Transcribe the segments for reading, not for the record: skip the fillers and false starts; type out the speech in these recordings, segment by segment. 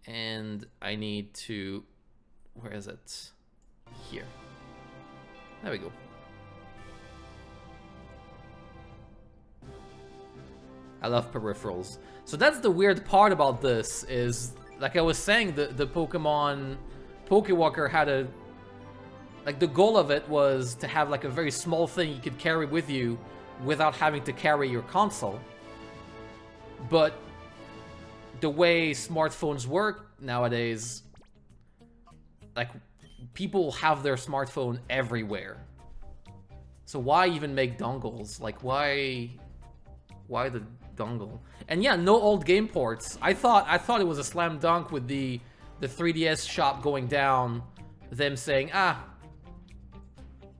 And I need to... Where is it? Here. There we go. I love peripherals. So that's the weird part about this is, like I was saying, the Pokemon Pokewalker had a... Like, the goal of it was to have, like, a very small thing you could carry with you without having to carry your console. But the way smartphones work nowadays, like, people have their smartphone everywhere. So why even make dongles? Like, why the dongle? And yeah, no old game ports. I thought it was a slam dunk with the 3DS shop going down, them saying,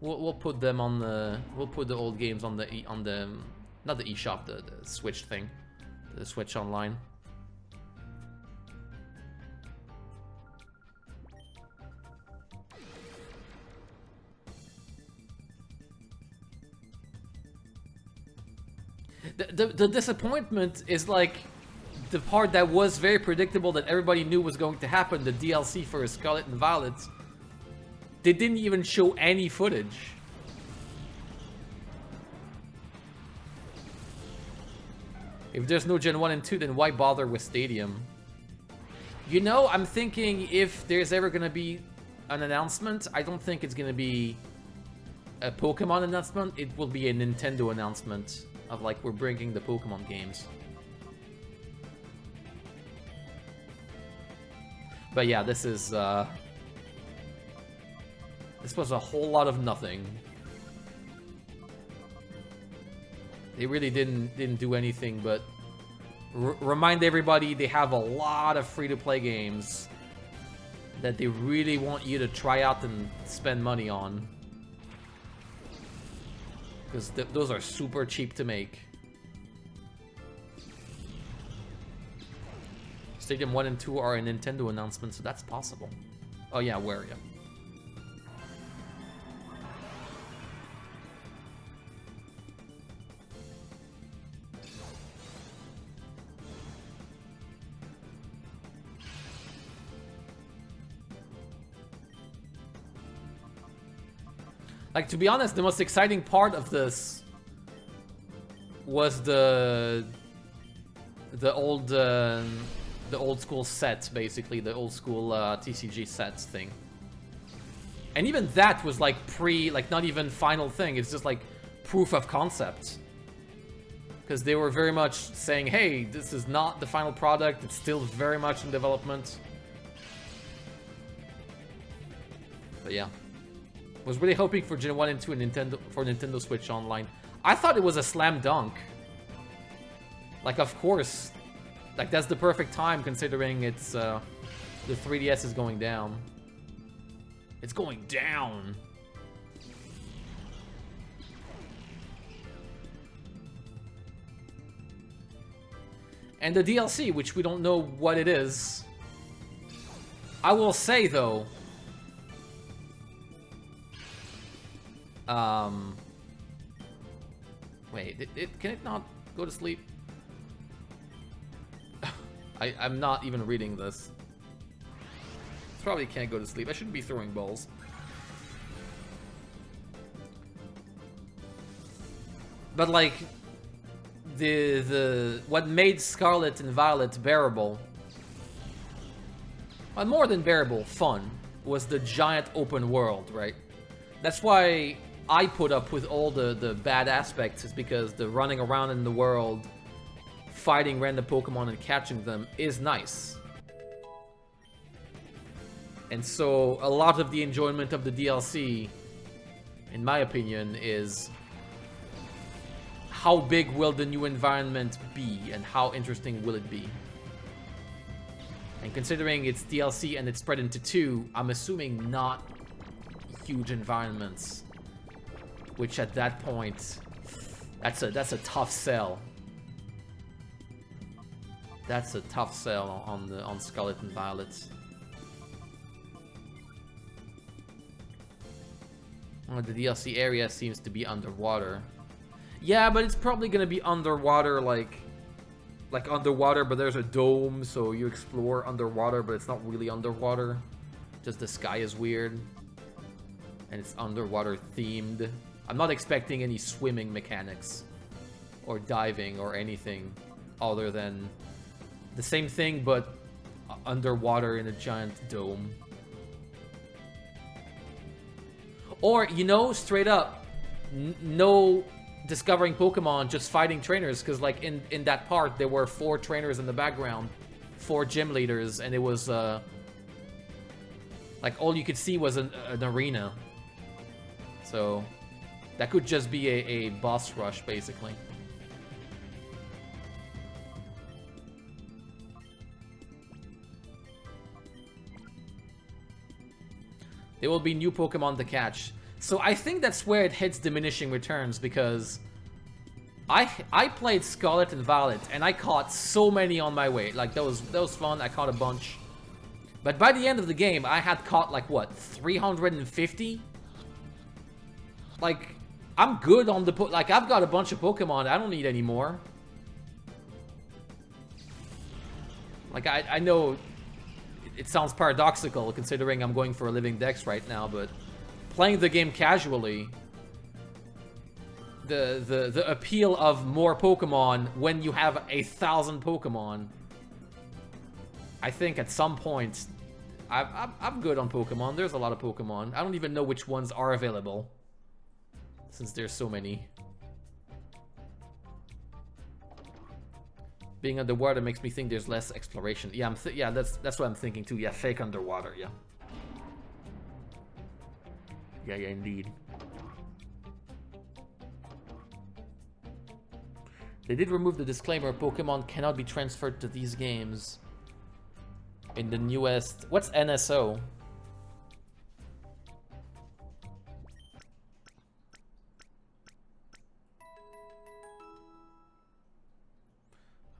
we'll put them on the, we'll put the old games on the not the eShop, the Switch thing, the Switch Online. The disappointment is, like, the part that was very predictable that everybody knew was going to happen, the DLC for Scarlet and Violet. They didn't even show any footage. If there's no Gen 1 and 2, then why bother with Stadium? You know, I'm thinking if there's ever gonna be an announcement, I don't think it's gonna be a Pokemon announcement. It will be a Nintendo announcement of, like, we're bringing the Pokemon games. But yeah, this is, this was a whole lot of nothing. They really didn't do anything but remind everybody they have a lot of free-to-play games that they really want you to try out and spend money on. Because those are super cheap to make. Stadium 1 and 2 are a Nintendo announcement, so that's possible. Oh yeah, where are you? Like, to be honest, the most exciting part of this was the old school set, basically, the old school TCG sets thing. And even that was like like not even final thing. It's just like proof of concept. Because they were very much saying, hey, this is not the final product. It's still very much in development. But yeah. Was really hoping for Gen 1 and 2 and Nintendo Switch Online. I thought it was a slam dunk. Like, of course. Like, that's the perfect time considering it's, the 3DS is going down. It's going down! And the DLC, which we don't know what it is. I will say, though... Wait, can it not go to sleep? I'm not even reading this. Probably can't go to sleep. I shouldn't be throwing balls. But like, what made Scarlet and Violet bearable, well, more than bearable, fun, was the giant open world, right? That's why I put up with all the bad aspects, is because the running around in the world, fighting random Pokemon and catching them is nice. And so a lot of the enjoyment of the DLC, in my opinion, is how big will the new environment be and how interesting will it be. And considering it's DLC and it's spread into 2, I'm assuming not huge environments. Which at that point, that's a tough sell. That's a tough sell on Scarlet and Violet. Oh, the DLC area seems to be underwater. Yeah, but it's probably gonna be underwater like like underwater, but there's a dome, so you explore underwater, but it's not really underwater. Just the sky is weird. And it's underwater themed. I'm not expecting any swimming mechanics or diving or anything other than the same thing, but underwater in a giant dome. Or, you know, straight up, no discovering Pokemon, just fighting trainers, because like in that part there were 4 trainers in the background, 4 gym leaders, and it was like all you could see was an arena. So that could just be a boss rush, basically. There will be new Pokemon to catch. So I think that's where it hits diminishing returns, because I played Scarlet and Violet and I caught so many on my way. Like that was fun. I caught a bunch. But by the end of the game, I had caught like what, 350? Like I'm good on the like I've got a bunch of Pokemon. I don't need any more. Like I know it sounds paradoxical considering I'm going for a living dex right now, but playing the game casually, the appeal of more Pokemon when you have 1,000 Pokemon, I think at some point I'm good on Pokemon. There's a lot of Pokemon. I don't even know which ones are available since there's so many. Being underwater makes me think there's less exploration. Yeah, yeah, that's what I'm thinking too. Yeah, fake underwater. Yeah. Yeah, indeed. They did remove the disclaimer: Pokemon cannot be transferred to these games. In the newest, what's NSO?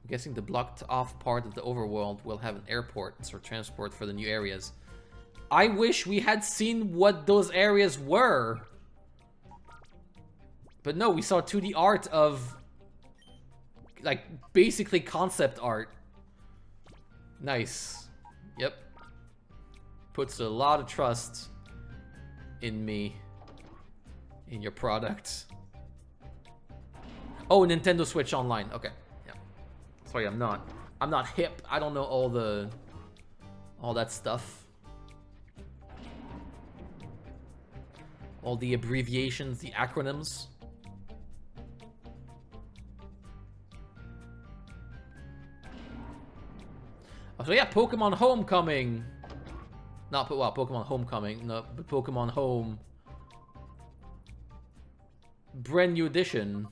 I'm guessing the blocked off part of the overworld will have an airport for transport for the new areas. I wish we had seen what those areas were. But no, we saw 2D art of like basically concept art. Nice. Yep. Puts a lot of trust in me, in your product. Oh, Nintendo Switch Online. Okay. Sorry, I'm not hip. I don't know all that stuff. All the abbreviations, the acronyms. Oh, so yeah, Pokemon Homecoming. Not well, Pokemon Homecoming. No, but Pokemon Home. Brand new edition.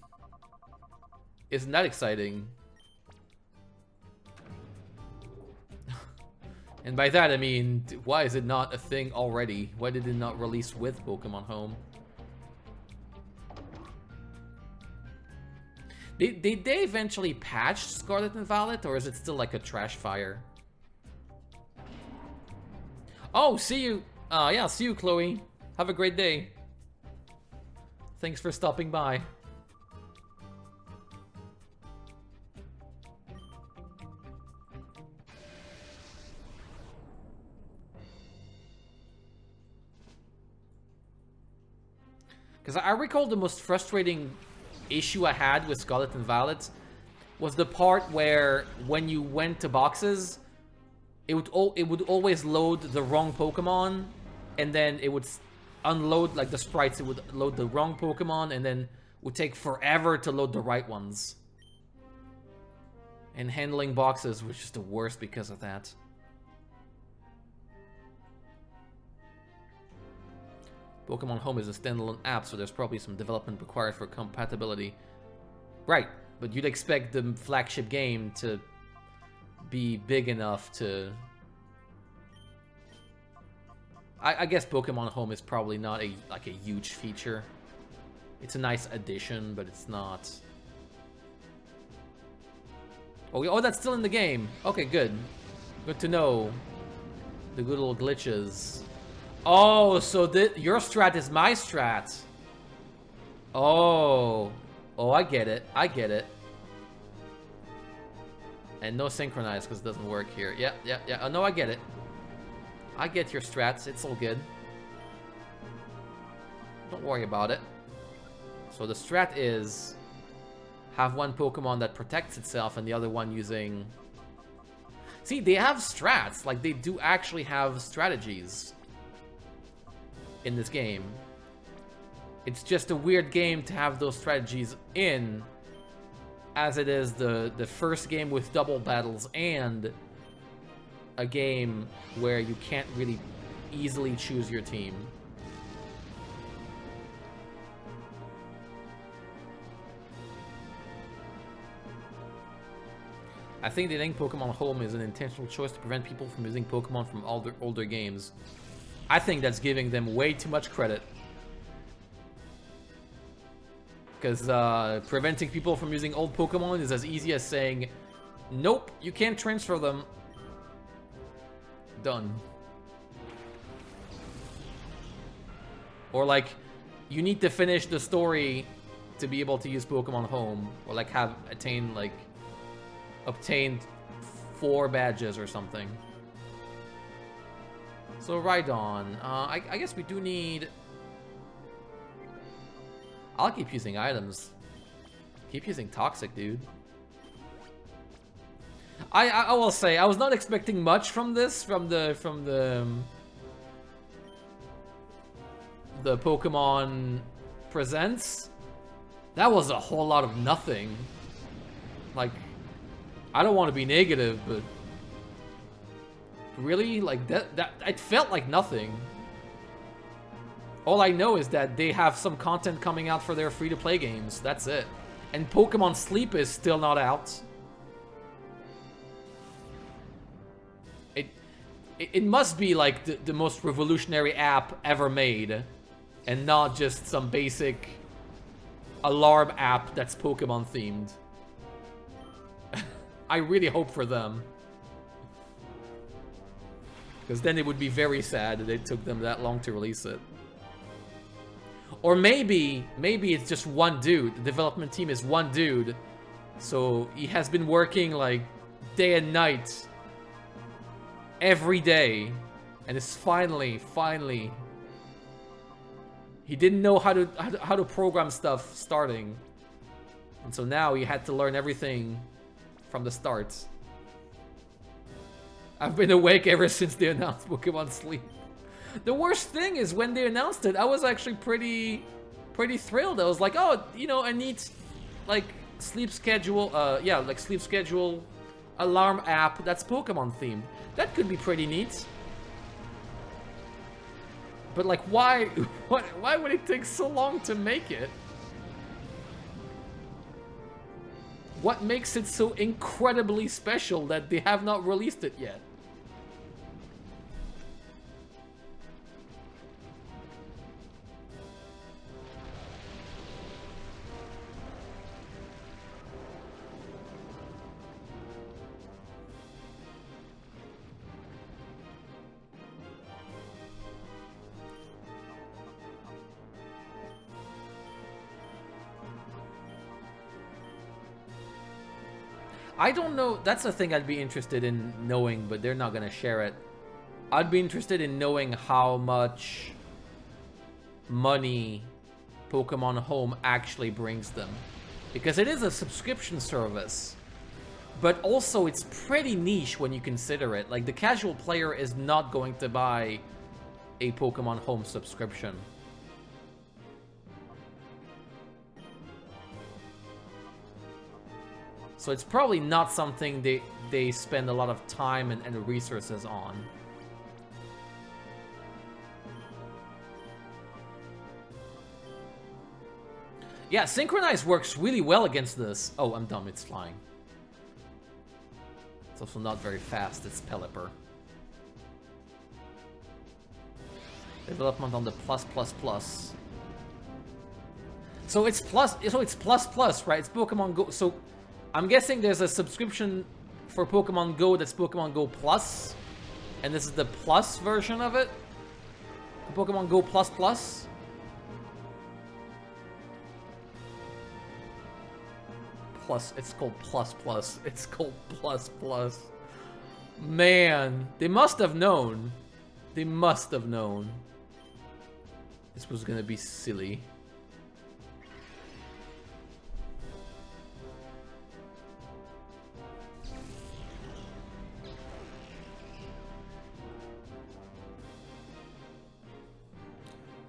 Isn't that exciting? And by that I mean, why is it not a thing already? Why did it not release with Pokemon Home? Did they eventually patch Scarlet and Violet, or is it still like a trash fire? Oh, see you. Yeah, see you, Chloe. Have a great day. Thanks for stopping by. Because I recall the most frustrating issue I had with Scarlet and Violet was the part where when you went to boxes, it would always load the wrong Pokemon, and then it would unload like the sprites. It would load the wrong Pokemon, and then would take forever to load the right ones. And handling boxes was just the worst because of that. Pokemon Home is a standalone app, so there's probably some development required for compatibility. Right, but you'd expect the flagship game to be big enough to... I guess Pokemon Home is probably not a huge feature. It's a nice addition, but it's not... Oh, that's still in the game. Okay, good. Good to know. The good little glitches. Oh, so your strat is my strat. Oh. Oh, I get it. I get it. And no synchronize because it doesn't work here. Yeah, yeah, yeah. Oh, no, I get it. I get your strats. It's all good. Don't worry about it. So the strat is have one Pokemon that protects itself and the other one using... See, they have strats. Like, they do actually have strategies in this game. It's just a weird game to have those strategies in, as it is the first game with double battles and a game where you can't really easily choose your team. I think delaying Pokemon Home is an intentional choice to prevent people from using Pokemon from older games. I think that's giving them way too much credit. Because preventing people from using old Pokemon is as easy as saying, nope, you can't transfer them. Done. Or like, you need to finish the story to be able to use Pokemon Home. Or like have attained like... obtained 4 badges or something. So Rhydon, I guess we do need... I'll keep using items. Keep using Toxic, dude. I will say, I was not expecting much from this, from the Pokemon Presents. That was a whole lot of nothing. Like, I don't want to be negative, but really, like that it felt like nothing. All I know is that they have some content coming out for their free-to-play games. That's it. And Pokemon Sleep is still not out. It must be like the most revolutionary app ever made, and not just some basic alarm app that's Pokemon themed. I really hope for them. Because then it would be very sad that it took them that long to release it. Or maybe it's just one dude. The development team is one dude. So he has been working like day and night. Every day. And it's finally... He didn't know how to program stuff starting. And so now he had to learn everything from the start. I've been awake ever since they announced Pokemon Sleep. The worst thing is when they announced it, I was actually pretty thrilled. I was like, oh, you know, a neat like sleep schedule, like sleep schedule alarm app that's Pokemon themed. That could be pretty neat. But like, why would it take so long to make it? What makes it so incredibly special that they have not released it yet? I don't know. That's the thing I'd be interested in knowing, but they're not going to share it. I'd be interested in knowing how much money Pokemon Home actually brings them. Because it is a subscription service. But also, it's pretty niche when you consider it. Like, the casual player is not going to buy a Pokemon Home subscription. So it's probably not something they spend a lot of time and resources on. Yeah, Synchronize works really well against this. Oh, I'm dumb, it's flying. It's also not very fast, it's Pelipper. Development on the plus. So it's plus, right? It's Pokemon Go. So I'm guessing there's a subscription for Pokemon Go that's Pokemon Go Plus. And this is the Plus version of it. Pokemon Go Plus. plus. It's called plus plus. It's called plus plus. Man, they must have known. They must have known. This was gonna be silly.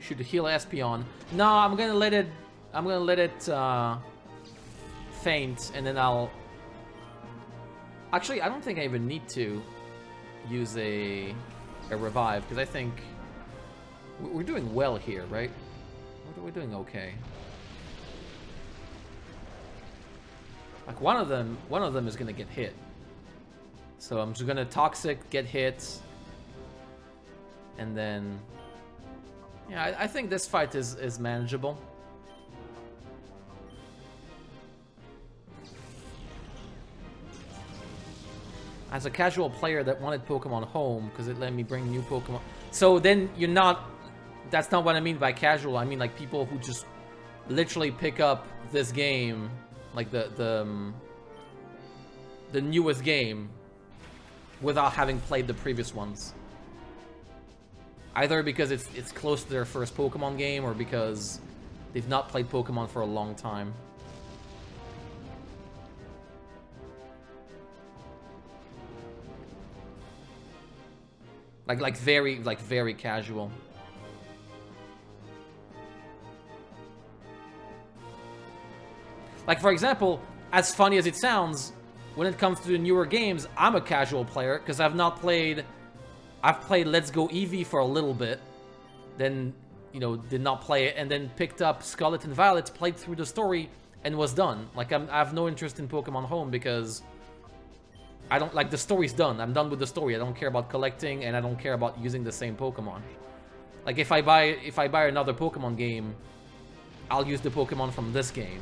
Should heal Espeon. No, I'm gonna let it faint, and then I'll... Actually, I don't think I even need to use a revive, because I think we're doing well here, right? We're doing okay. Like one of them is gonna get hit. So I'm just gonna Toxic, get hit, and then... Yeah, I think this fight is manageable. As a casual player that wanted Pokemon Home, because it let me bring new Pokemon. So then you're not... That's not what I mean by casual. I mean like people who just literally pick up this game, like the newest game, without having played the previous ones. Either because it's close to their first Pokemon game, or because they've not played Pokemon for a long time. Like very casual. Like for example, as funny as it sounds, when it comes to the newer games, I'm a casual player because I've played Let's Go Eevee for a little bit, then, you know, did not play it, and then picked up Scarlet and Violet, played through the story, and was done. Like, I have no interest in Pokemon Home because I don't, like, the story's done. I'm done with the story. I don't care about collecting, and I don't care about using the same Pokemon. Like, if I buy another Pokemon game, I'll use the Pokemon from this game.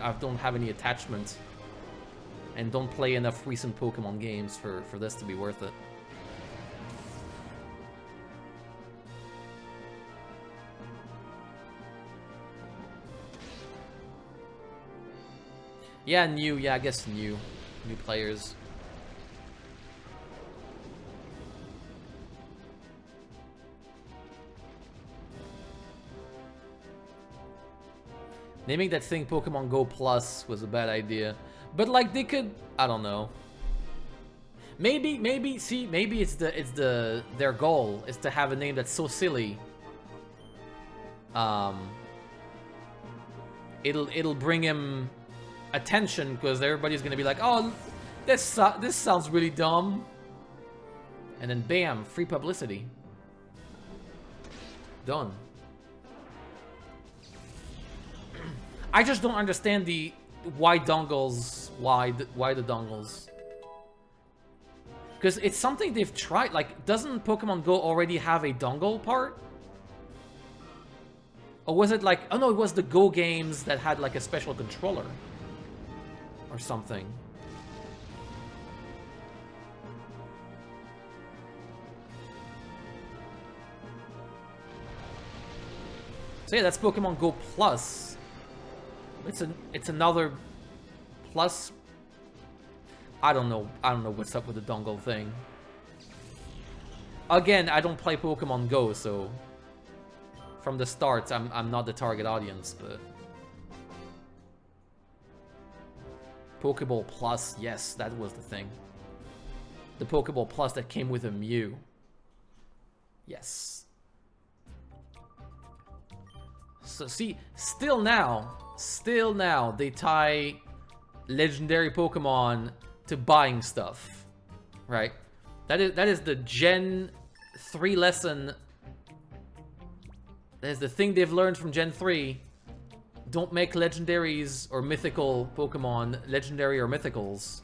I don't have any attachment, and don't play enough recent Pokemon games for this to be worth it. Yeah, new. Yeah, I guess new. New players. Naming that thing Pokemon Go Plus was a bad idea. But like they could, I don't know. Maybe it's their goal is to have a name that's so silly. It'll bring him attention because everybody's gonna be like, oh, this sounds really dumb, and then bam, free publicity. Done. I just don't understand the why dongles. Why the dongles? Because it's something they've tried. Like, doesn't Pokemon Go already have a dongle part? Or was it like, oh no, it was the Go games that had like a special controller or something. So yeah, that's Pokemon Go Plus. It's another plus. I don't know what's up with the dongle thing. Again, I don't play Pokemon Go, so from the start I'm not the target audience, but Pokeball Plus, yes, that was the thing. The Pokeball Plus that came with a Mew. Yes. So see, still now they tie legendary Pokemon to buying stuff, right? That is the Gen 3 lesson. That is the thing they've learned from Gen 3. Don't make legendaries or mythical Pokemon legendary or mythicals.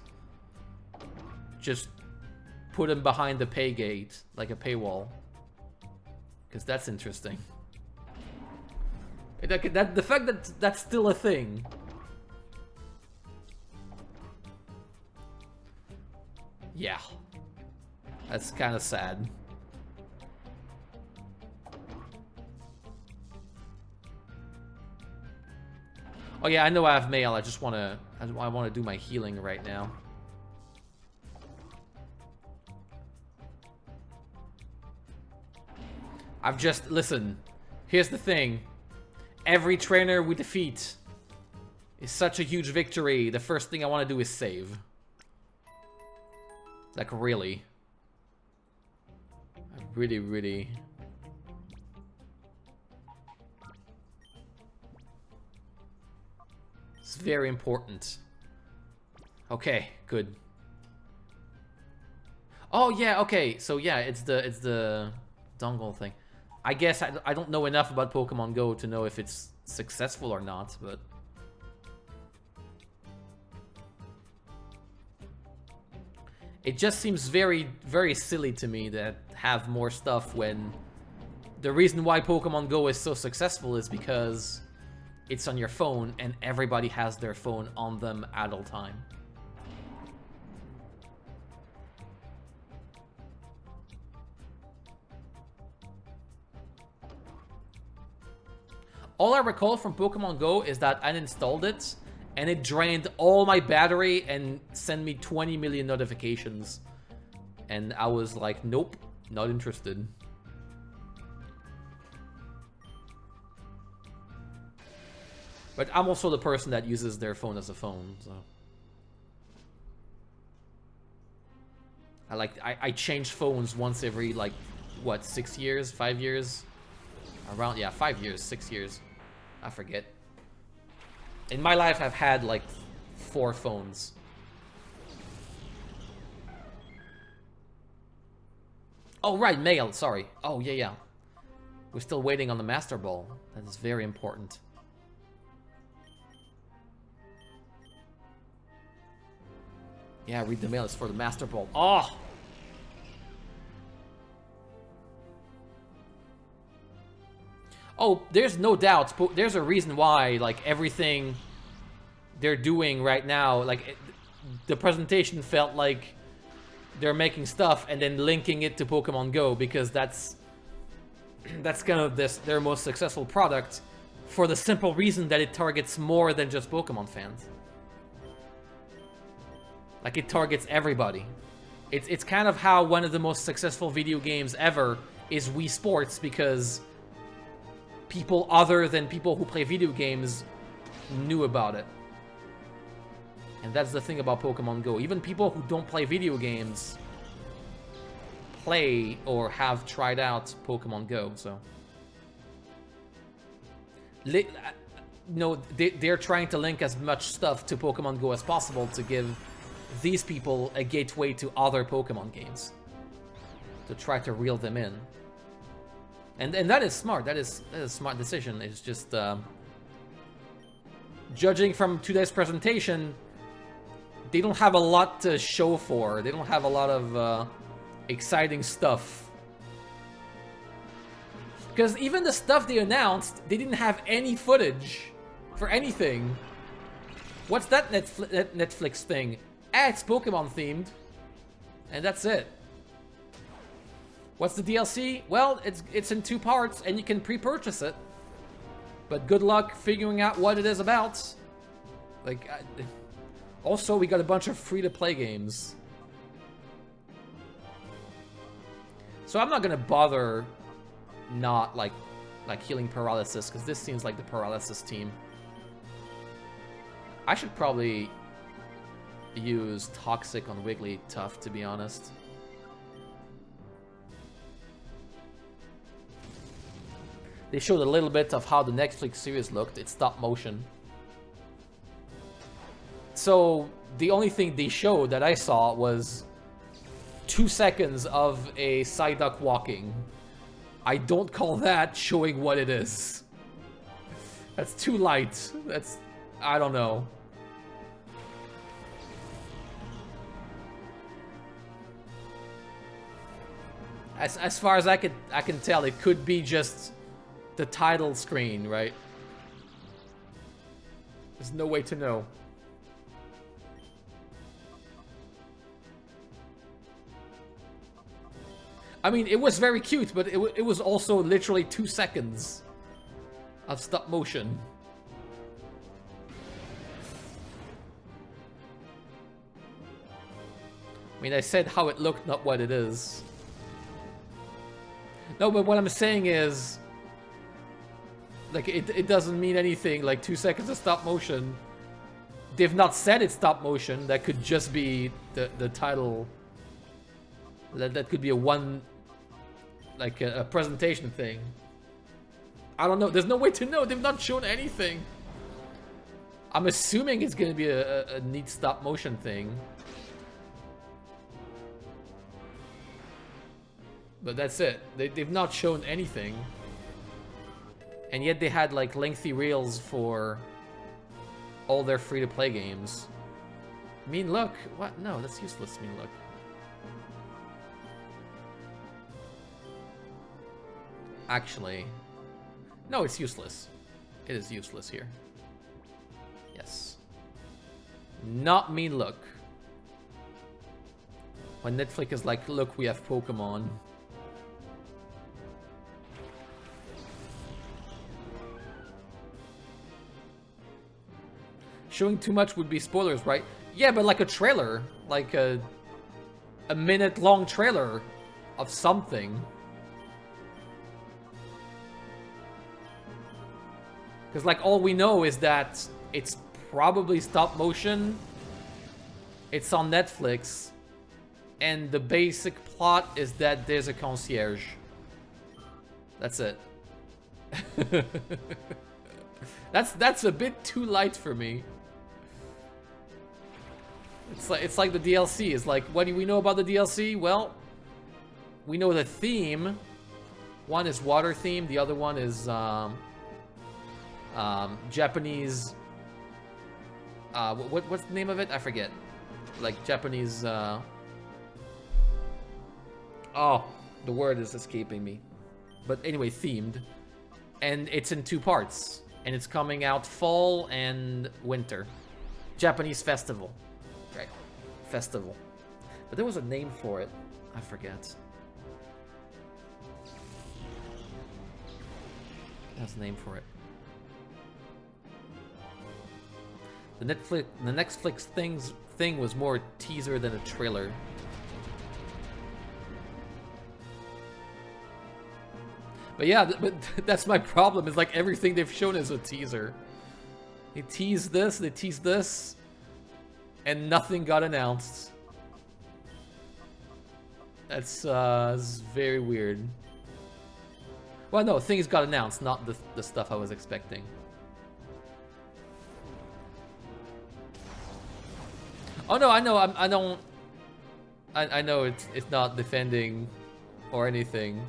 Just put them behind the pay gate, like a paywall. Because that's interesting. The fact that that's still a thing. Yeah. That's kind of sad. Oh yeah, I know I have mail. I just wanna... I wanna do my healing right now. I've just... Listen. Here's the thing. Every trainer we defeat is such a huge victory. The first thing I want to do is save. Like, really. I really... It's very important. Okay, good. Oh, yeah, okay. So, yeah, it's the dongle thing. I guess I don't know enough about Pokemon Go to know if it's successful or not, but... It just seems very, very silly to me that have more stuff when... The reason why Pokemon Go is so successful is because it's on your phone and everybody has their phone on them at all time. All I recall from Pokemon Go is that I installed it, and it drained all my battery and sent me 20 million notifications. And I was like, nope, not interested. But I'm also the person that uses their phone as a phone, so... I change phones once every, like, what, 6 years? 5 years? Around, yeah, 5 years, 6 years. I forget. In my life, I've had, like, 4 phones. Oh, right, mail, sorry. Oh, yeah. We're still waiting on the Master Ball. That is very important. Yeah, read the mail. It's for the Master Ball. Oh! Oh, there's no doubt. There's a reason why, like, everything they're doing right now, like, the presentation felt like they're making stuff and then linking it to Pokemon Go, because that's kind of their most successful product, for the simple reason that it targets more than just Pokemon fans. Like, it targets everybody. It's kind of how one of the most successful video games ever is Wii Sports, because people other than people who play video games knew about it. And that's the thing about Pokemon Go. Even people who don't play video games play or have tried out Pokemon Go, so... No, they're trying to link as much stuff to Pokemon Go as possible to give these people a gateway to other Pokemon games. To try to reel them in. And that is smart. That is a smart decision. It's just... judging from today's presentation, they don't have a lot to show for. They don't have a lot of exciting stuff. Because even the stuff they announced, they didn't have any footage for anything. What's that Netflix thing? Ah, it's Pokemon themed. And that's it. What's the DLC? Well, it's in 2 parts, and you can pre-purchase it. But good luck figuring out what it is about. Like, also, we got a bunch of free-to-play games. So I'm not gonna bother not, like healing paralysis, because this seems like the paralysis team. I should probably use Toxic on Wigglytuff, to be honest. They showed a little bit of how the Netflix series looked. It's stop motion. So the only thing they showed that I saw was 2 seconds of a Psyduck walking. I don't call that showing what it is. That's too light. That's... I don't know. As far as I can tell, it could be just the title screen, right? There's no way to know. I mean, it was very cute, but it was also literally 2 seconds of stop motion. mean, I said how it looked, not what it is. No, but what I'm saying is, like, it doesn't mean anything. Like, 2 seconds of stop motion. They've not said it's stop motion. That could just be the title. That could be a presentation thing. I don't know. There's no way to know. They've not shown anything. I'm assuming it's gonna be a neat stop motion thing. But that's it. They've not shown anything. And yet they had like lengthy reels for all their free-to-play games. Mean look? What? No, that's useless, mean look. Actually, no, it's useless. It is useless here. Yes. Not mean look. When Netflix is like, look, we have Pokemon. Showing too much would be spoilers, right? Yeah, but like a trailer. Like a minute-long trailer of something. Because like all we know is that it's probably stop motion. It's on Netflix. And the basic plot is that there's a concierge. That's it. That's a bit too light for me. It's like the DLC. It's like, what do we know about the DLC? Well, we know the theme. One is water theme. The other one is Japanese. What's the name of it? I forget. Like Japanese. Oh, the word is escaping me. But anyway, themed, and it's in 2 parts, and it's coming out fall and winter. Japanese festival. Right. Festival. But there was a name for it. I forget. There's a name for it. The Netflix thing was more teaser than a trailer. But yeah, but that's my problem. Is like everything they've shown is a teaser. They teased this, they teased this, and nothing got announced. That's very weird. Well, no, things got announced, not the stuff I was expecting. Oh no, I know. I know it's not defending or anything.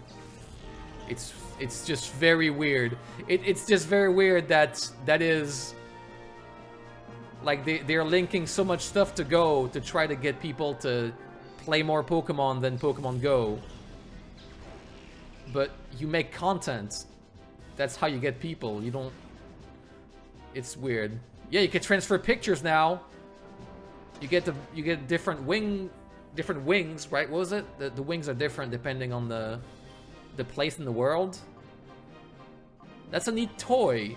It's just very weird. It's just very weird that is like they're linking so much stuff to Go to try to get people to play more Pokemon than Pokemon Go. But you make content. That's how you get people. You don't. It's weird. Yeah, you can transfer pictures now. You get different wings, right? What was it? The wings are different depending on the place in the world. That's a neat toy,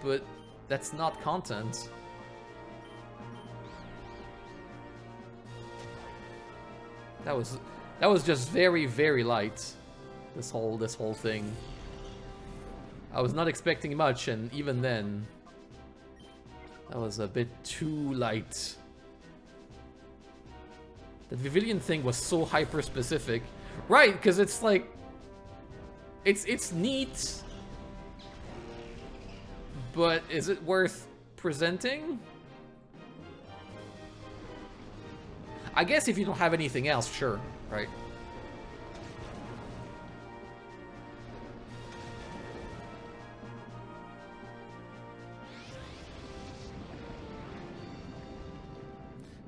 but that's not content. That was just very, very light. This whole thing. I was not expecting much, and even then, that was a bit too light. The Vivillon thing was so hyper specific. Right, because it's like it's neat, but is it worth presenting? I guess if you don't have anything else, sure, right?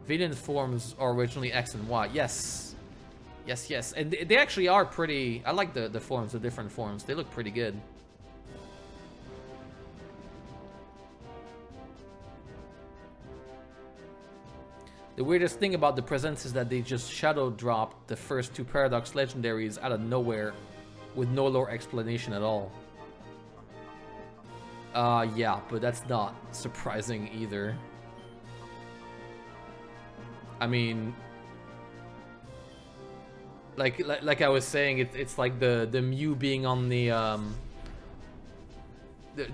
Vivillon forms are originally X and Y. Yes. Yes. And they actually are pretty... I like the forms, the different forms. They look pretty good. The weirdest thing about the presents is that they just shadow dropped the first 2 Paradox Legendaries out of nowhere with no lore explanation at all. Yeah, but that's not surprising either. I mean, like I was saying, it's like the Mew being on the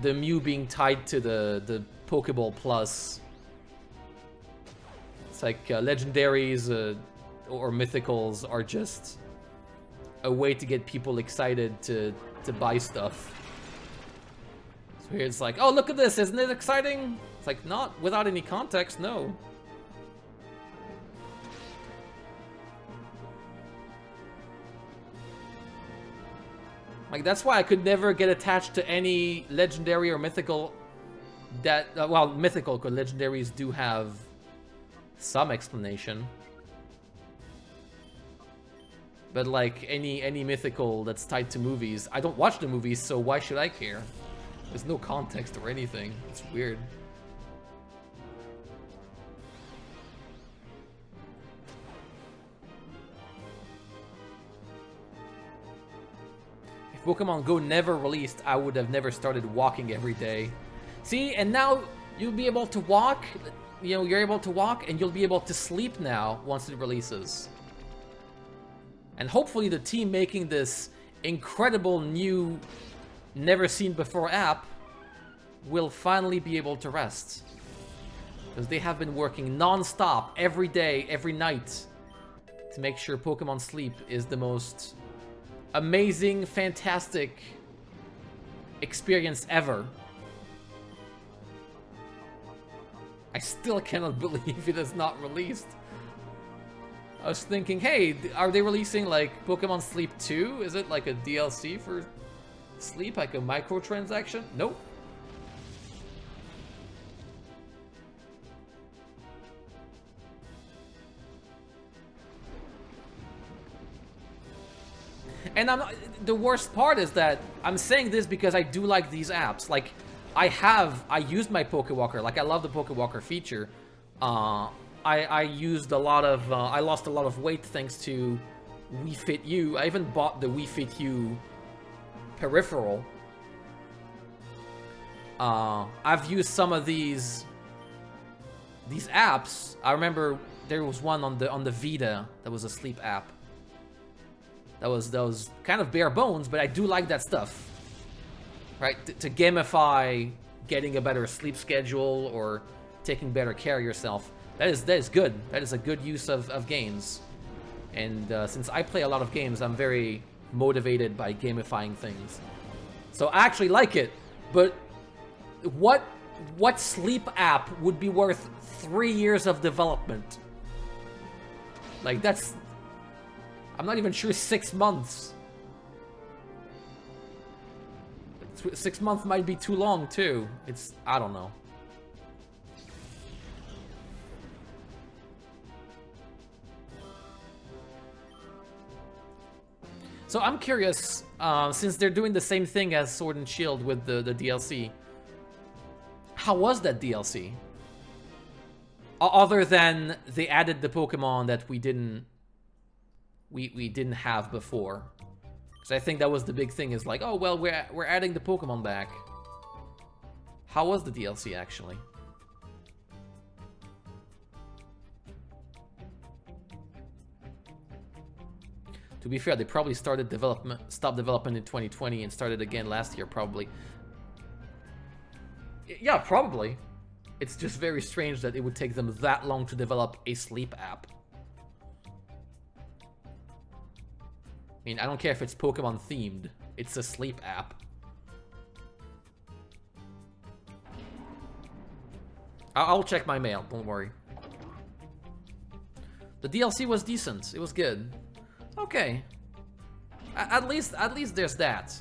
Mew being tied to the Pokeball Plus. It's like legendaries or mythicals are just a way to get people excited to buy stuff. So here it's like, oh, look at this, isn't it exciting? It's like, not without any context, no. Like, that's why I could never get attached to any legendary or mythical that, well, mythical, because legendaries do have some explanation. But like any mythical that's tied to movies, I don't watch the movies, so why should I care? There's no context or anything. It's weird. If Pokemon Go never released, I would have never started walking every day. See, and now you'll be able to walk. You know, you're able to walk, and you'll be able to sleep now once it releases. And hopefully the team making this incredible new, never-seen-before app will finally be able to rest. Because they have been working non-stop, every day, every night, to make sure Pokemon Sleep is the most amazing, fantastic experience ever. I still cannot believe it is not released. I was thinking, hey, are they releasing like Pokemon Sleep 2? Is it like a DLC for Sleep, like a microtransaction? Nope. And the worst part is that I'm saying this because I do like these apps. Like, I used my Pokewalker. Like, I love the Pokewalker feature. I used a lot of, I lost a lot of weight thanks to Wii Fit U. I even bought the Wii Fit U peripheral. I've used some of these apps. I remember there was one on the Vita that was a sleep app. That was kind of bare bones, but I do like that stuff. Right? To gamify getting a better sleep schedule or taking better care of yourself. That is good. That is a good use of games. And since I play a lot of games, I'm very motivated by gamifying things. So I actually like it. But what sleep app would be worth 3 years of development? Like, that's... I'm not even sure 6 months. 6 months might be too long, too. I don't know. So I'm curious, since they're doing the same thing as Sword and Shield with the DLC, how was that DLC? Other than they added the Pokemon that we didn't have before. Because I think that was the big thing, is like, oh, well, we're adding the Pokemon back. How was the DLC, actually? To be fair, they probably stopped development in 2020 and started again last year, probably. Yeah, probably. It's just very strange that it would take them that long to develop a sleep app. I mean, I don't care if it's Pokemon themed. It's a sleep app. I'll check my mail, don't worry. The DLC was decent. It was good. Okay. At least there's that.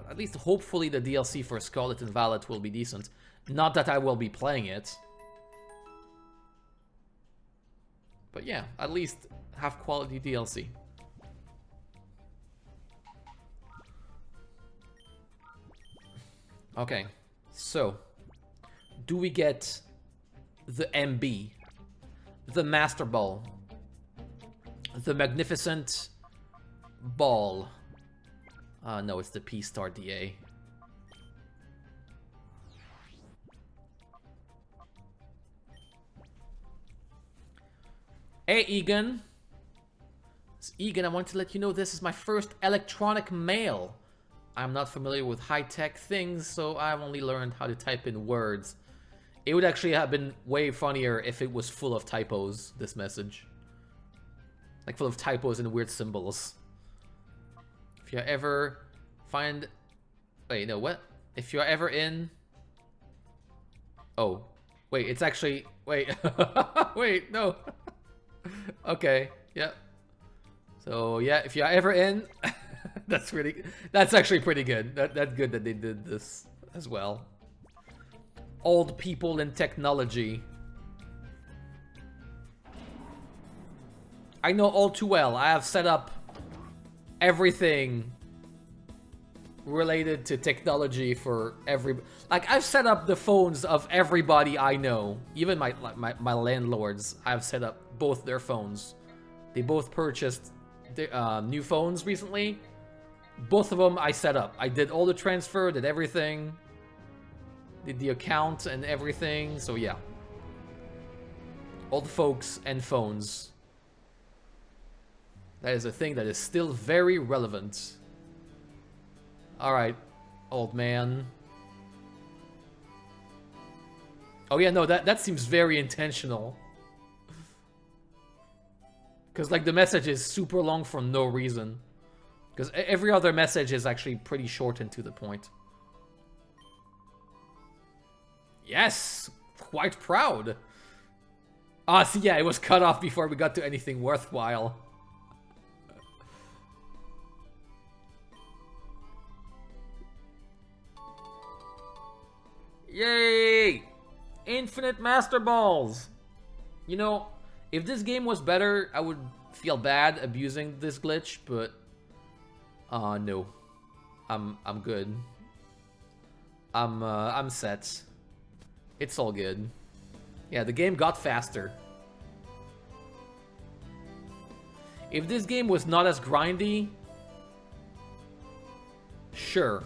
At least hopefully the DLC for Scarlet and Violet will be decent. Not that I will be playing it. But yeah, at least have quality DLC. Okay, so do we get the MB, the Master Ball, the Magnificent Ball? No, it's the P-Star DA. Hey, Egan. It's Egan, I want to let you know this is my first electronic mail. I'm not familiar with high-tech things, so I've only learned how to type in words. It would actually have been way funnier if it was full of typos, this message. Like, full of typos and weird symbols. If you ever find... Wait, no, what? If you're ever in... Oh. Wait, it's actually... Wait. Wait, no. Okay, yeah. So, yeah, if you're ever in... That's actually pretty good. That's good that they did this as well. Old people in technology. I know all too well. I have set up everything related to technology for every... Like, I've set up the phones of everybody I know. Even my landlords, I've set up both their phones. They both purchased new phones recently. Both of them I set up. I did all the transfer, did everything. Did the account and everything, so yeah. Old folks and phones. That is a thing that is still very relevant. Alright, old man. Oh yeah, no, that seems very intentional. Because, like, the message is super long for no reason. Because every other message is actually pretty short and to the point. Yes! Quite proud. Ah, see, yeah, it was cut off before we got to anything worthwhile. Yay! Infinite Master Balls! You know, if this game was better, I would feel bad abusing this glitch, but... no. I'm good. I'm set. It's all good. Yeah, the game got faster. If this game was not as grindy... Sure.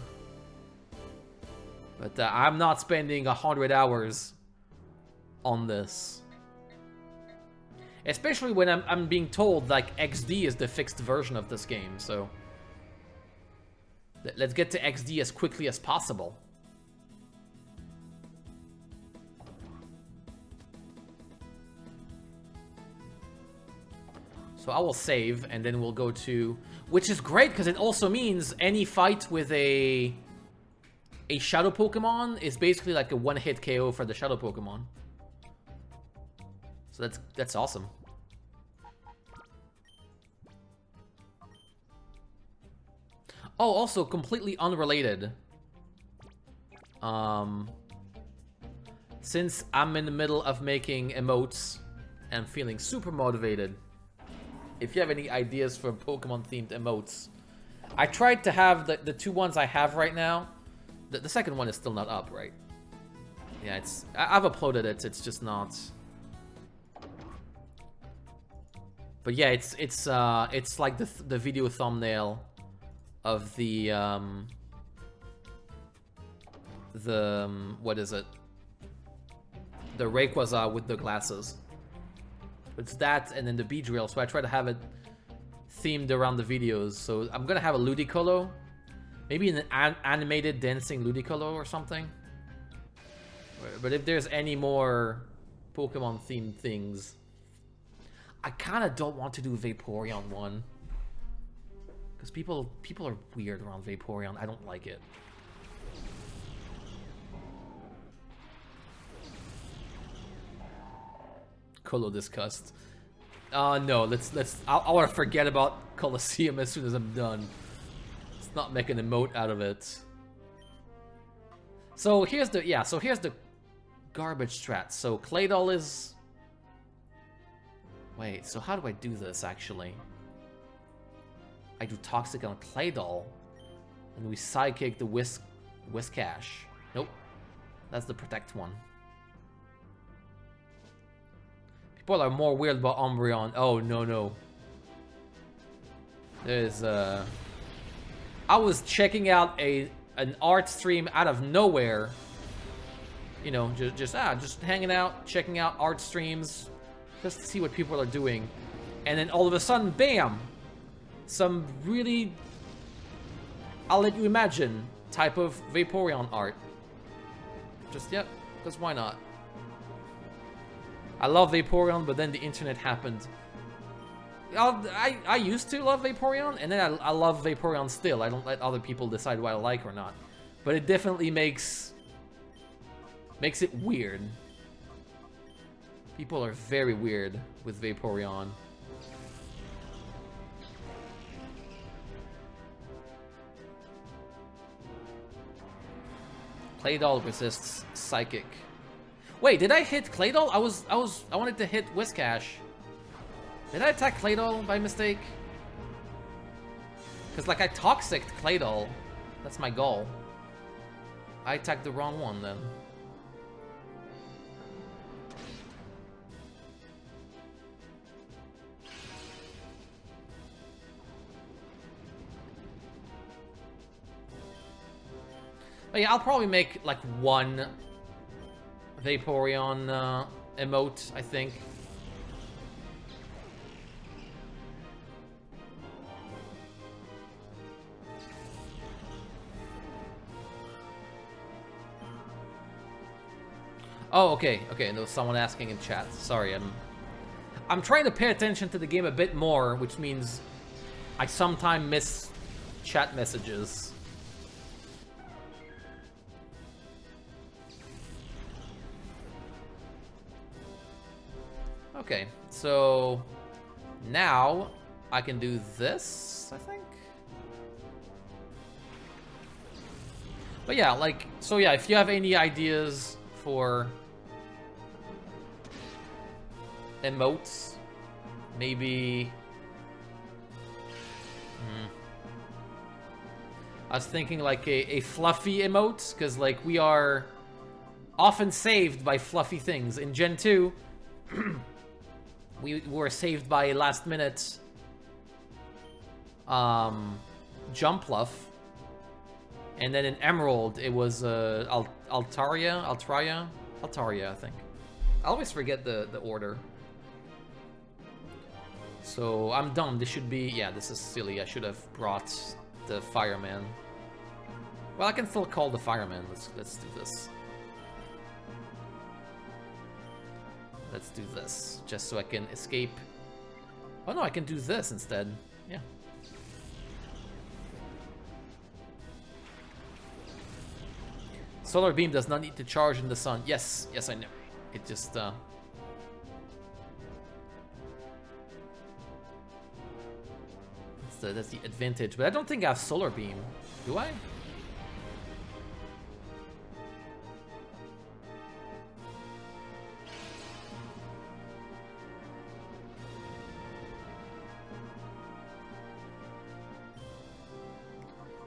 But I'm not spending 100 hours on this. Especially when I'm being told, like, XD is the fixed version of this game, so... Let's get to XD as quickly as possible. So I will save, and then we'll go to... Which is great, because it also means any fight with a Shadow Pokemon is basically like a one-hit KO for the Shadow Pokemon. So that's awesome. Oh, also completely unrelated. Since I'm in the middle of making emotes and feeling super motivated, if you have any ideas for Pokemon-themed emotes, I tried to have the two ones I have right now. The second one is still not up, right? Yeah, I've uploaded it. It's just not. But yeah, it's like the video thumbnail of the what is it? The Rayquaza with the glasses. It's that, and then the Beedrill. So I try to have it themed around the videos. So I'm gonna have a Ludicolo, maybe an animated dancing Ludicolo or something. But if there's any more Pokemon themed things, I kind of don't want to do Vaporeon one. Because people are weird around Vaporeon. I don't like it. Colo discussed. No, I want to forget about Colosseum as soon as I'm done. Let's not make an emote out of it. So here's the garbage strat. So Claydol is... Wait, so how do I do this actually? I do Toxic on Claydol, and we Psychic the Whiscash. Nope, that's the Protect one. People are more weird about Umbreon. Oh, no. There's, I was checking out an art stream out of nowhere. You know, just hanging out, checking out art streams. just to see what people are doing. And then all of a sudden, bam! Some really, I'll let you imagine, type of Vaporeon art. Just, yep, because why not? I love Vaporeon, but then the internet happened. I used to love Vaporeon, and then I love Vaporeon still. I don't let other people decide what I like or not. But it definitely makes it weird. People are very weird with Vaporeon. Claydol resists Psychic. Wait, did I hit Claydol? I wanted to hit Whiscash. Did I attack Claydol by mistake? Because, like, I Toxic'd Claydol. That's my goal. I attacked the wrong one, then. But yeah, I'll probably make, like, one Vaporeon emote, I think. Oh, okay, okay. There was someone asking in chat. Sorry, I'm trying to pay attention to the game a bit more, which means I sometimes miss chat messages. Okay, so now I can do this, I think. But yeah, like, so yeah, if you have any ideas for emotes, maybe I was thinking like a fluffy emote, because like we are often saved by fluffy things. In Gen 2 we were saved by last minute jump fluff, and then in Emerald it was Altaria, I think. I always forget the order. So I'm dumb. This should be, yeah, this is silly. I should have brought the fireman. Well, I can still call the fireman. Let's do this. Let's do this, just so I can escape. Oh no, I can do this instead. Yeah. Solar beam does not need to charge in the sun. Yes, yes, I know. It just that's the advantage. But I don't think I have solar beam. Do I?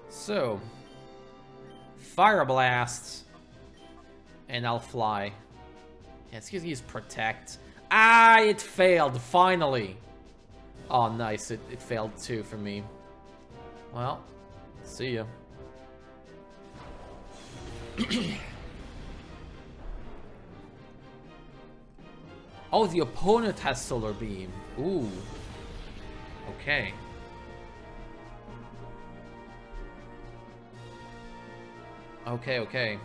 So, Fire Blast, and I'll fly. Yeah, excuse me, use Protect. Ah, it failed, finally. Oh, nice, it failed too for me. Well, see ya. Oh, the opponent has Solar Beam. Ooh. Okay. Okay, okay.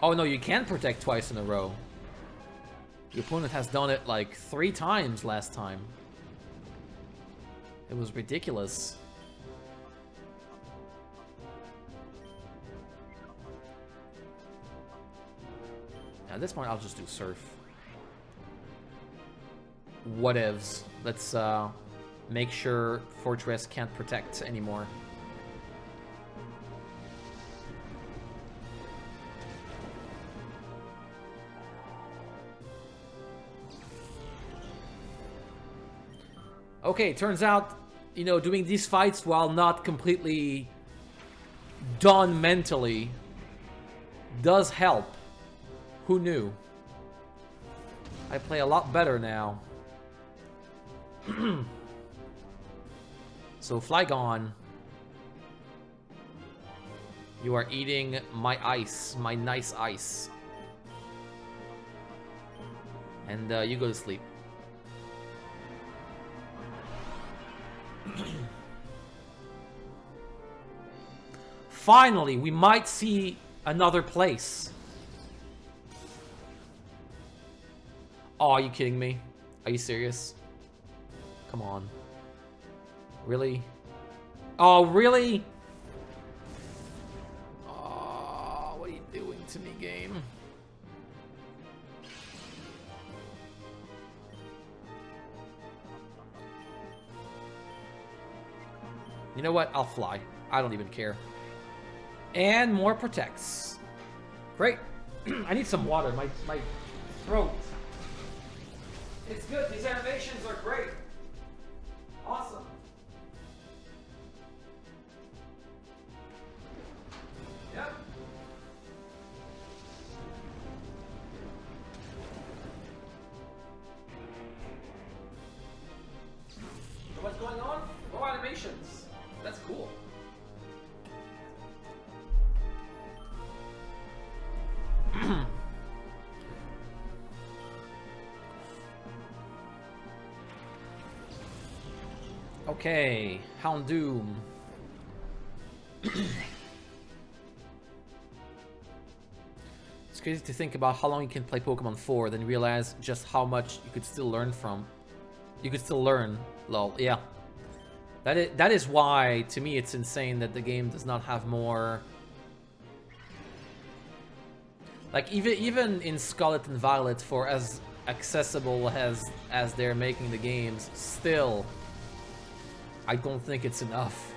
Oh no, you can protect twice in a row. The opponent has done it like 3 times last time. It was ridiculous. At this point, I'll just do Surf. Whatevs. Let's make sure Fortress can't protect anymore. Okay, turns out, you know, doing these fights while not completely done mentally does help. Who knew? I play a lot better now. So Flygon. You are eating my ice, my nice ice. And you go to sleep. Finally, we might see another place. Oh, are you kidding me? Are you serious? Come on. Really? Oh, really? Oh, what are you doing to me, game? You know what? I'll fly. I don't even care. And more protects. Great. I need some water. My throat. It's good. These animations are great. Awesome. Yep. So what's going on? More animations. That's cool. Okay, Houndoom. It's crazy to think about how long you can play Pokemon 4, then realize just how much you could still learn from. You could still learn, lol, yeah. That is why, to me, it's insane that the game does not have more... Like, even in Scarlet and Violet, for as accessible as they're making the games, still, I don't think it's enough.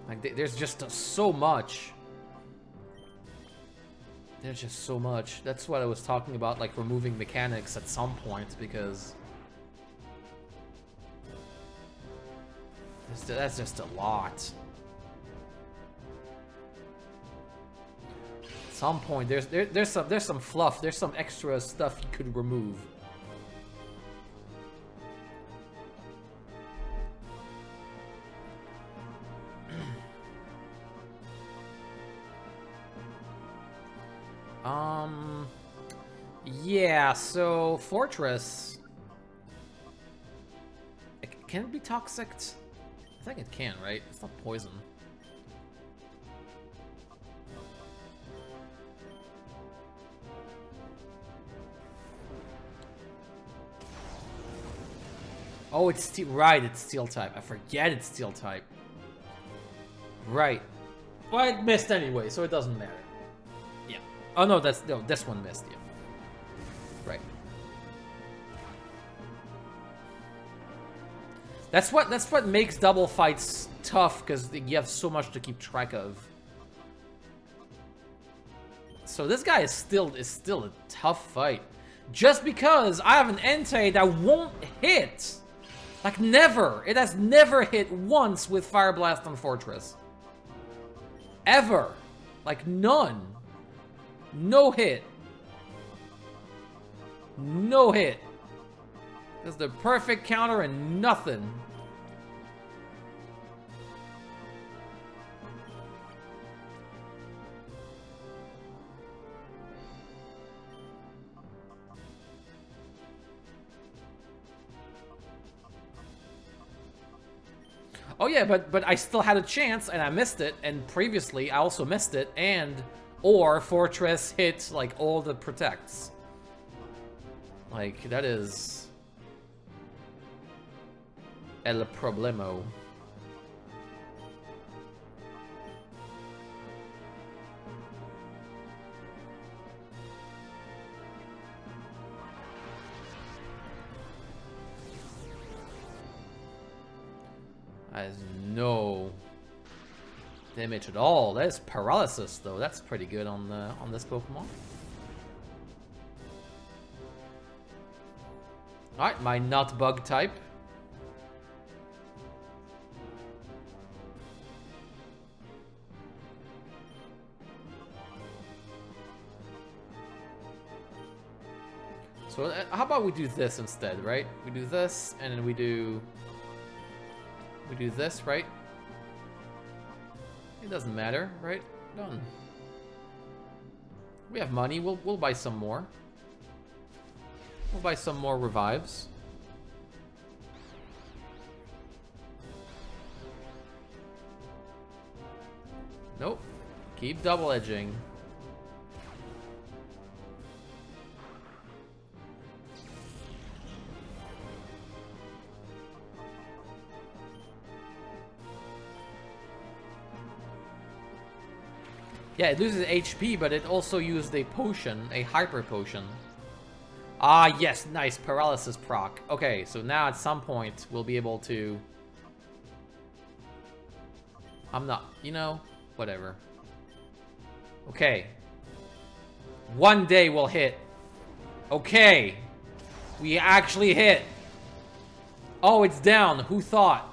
Like, there's just so much. There's just so much. That's what I was talking about, like, removing mechanics at some point, because... That's just a lot. At some point, there's some fluff, there's some extra stuff you could remove. Yeah, so Fortress. Can it be toxic? I think it can, right? It's not poison. Oh, it's steel. Right, it's steel type. I forget it's steel type. Right. Well, it missed anyway, so it doesn't matter. Yeah. Oh no, this one missed. Yeah. Right. That's what makes double fights tough, because you have so much to keep track of. So this guy is still a tough fight, just because I have an Entei that won't hit. Like, never. It has never hit once with Fire Blast on Fortress. Ever. Like, none. No hit. No hit. That's the perfect counter and nothing. Oh yeah, but I still had a chance and I missed it, and previously I also missed it, or Fortress hit like all the protects. Like, that is el problemo. Has no damage at all. That is paralysis, though. That's pretty good on this Pokemon. All right, my not bug type. So how about we do this instead, right? We do this, and then we do this, right? It doesn't matter, right? Done. We have money. We'll buy some more. We'll buy some more revives. Nope. Keep double edging. Yeah, it loses HP, but it also used a potion, a hyper potion. Ah, yes, nice. Paralysis proc. Okay, so now at some point, we'll be able to... I'm not... You know, whatever. Okay. One day we'll hit. Okay. We actually hit. Oh, it's down. Who thought?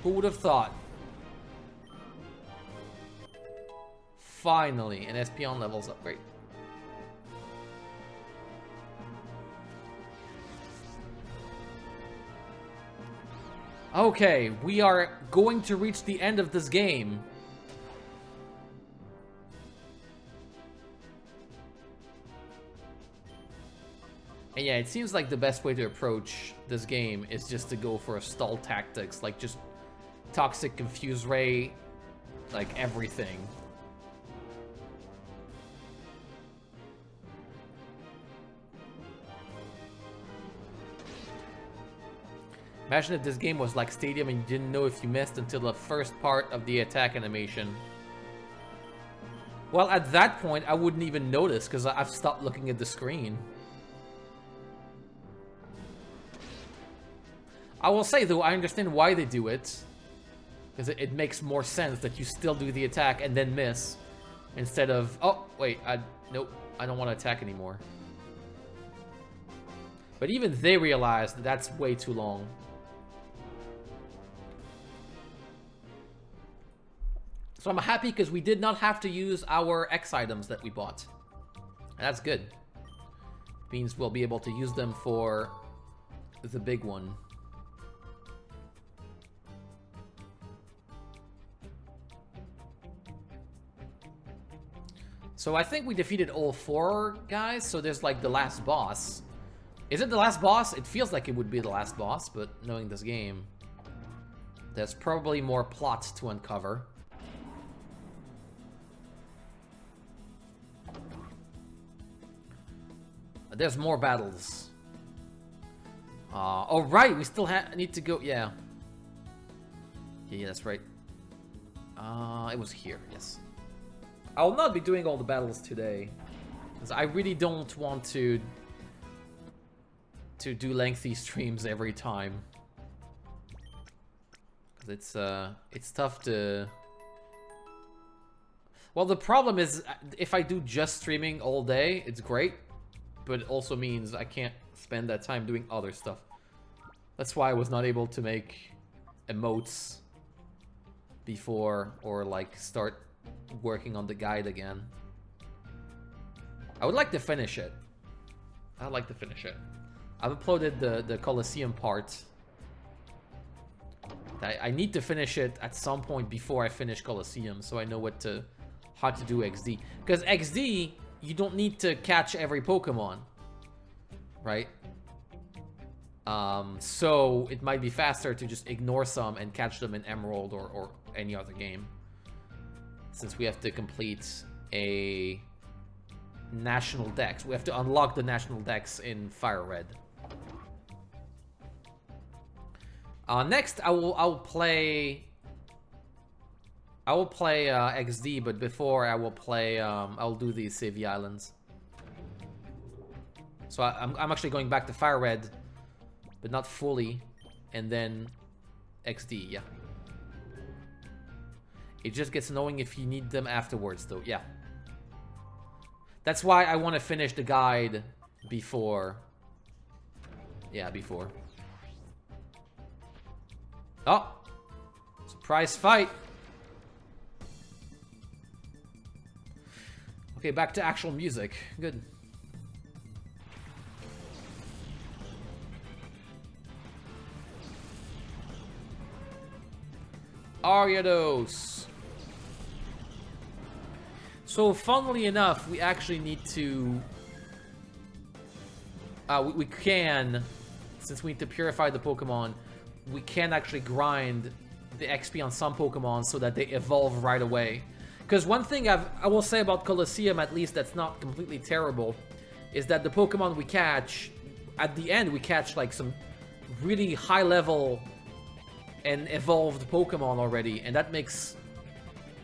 Who would have thought? Finally, an Espeon levels up. Great. Okay, we are going to reach the end of this game. And yeah, it seems like the best way to approach this game is just to go for a stall tactics, like just Toxic Confuse Ray, like everything. Imagine if this game was like Stadium and you didn't know if you missed until the first part of the attack animation. Well, at that point, I wouldn't even notice because I've stopped looking at the screen. I will say, though, I understand why they do it. Because it makes more sense that you still do the attack and then miss. Instead of, oh, wait, nope, I don't want to attack anymore. But even they realize that that's way too long. So I'm happy because we did not have to use our X items that we bought. And that's good. Means we'll be able to use them for the big one. So I think we defeated all 4 guys, so there's like the last boss. Is it the last boss? It feels like it would be the last boss, but knowing this game, there's probably more plot to uncover. There's more battles. Oh, right, we still need to go, yeah. Yeah, that's right. It was here, yes. I will not be doing all the battles today, because I really don't want to do lengthy streams every time. Because it's tough to... Well, the problem is, if I do just streaming all day, it's great. But it also means I can't spend that time doing other stuff. That's why I was not able to make emotes before, or like start working on the guide again. I would like to finish it. I'd like to finish it. I've uploaded the Colosseum part. I need to finish it at some point before I finish Colosseum, so I know how to do XD. Because XD, you don't need to catch every Pokemon, right? So it might be faster to just ignore some and catch them in Emerald or any other game. Since we have to complete a national dex. We have to unlock the national dex in Fire Red. Next, I will play XD, but before I will play, I'll do the Save the Islands. So I'm actually going back to Fire Red, but not fully, and then XD, yeah. It just gets annoying if you need them afterwards, though, yeah. That's why I want to finish the guide before. Yeah, before. Oh! Surprise fight! Okay, back to actual music. Good. Ariados! So, funnily enough, we actually need to... we can, since we need to purify the Pokemon, we can actually grind the XP on some Pokemon so that they evolve right away. Because one thing I will say about Colosseum, at least, that's not completely terrible, is that the Pokemon we catch, at the end, we catch like some really high level and evolved Pokemon already, and that makes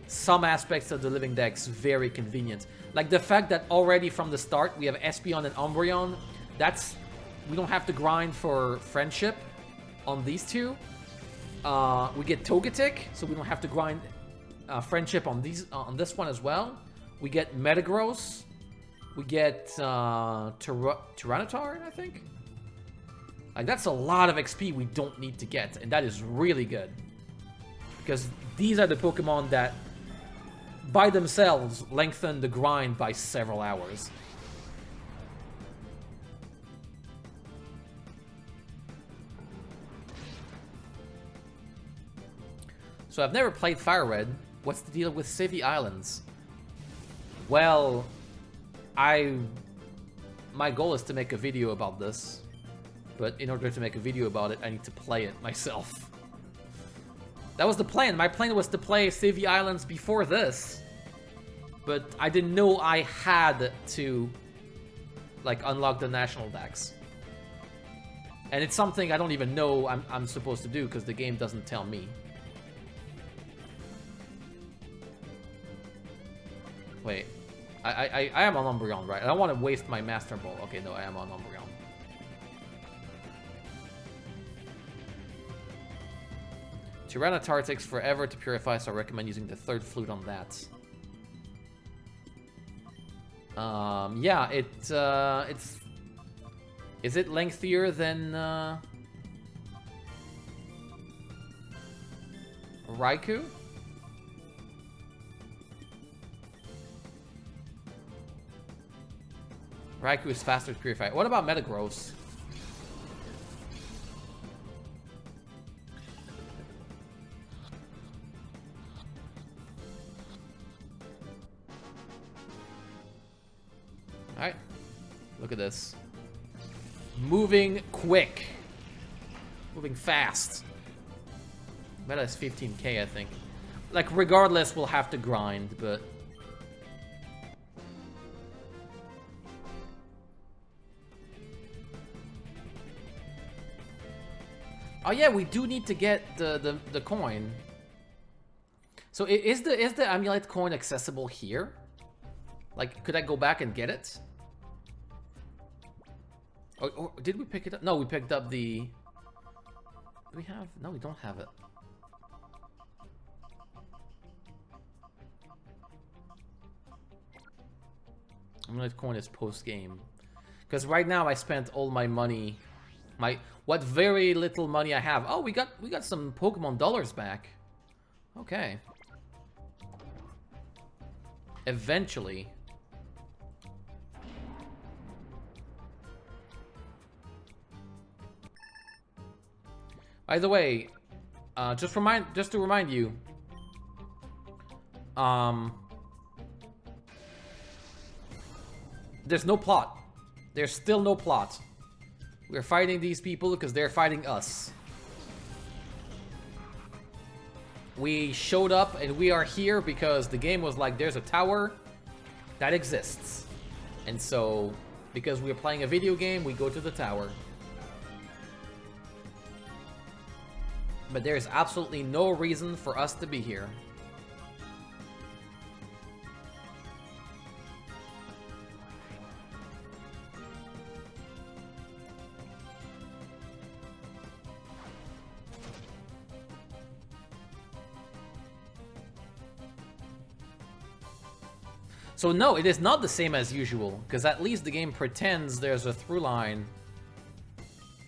some aspects of the Living Dex very convenient. Like the fact that already from the start we have Espeon and Umbreon, that's... we don't have to grind for friendship on these two. We get Togetic, so we don't have to grind friendship on these on this one as well. We get Metagross. We get Tyranitar, I think. Like, that's a lot of XP we don't need to get, and that is really good. Because these are the Pokemon that, by themselves, lengthen the grind by several hours. So I've never played Fire Red. What's the deal with Civvy Islands? Well, my goal is to make a video about this. But in order to make a video about it, I need to play it myself. That was the plan. My plan was to play Civvy Islands before this. But I didn't know I had to, like, unlock the national dex. And it's something I don't even know I'm supposed to do because the game doesn't tell me. Wait. I am on Umbreon, right? I don't want to waste my Master Ball. Okay, no, I am on Umbreon. Tyranitar takes forever to purify, so I recommend using the third flute on that. Yeah, it's... Is it lengthier than, Raikou? Raikou is faster to purify. What about Metagross? Alright. Look at this. Moving quick. Moving fast. Meta is 15k, I think. Like, regardless, we'll have to grind, but... Oh yeah, we do need to get the coin. So is the amulet coin accessible here? Like, could I go back and get it? Or did we pick it up? No, we picked up the... Do we have... No, we don't have it. Amulet coin is post-game. Because right now I spent all my money... What very little money I have. Oh, we got some Pokemon dollars back. Okay. Eventually. By the way, just to remind you, there's no plot. There's still no plot. We're fighting these people because they're fighting us. We showed up and we are here because the game was like, there's a tower that exists. And so, because we're playing a video game, we go to the tower. But there's absolutely no reason for us to be here. So no, it is not the same as usual, because at least the game pretends there's a through line,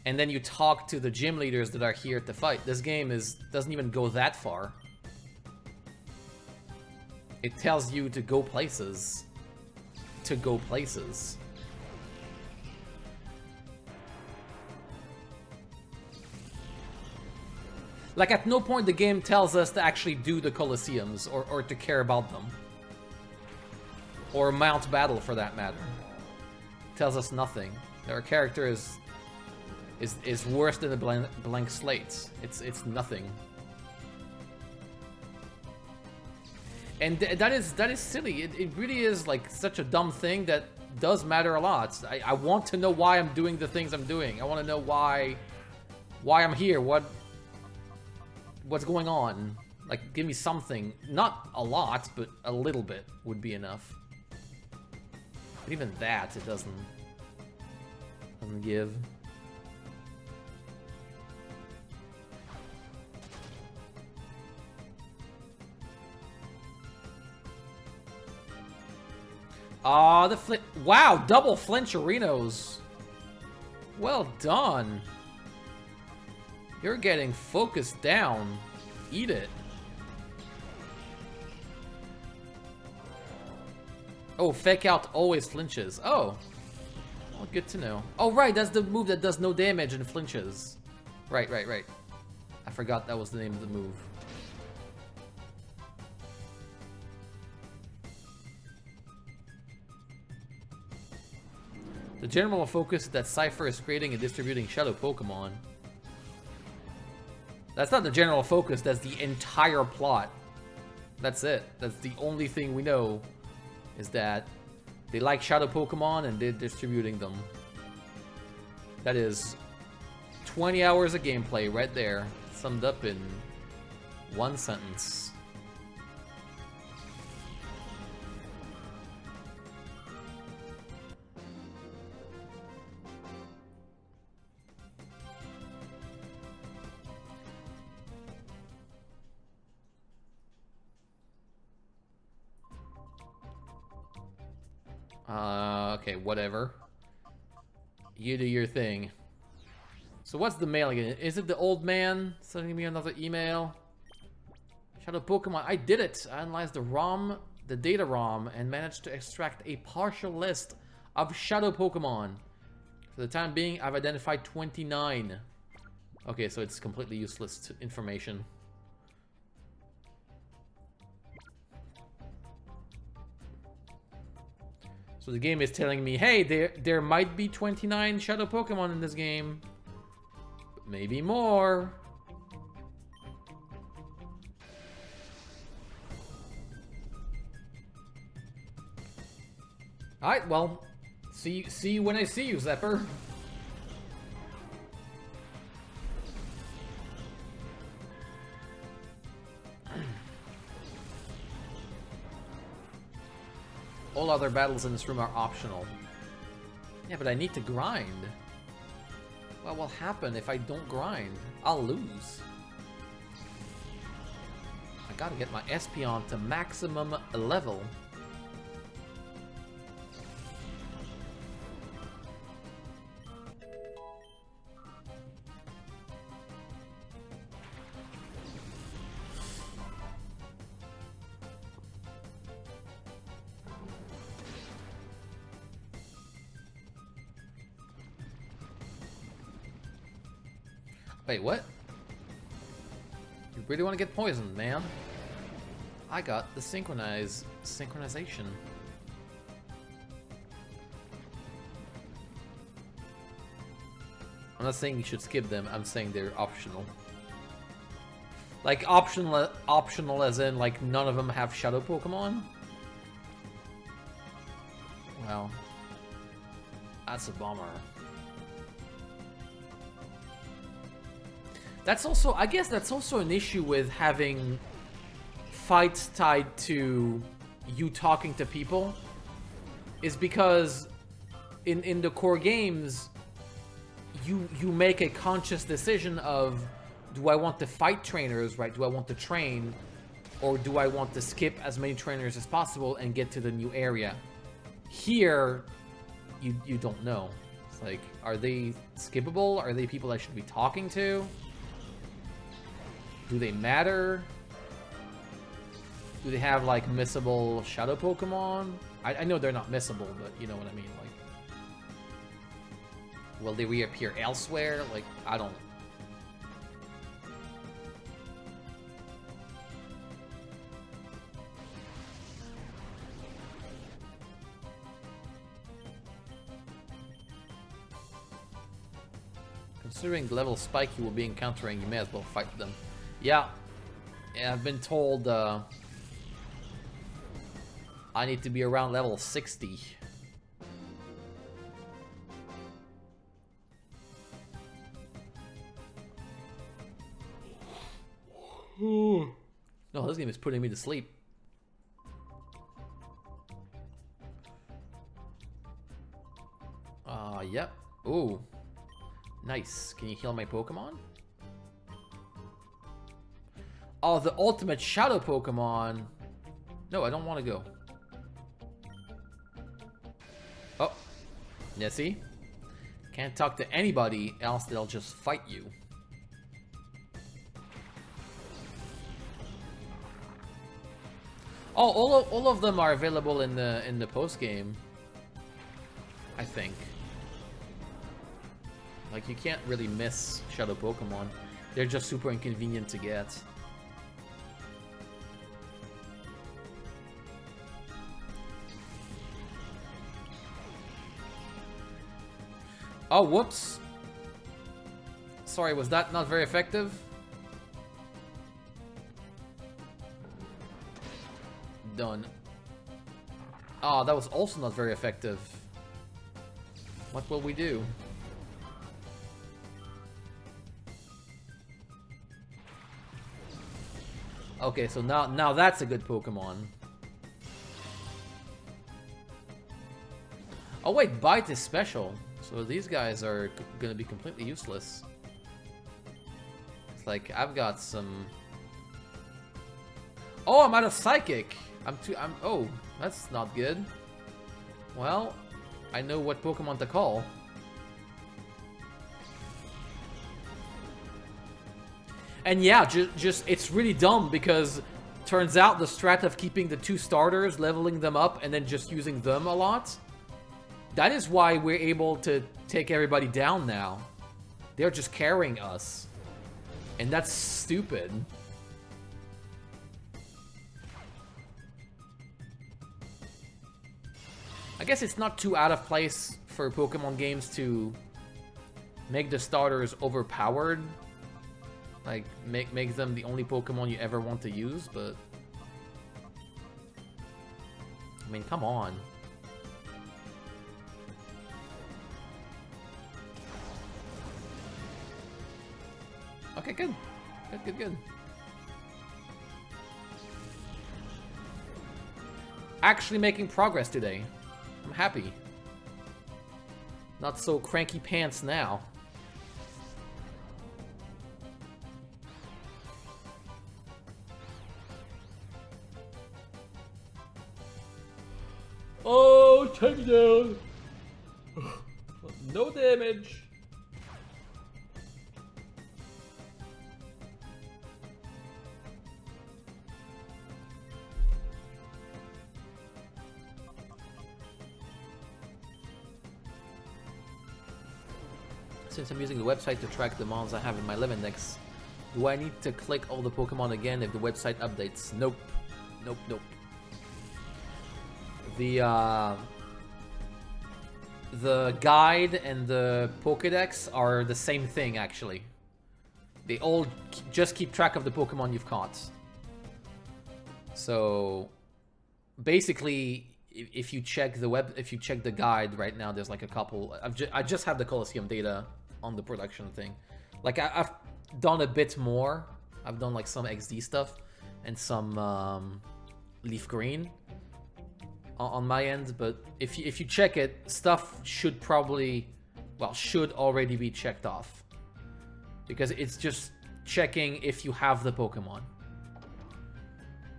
and then you talk to the gym leaders that are here to fight. This game doesn't even go that far. It tells you to go places. To go places. Like, at no point the game tells us to actually do the Colosseums, or to care about them. Or Mount Battle, for that matter. Tells us nothing. Our character is worse than a blank slate. It's nothing. And that is silly. It really is like such a dumb thing that does matter a lot. I want to know why I'm doing the things I'm doing. I want to know why I'm here. What's going on? Like, give me something. Not a lot, but a little bit would be enough. But even that, it doesn't give. Ah, the flint. Wow, double flincherinos. Well done. You're getting focused down. Eat it. Oh, fake out always flinches. Oh. Well, good to know. Oh, right, that's the move that does no damage and flinches. Right. I forgot that was the name of the move. The general focus is that Cypher is creating and distributing shadow Pokemon. That's not the general focus, that's the entire plot. That's it. That's the only thing we know, is that they like shadow Pokemon and they're distributing them. That is 20 hours of gameplay right there, summed up in one sentence. Okay, whatever. You do your thing. So what's the mail again? Is it the old man sending me another email? Shadow Pokemon, I did it! I analyzed the ROM, the data ROM, and managed to extract a partial list of Shadow Pokemon. For the time being, I've identified 29. Okay, so it's completely useless information. So the game is telling me, hey, there might be 29 Shadow Pokemon in this game. But maybe more. Alright, well, see you when I see you, Zepper. All other battles in this room are optional. Yeah, but I need to grind. What will happen if I don't grind? I'll lose. I gotta get my Espeon to maximum level. Wait, what? You really want to get poisoned, man? I got the synchronization. I'm not saying you should skip them, I'm saying they're optional. Like, optional as in, like, none of them have Shadow Pokemon? Well, that's a bummer. That's also, I guess that's also an issue with having fights tied to you talking to people, is because in the core games, you make a conscious decision of, do I want to fight trainers, right? Do I want to train, or do I want to skip as many trainers as possible and get to the new area? Here, you don't know. It's like, are they skippable? Are they people I should be talking to? Do they matter? Do they have, like, missable Shadow Pokemon? I know they're not missable, but you know what I mean, like... Will they reappear elsewhere? Like, I don't... Considering the level of spike you will be encountering, you may as well fight them. Yeah. Yeah, I've been told I need to be around level 60. No, this game is putting me to sleep. Yep. Ooh. Nice. Can you heal my Pokemon? Oh, the ultimate shadow Pokemon. No, I don't want to go. Oh. Yeah, see? Can't talk to anybody else, they'll just fight you. Oh, all of them are available in the post game. I think. Like, you can't really miss Shadow Pokemon. They're just super inconvenient to get. Oh, whoops. Sorry, was that not very effective? Done. Oh, that was also not very effective. What will we do? Okay, so now that's a good Pokemon. Oh wait, Bite is special. So these guys are gonna be completely useless. It's like, I've got some... Oh, I'm out of Psychic! Oh, that's not good. Well, I know what Pokemon to call. And yeah, just it's really dumb because turns out the strat of keeping the 2 starters, leveling them up, and then just using them a lot, that is why we're able to take everybody down now. They're just carrying us. And that's stupid. I guess it's not too out of place for Pokemon games to make the starters overpowered. Like, make them the only Pokemon you ever want to use, but... I mean, come on. Okay, good. Good. Actually making progress today. I'm happy. Not so cranky pants now. Oh, take me down. No damage. Since I'm using the website to track the mons I have in my live index, do I need to click all the Pokemon again if the website updates? Nope. Nope. The guide and the Pokédex are the same thing, actually. They all just keep track of the Pokemon you've caught. So basically, if you check the guide right now, there's like a couple. I just have the Colosseum data on the production thing. Like, I've done a bit more. I've done like some XD stuff and some Leaf Green on my end, but if you check it, stuff should already be checked off, because it's just checking if you have the Pokemon.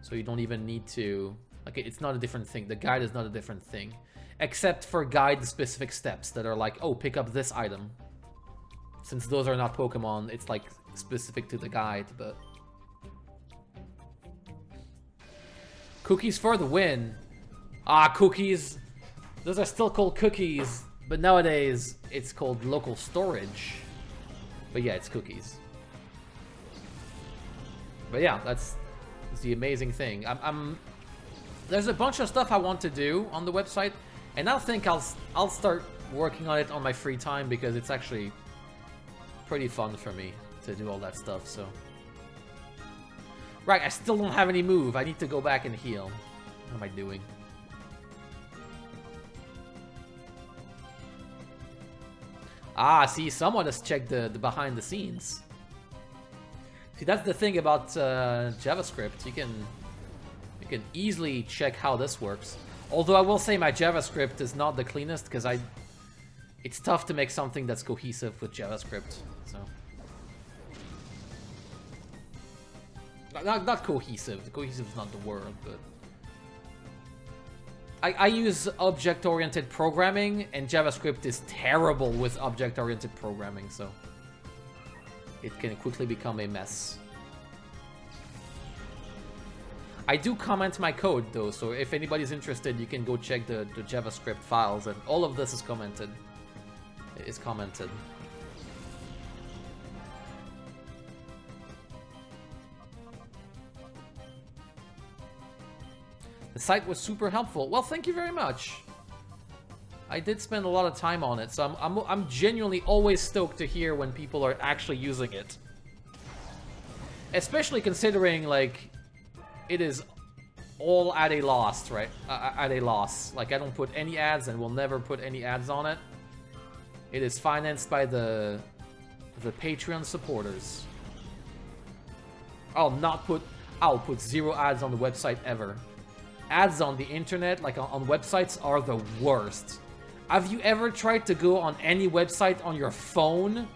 So you don't even need to, like, it's not a different thing. The guide is not a different thing, except for guide specific steps that are like, oh, pick up this item. Since those are not Pokemon, it's like specific to the guide. But cookies for the win. Ah, cookies. Those are still called cookies, but nowadays it's called local storage. But yeah, it's cookies. But yeah, that's the amazing thing. There's a bunch of stuff I want to do on the website, and I think I'll start working on it on my free time, because it's actually pretty fun for me to do all that stuff, so... Right, I still don't have any move. I need to go back and heal. What am I doing? Ah, see, someone has checked the behind the scenes. See, that's the thing about JavaScript. You can easily check how this works. Although I will say my JavaScript is not the cleanest because it's tough to make something that's cohesive with JavaScript. So not cohesive. Cohesive is not the word, but I use object-oriented programming, and JavaScript is terrible with object-oriented programming, so it can quickly become a mess. I do comment my code, though, so if anybody's interested, you can go check the JavaScript files, and all of this is commented. The site was super helpful. Well, thank you very much. I did spend a lot of time on it, so I'm genuinely always stoked to hear when people are actually using it. Especially considering, like, it is all at a loss, right? At a loss. Like, I don't put any ads and will never put any ads on it. It is financed by the Patreon supporters. I'll put 0 ads on the website ever. Ads on the internet, like on websites, are the worst. Have you ever tried to go on any website on your phone?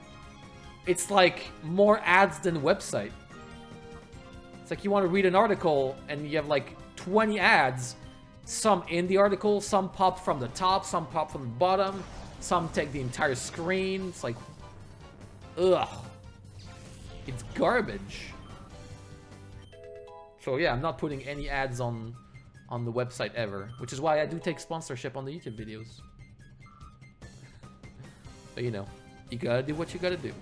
It's like more ads than website. It's like you want to read an article and you have like 20 ads. Some in the article, some pop from the top, some pop from the bottom, some take the entire screen. It's like, ugh. It's garbage. So yeah, I'm not putting any ads on the website ever, which is why I do take sponsorship on the YouTube videos. But you know, you gotta do what you gotta do.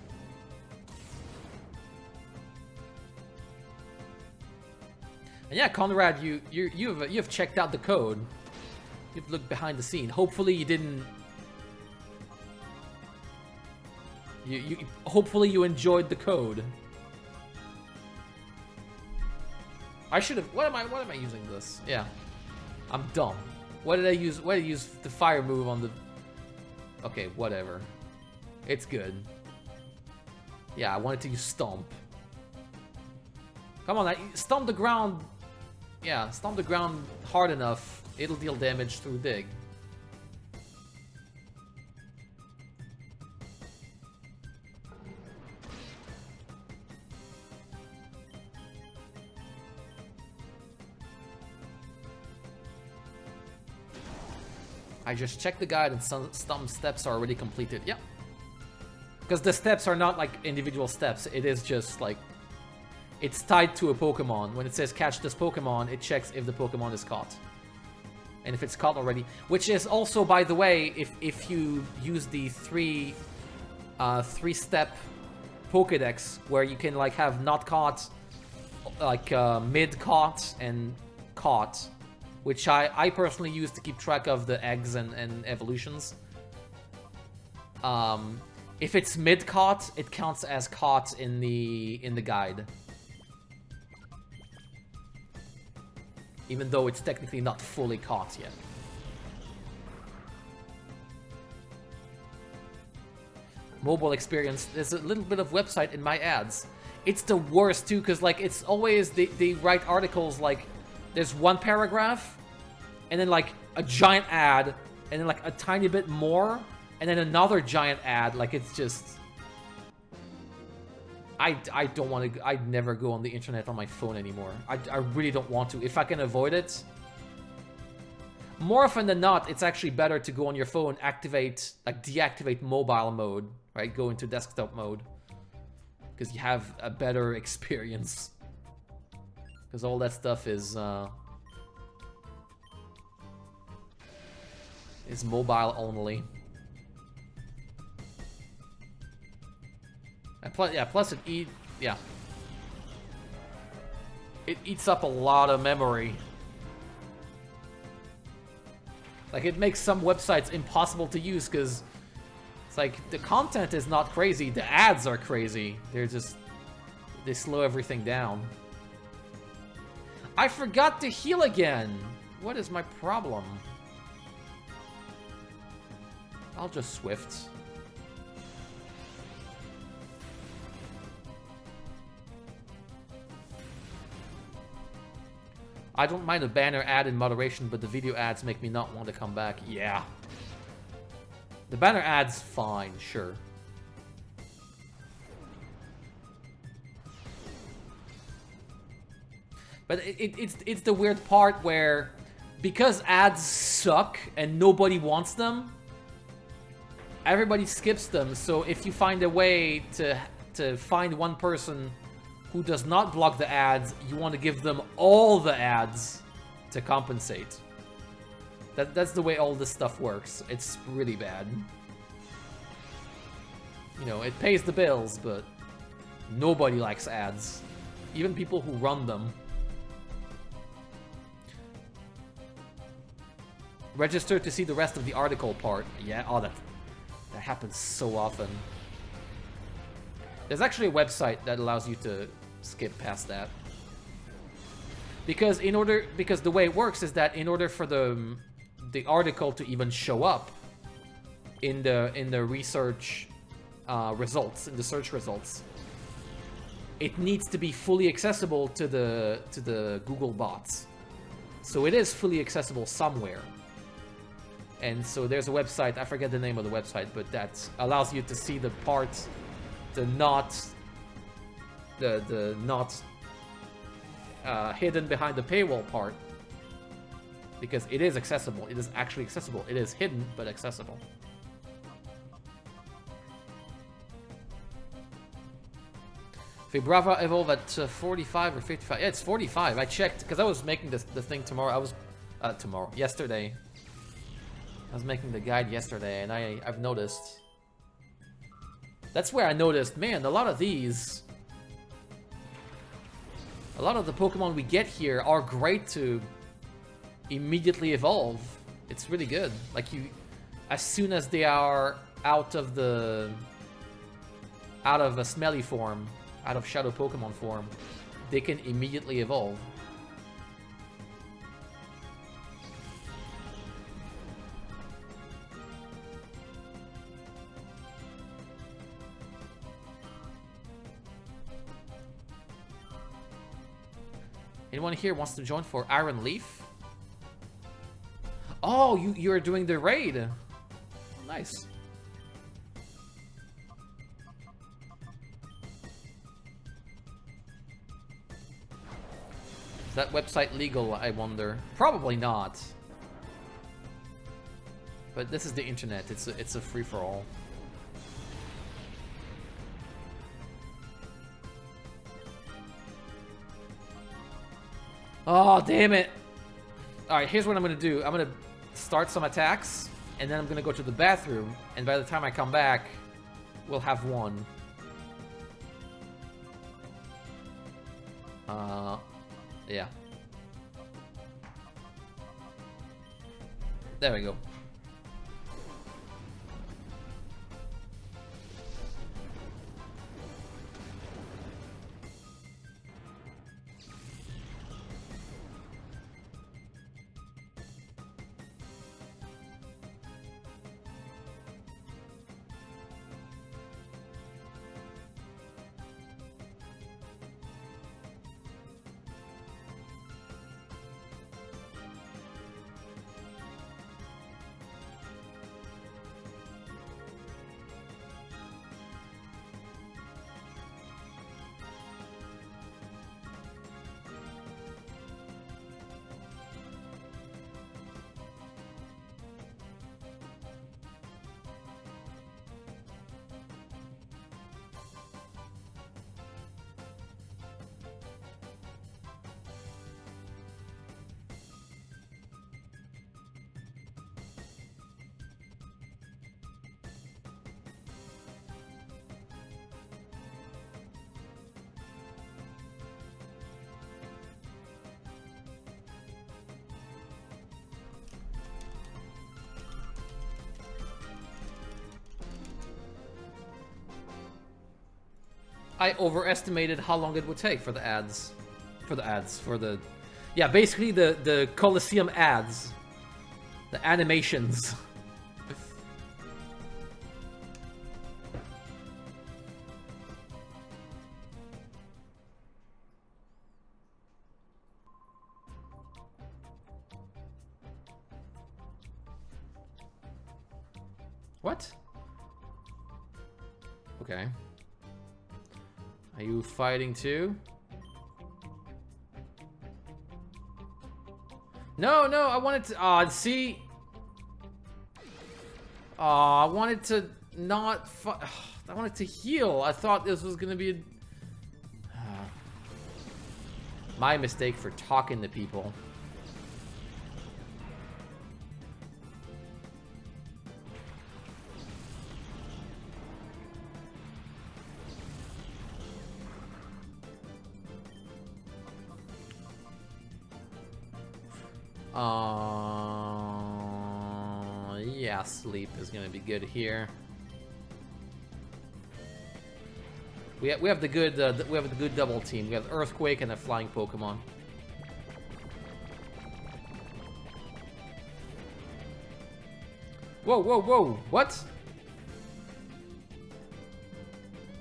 And yeah, Conrad, you've checked out the code. You've looked behind the scene. Hopefully you didn't. Hopefully you enjoyed the code. I should have. What am I using this? Yeah, I'm dumb. What did I use? Why did I use the fire move on the? Okay, whatever. It's good. Yeah, I wanted to use stomp. Come on, stomp the ground. Yeah, stomp the ground hard enough. It'll deal damage through dig. I just checked the guide and some steps are already completed. Yep. Because the steps are not like individual steps. It is just like... It's tied to a Pokemon. When it says catch this Pokemon, it checks if the Pokemon is caught. And if it's caught already... Which is also, by the way, if you use the three-step Pokedex, where you can like have not caught, like mid-caught and caught, which I personally use to keep track of the eggs and evolutions. If it's mid-caught, it counts as caught in the guide. Even though it's technically not fully caught yet. Mobile experience, there's a little bit of website in my ads. It's the worst too, because like it's always, they write articles like, there's one paragraph, and then like a giant ad, and then like a tiny bit more, and then another giant ad. Like it's just, I don't want to. I'd never go on the internet on my phone anymore. I really don't want to. If I can avoid it, more often than not, it's actually better to go on your phone, deactivate mobile mode, right? Go into desktop mode, because you have a better experience. Because all that stuff is mobile only. And plus it eats up a lot of memory. Like it makes some websites impossible to use because It's like, the content is not crazy, the ads are crazy. They slow everything down. I forgot to heal again! What is my problem? I'll just Swift. I don't mind a banner ad in moderation, but the video ads make me not want to come back. Yeah. The banner ad's fine, sure. But it's the weird part where, because ads suck and nobody wants them, everybody skips them. So if you find a way to find one person who does not block the ads, you want to give them all the ads to compensate. That's the way all this stuff works. It's really bad. You know, it pays the bills, but nobody likes ads. Even people who run them. Register to see the rest of the article part. Yeah, oh, that happens so often. There's actually a website that allows you to skip past that. Because the way it works is that in order for the article to even show up in the research results, in the search results, it needs to be fully accessible to the Google bots. So it is fully accessible somewhere. And so there's a website, I forget the name of the website, but that allows you to see the part, the not hidden behind the paywall part. Because it is accessible. It is actually accessible. It is hidden, but accessible. Vibrava evolve at 45 or 55. Yeah, it's 45. I checked, because I was making the thing tomorrow. Yesterday. I was making the guide yesterday, and I've noticed. That's where I noticed, man, a lot of the Pokemon we get here are great to immediately evolve. It's really good. Like, as soon as they are out of a smelly form, out of Shadow Pokemon form, they can immediately evolve. Anyone here wants to join for Iron Leaf? Oh, you're doing the raid. Oh, nice. Is that website legal, I wonder? Probably not. But this is the internet. It's a free-for-all. Oh, damn it. Alright, here's what I'm gonna do. I'm gonna start some attacks, and then I'm gonna go to the bathroom, and by the time I come back, we'll have one. Yeah. There we go. I overestimated how long it would take for the ads. Yeah, basically the Colosseum ads. The animations. What? Okay. Are you fighting too? No, no, I wanted to, see? I wanted to not I wanted to heal. I thought this was gonna be my mistake for talking to people. Yeah, sleep is gonna be good here. We have the good double team. We have Earthquake and a flying Pokemon. Whoa, whoa, whoa! What?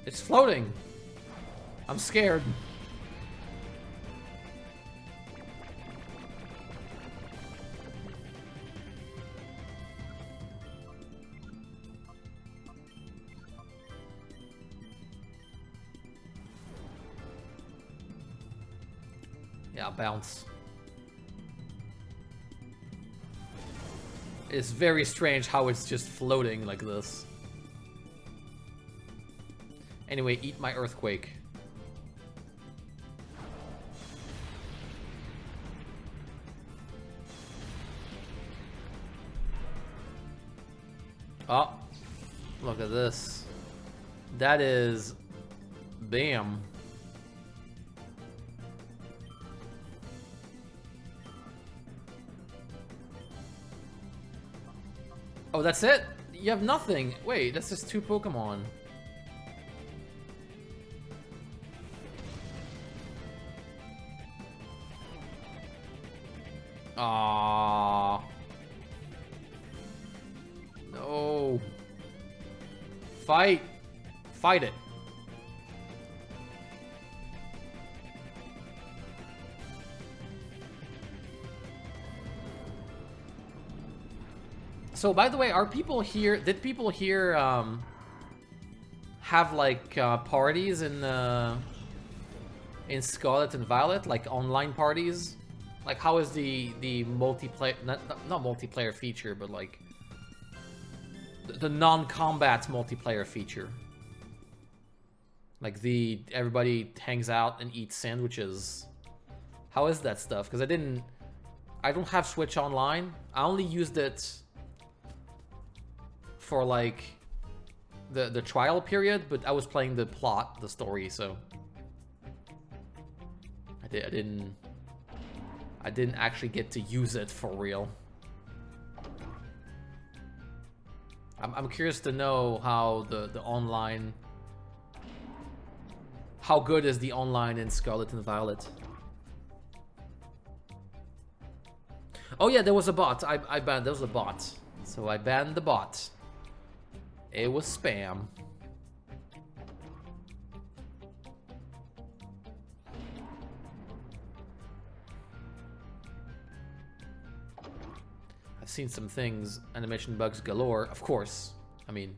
It's floating. I'm scared. Yeah, bounce. It's very strange how it's just floating like this. Anyway, eat my Earthquake. Oh, look at this. That is... Bam. Oh, that's it? You have nothing. Wait, that's just 2 Pokemon. Aww. No. Fight. Fight it. So, by the way, are people here... Did people here have, like, parties in Scarlet and Violet? Like, online parties? Like, how is the multiplayer... Not multiplayer feature, but, like... The non-combat multiplayer feature. Like, everybody hangs out and eats sandwiches. How is that stuff? Because I don't have Switch Online. I only used it... for like the trial period, but I was playing the story, so I didn't actually get to use it for real. I'm curious to know how the online, how good is the online in Scarlet and Violet. Oh yeah, there was a bot. I banned, there was a bot, so I banned the bot. It was spam. I've seen some things, animation bugs galore, of course. I mean,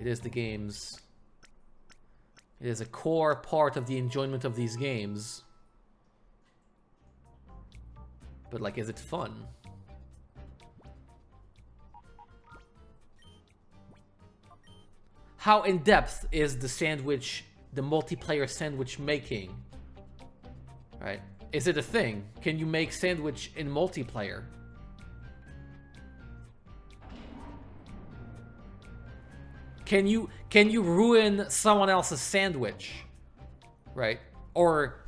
it is the games. It is a core part of the enjoyment of these games. But like, is it fun? How in-depth is the sandwich, the multiplayer sandwich making? Right? Is it a thing? Can you make sandwich in multiplayer? Can you ruin someone else's sandwich? Right? Or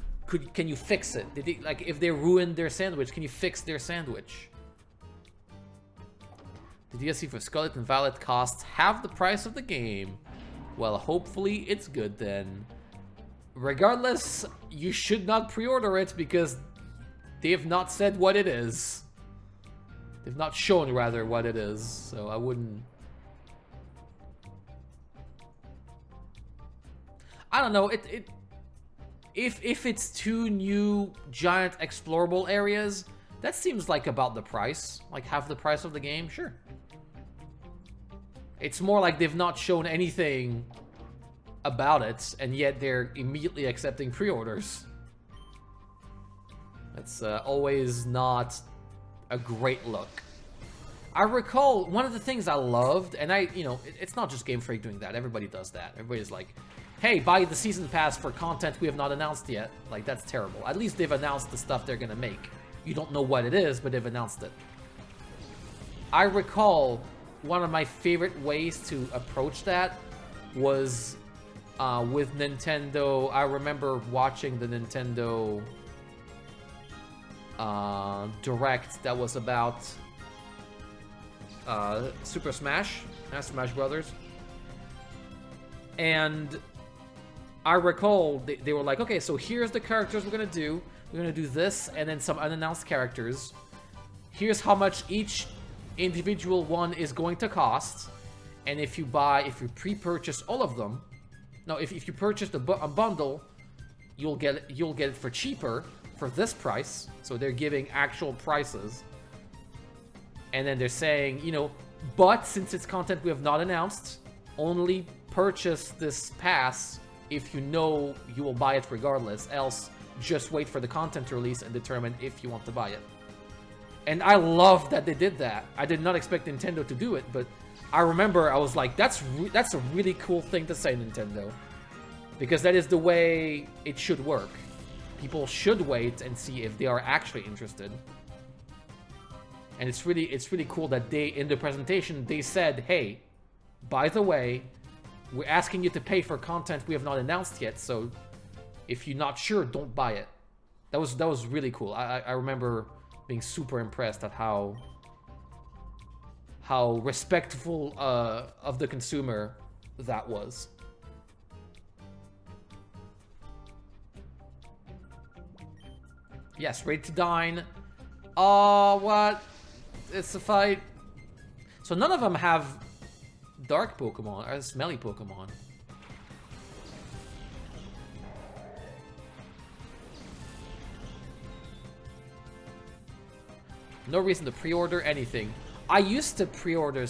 can you fix it? Like, if they ruined their sandwich, can you fix their sandwich? The DLC for Scarlet and Violet costs half the price of the game. Well, hopefully it's good then. Regardless, you should not pre-order it because they have not said what it is. They've not shown, rather, what it is, so I wouldn't... I don't know, if it's 2 new giant explorable areas, that seems like about the price. Like half the price of the game, sure. It's more like they've not shown anything about it, and yet they're immediately accepting pre-orders. That's always not a great look. I recall one of the things I loved, and it's not just Game Freak doing that. Everybody does that. Everybody's like, hey, buy the season pass for content we have not announced yet. Like, that's terrible. At least they've announced the stuff they're gonna make. You don't know what it is, but they've announced it. I recall one of my favorite ways to approach that was with Nintendo. I remember watching the Nintendo Direct that was about Super Smash Brothers. And I recall they were like, okay, so here's the characters we're gonna do. We're gonna do this, and then some unannounced characters. Here's how much each individual one is going to cost. And if you pre-purchase all of them, no, if you purchase a bundle, you'll get it for cheaper for this price. So they're giving actual prices. And then they're saying, but since it's content we have not announced, only purchase this pass if you know you will buy it regardless, else just wait for the content to release and determine if you want to buy it. And I love that they did that. I did not expect Nintendo to do it, but I remember I was like, that's a really cool thing to say, Nintendo. Because that is the way it should work. People should wait and see if they are actually interested. And it's really cool that in the presentation, they said, hey, by the way, we're asking you to pay for content we have not announced yet, so if you're not sure, don't buy it. That was really cool. I remember being super impressed at how respectful of the consumer that was. Yes, ready to dine. Oh, what? It's a fight. So none of them have dark Pokemon or smelly Pokemon. No reason to pre-order anything. I used to pre-order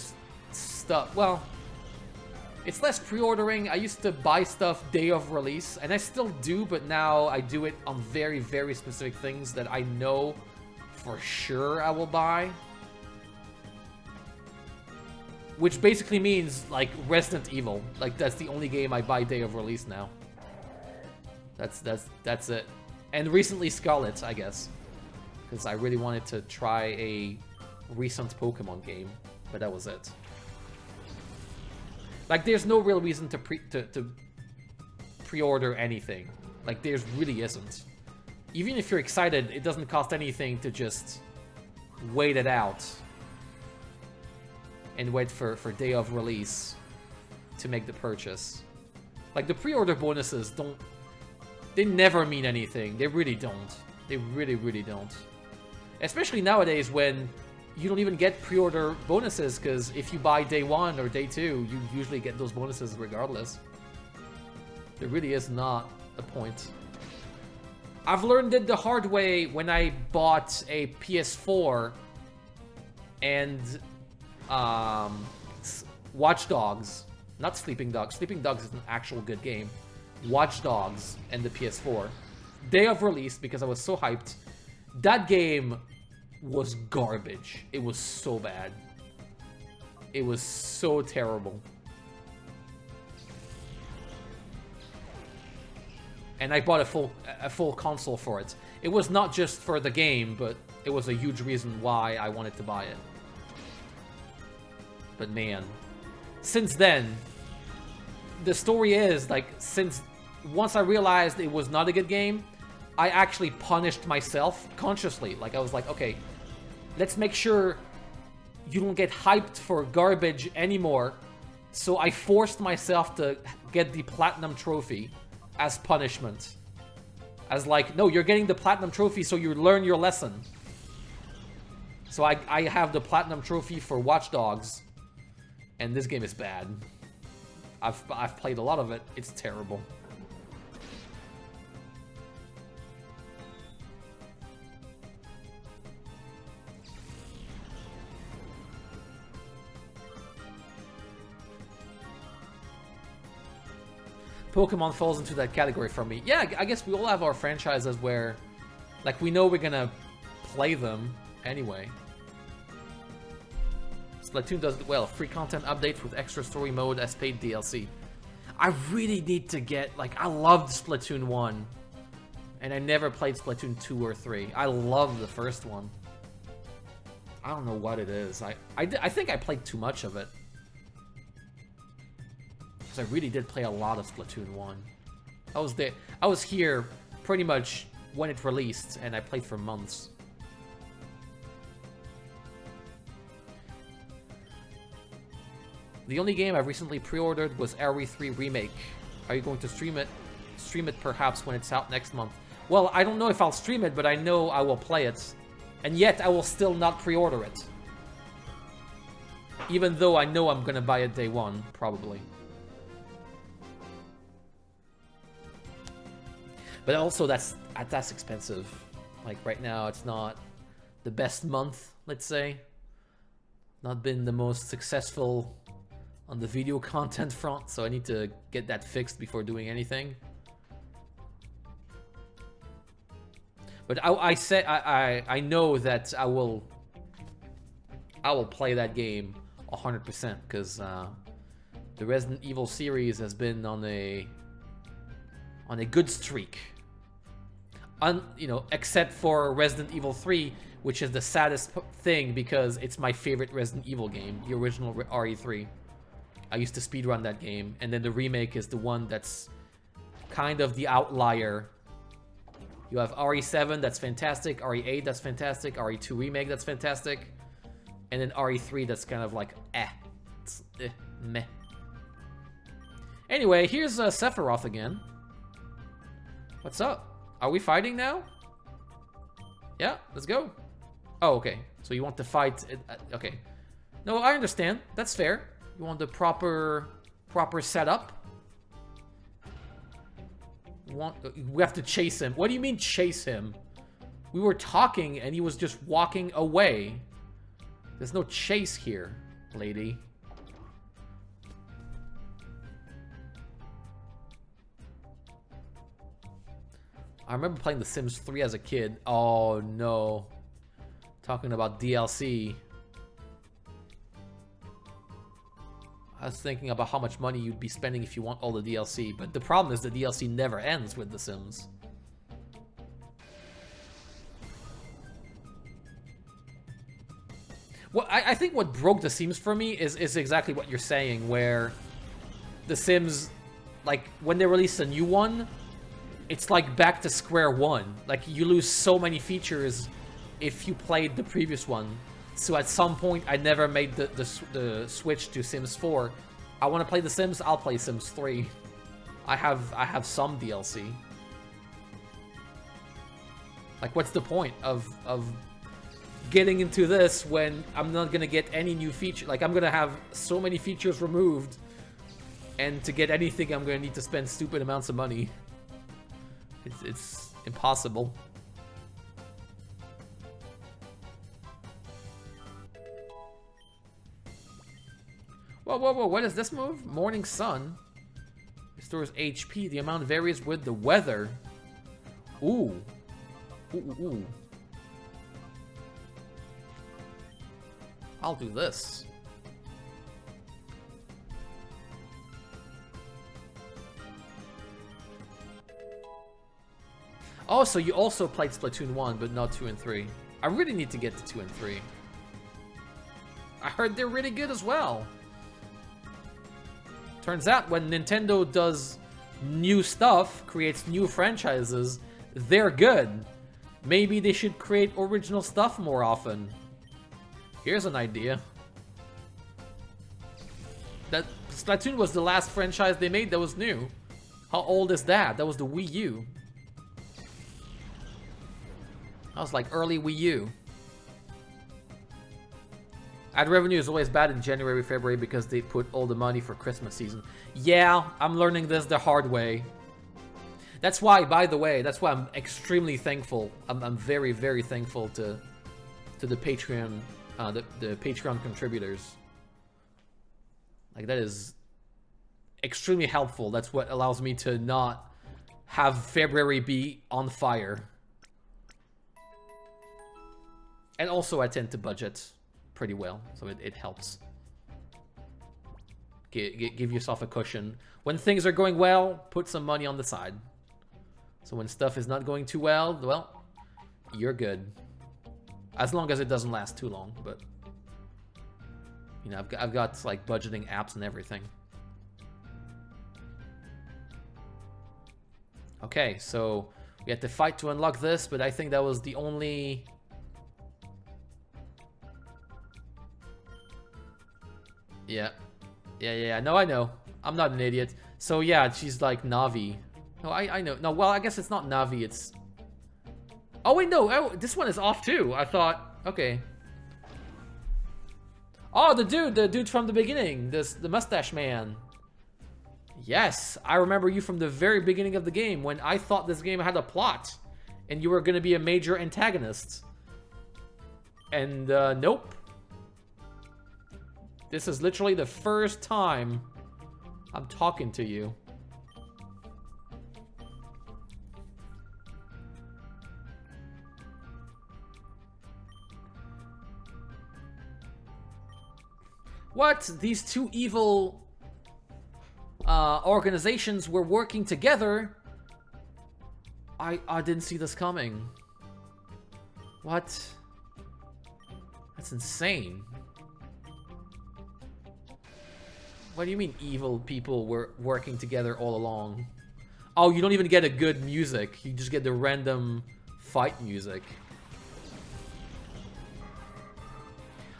stuff. Well, it's less pre-ordering. I used to buy stuff day of release, and I still do, but now I do it on very, very specific things that I know for sure I will buy. Which basically means, like, Resident Evil. Like, that's the only game I buy day of release now. That's it. And recently Scarlet, I guess. Because I really wanted to try a recent Pokemon game, but that was it. Like, there's no real reason to pre-order anything. Like, there really isn't. Even if you're excited, it doesn't cost anything to just wait it out and wait for day of release to make the purchase. Like, the pre-order bonuses they never mean anything. They really don't. They really, really don't. Especially nowadays when you don't even get pre-order bonuses, because if you buy day 1 or day 2, you usually get those bonuses regardless. There really is not a point. I've learned it the hard way when I bought a PS4 and Watch Dogs. Not Sleeping Dogs. Sleeping Dogs is an actual good game. Watch Dogs and the PS4. Day of release, because I was so hyped. That game was garbage. It was so bad. It was so terrible. And I bought a full console for it. It was not just for the game, but it was a huge reason why I wanted to buy it. But man, since then, the story is, like, once I realized it was not a good game, I actually punished myself consciously. Like, I was like, okay, let's make sure you don't get hyped for garbage anymore. So I forced myself to get the Platinum Trophy as punishment. As like, no, you're getting the Platinum Trophy so you learn your lesson. So I have the Platinum Trophy for Watch Dogs. And this game is bad. I've played a lot of it. It's terrible. Pokemon falls into that category for me. Yeah, I guess we all have our franchises where, like, we know we're gonna play them anyway. Splatoon does it well. Free content updates with extra story mode as paid DLC. I really need to get, like, I loved Splatoon 1. And I never played Splatoon 2 or 3. I love the first one. I don't know what it is. I think I played too much of it. Because I really did play a lot of Splatoon 1. I was here pretty much when it released, and I played for months. The only game I recently pre-ordered was RE3 Remake. Are you going to stream it? Stream it perhaps when it's out next month. Well, I don't know if I'll stream it, but I know I will play it. And yet, I will still not pre-order it. Even though I know I'm gonna buy it day one, probably. But also, that's expensive. Like, right now, it's not the best month, let's say. Not been the most successful on the video content front, so I need to get that fixed before doing anything. But I know that I will play that game 100% because the Resident Evil series has been on a good streak. You know, except for Resident Evil 3, which is the saddest thing because it's my favorite Resident Evil game, the original RE3. I used to speedrun that game, and then the remake is the one that's kind of the outlier. You have RE7, that's fantastic, RE8, that's fantastic, RE2 remake, that's fantastic, and then RE3, that's kind of like, It's, meh. Anyway, here's Sephiroth again. What's up? Are we fighting now? Yeah, let's go. Oh, okay. So you want to fight... okay. No, I understand. That's fair. You want the proper setup. We have to chase him. What do you mean chase him? We were talking and he was just walking away. There's no chase here, lady. I remember playing The Sims 3 as a kid. Oh no. Talking about DLC. I was thinking about how much money you'd be spending if you want all the DLC, but the problem is the DLC never ends with The Sims. Well, I think what broke The Sims for me is exactly what you're saying, where The Sims, like, when they release a new one, it's like back to square one. Like, you lose so many features if you played the previous one. So at some point, I never made the switch to Sims 4. I want to play The Sims, I'll play Sims 3. I have some DLC. Like, what's the point of getting into this when I'm not gonna get any new feature? Like, I'm gonna have so many features removed, and to get anything, I'm gonna need to spend stupid amounts of money. It's impossible. Whoa, whoa, whoa, what is this move? Morning Sun. Restores HP. The amount varies with the weather. Ooh. Ooh, ooh, ooh. I'll do this. Oh, so you also played Splatoon 1, but not 2 and 3. I really need to get to 2 and 3. I heard they're really good as well. Turns out when Nintendo does new stuff, creates new franchises, they're good. Maybe they should create original stuff more often. Here's an idea. That Splatoon was the last franchise they made that was new. How old is that? That was the Wii U. That was like early Wii U. Ad revenue is always bad in January, February because they put all the money for Christmas season. Yeah, I'm learning this the hard way. That's why, by the way, that's why I'm extremely thankful. I'm very, very thankful to the Patreon, the Patreon contributors. Like, that is extremely helpful. That's what allows me to not have February be on fire. And also, I tend to budget pretty well, so it helps. Give yourself a cushion. When things are going well, put some money on the side. So when stuff is not going too well, you're good. As long as it doesn't last too long, but... You know, I've got like budgeting apps and everything. Okay, so we had to fight to unlock this, but I think that was the only... Yeah. No, I know. I'm not an idiot. So yeah, she's like Navi. No, I know. No, well, I guess it's not Navi, it's... Oh, wait, no. Oh, this one is off too. I thought... Okay. Oh, the dude from the beginning, the mustache man. Yes, I remember you from the very beginning of the game when I thought this game had a plot and you were going to be a major antagonist. And nope. This is literally the first time I'm talking to you. What? These two evil organizations were working together? I didn't see this coming. What? That's insane. What do you mean evil people were working together all along? Oh, you don't even get a good music. You just get the random fight music.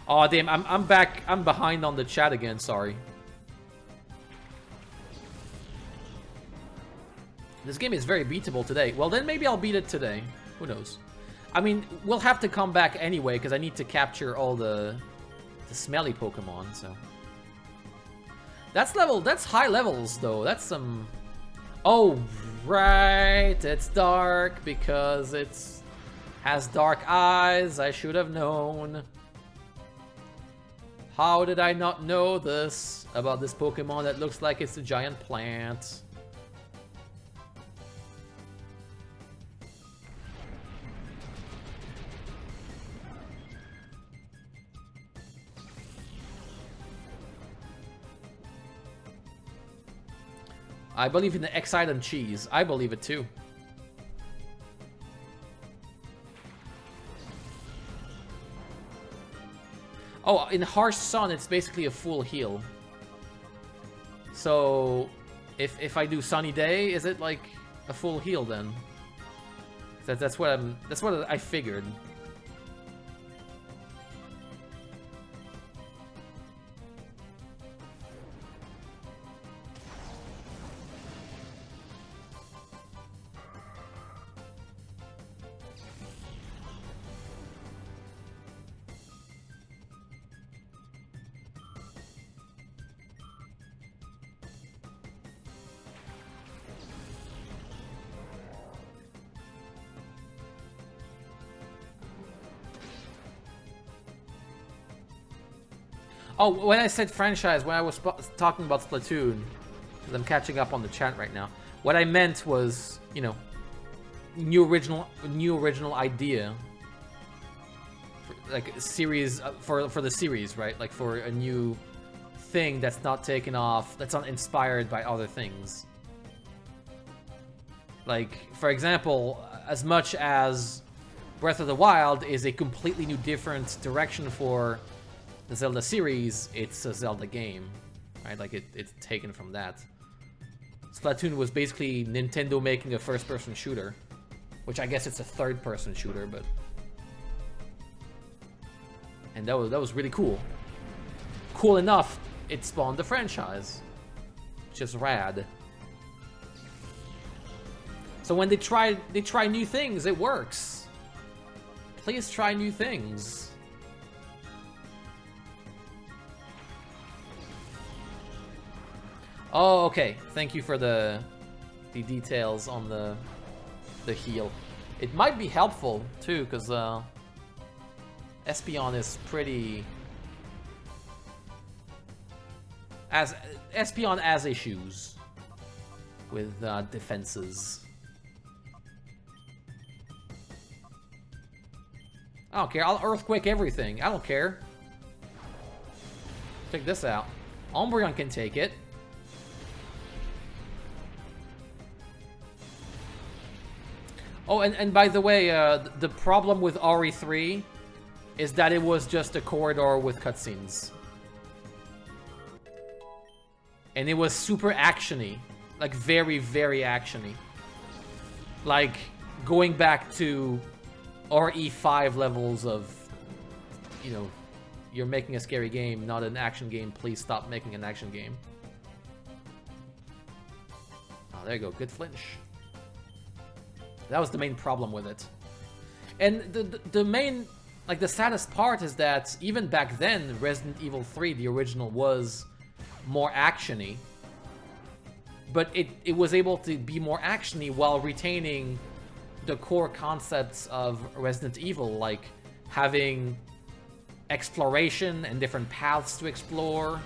Oh damn, I'm back. I'm behind on the chat again, sorry. This game is very beatable today. Well, then maybe I'll beat it today. Who knows? I mean, we'll have to come back anyway, because I need to capture all the smelly Pokemon, so... That's high levels, though. That's some... Oh, right. It's dark because it's... has dark eyes. I should have known. How did I not know this about this Pokemon that looks like it's a giant plant? I believe in the Excited cheese. I believe it too. Oh, in Harsh Sun, it's basically a full heal. So, if I do Sunny Day, is it like a full heal then? That's what I figured. Oh, when I said franchise, when I was talking about Splatoon, because I'm catching up on the chat right now, what I meant was, you know, new original idea, for, like a series for the series, right? Like for a new thing that's not taken off, that's not inspired by other things. Like, for example, as much as Breath of the Wild is a completely new, different direction for the Zelda series, it's a Zelda game, right? Like it's taken from that. Splatoon was basically Nintendo making a first-person shooter, which I guess it's a third-person shooter, but... And that was really cool. Cool enough, it spawned the franchise. Which is rad. So when they try new things, it works. Please try new things. Oh, okay. Thank you for the details on the heal. It might be helpful too, because Espeon is pretty. Espeon has issues with defenses. I don't care. I'll Earthquake everything. I don't care. Check this out. Umbreon can take it. Oh, and by the way, the problem with RE3 is that it was just a corridor with cutscenes. And it was super actiony. Like, very, very actiony. Like, going back to RE5 levels of, you know, you're making a scary game, not an action game. Please stop making an action game. Oh, there you go. Good flinch. That was the main problem with it. And the main, like, the saddest part is that even back then, Resident Evil 3, the original, was more actiony. But it was able to be more actiony while retaining the core concepts of Resident Evil, like having exploration and different paths to explore,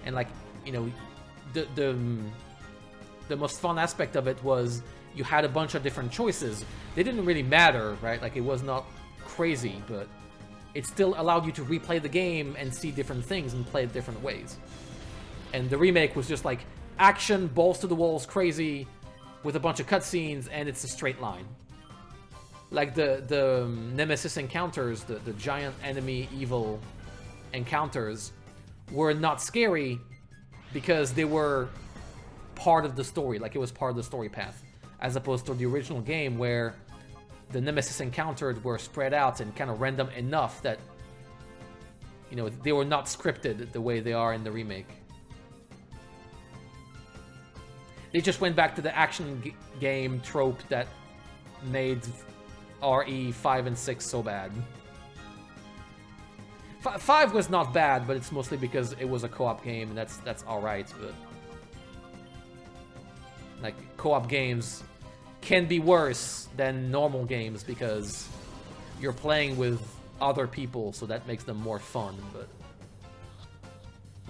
and, like, you know, the most fun aspect of it was you had a bunch of different choices. They didn't really matter, right? Like, it was not crazy, but it still allowed you to replay the game and see different things and play it different ways. And the remake was just like action, balls to the walls, crazy, with a bunch of cutscenes, and it's a straight line. Like the Nemesis encounters, the giant enemy evil encounters, were not scary because they were part of the story. Like, it was part of the story path, as opposed to the original game where the Nemesis encountered were spread out and kind of random enough that, you know, they were not scripted the way they are in the remake. They just went back to the action game trope that made RE 5 and 6 so bad. 5 was not bad, but it's mostly because it was a co-op game, and that's alright, but like, co-op games can be worse than normal games because you're playing with other people, so that makes them more fun, but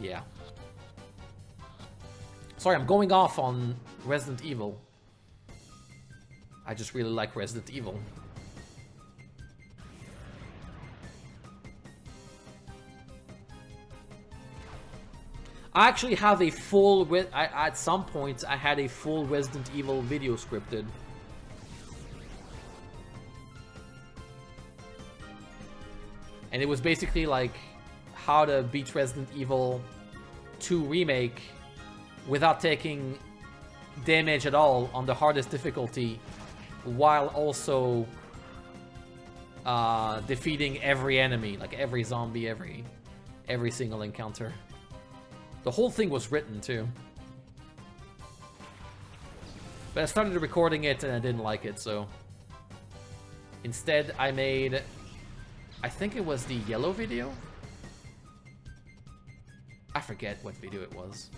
yeah. Sorry, I'm going off on Resident Evil. I just really like Resident Evil. I actually have a full... at some point, I had a full Resident Evil video scripted. And it was basically like how to beat Resident Evil 2 Remake without taking damage at all on the hardest difficulty, while also defeating every enemy, like every zombie, every single encounter. The whole thing was written too. But I started recording it and I didn't like it, so instead I made, I think it was the yellow video? I forget what video it was.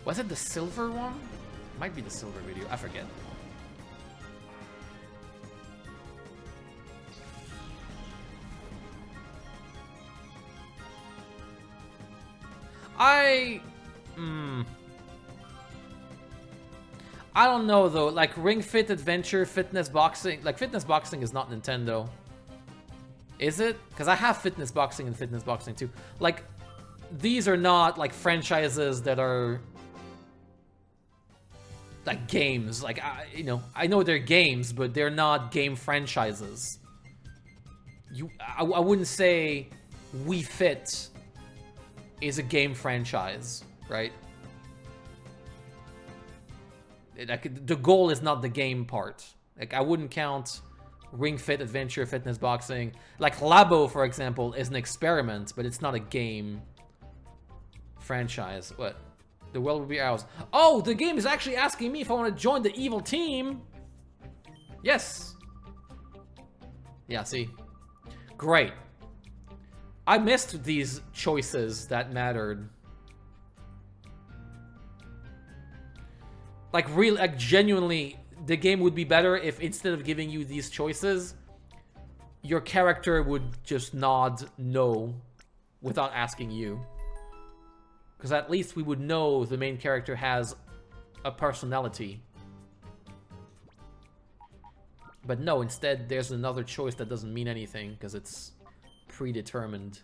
Was it the silver one? Might be the silver video, I forget. I don't know though, like Ring Fit Adventure, Fitness Boxing, like Fitness Boxing is not Nintendo. Is it? Because I have Fitness Boxing and Fitness Boxing too. Like, these are not like franchises that are like games. Like, you know, I know they're games, but they're not game franchises. I wouldn't say Wii Fit is a game franchise, right? Like, the goal is not the game part. Like, I wouldn't count Ring Fit, Adventure, Fitness, Boxing. Like, Labo, for example, is an experiment, but it's not a game franchise. What? The world will be ours. Oh, the game is actually asking me if I want to join the evil team. Yes. Yeah, see? Great. I missed these choices that mattered. Like, really, like, genuinely, the game would be better if instead of giving you these choices, your character would just nod no without asking you. Because at least we would know the main character has a personality. But no, instead there's another choice that doesn't mean anything because it's predetermined.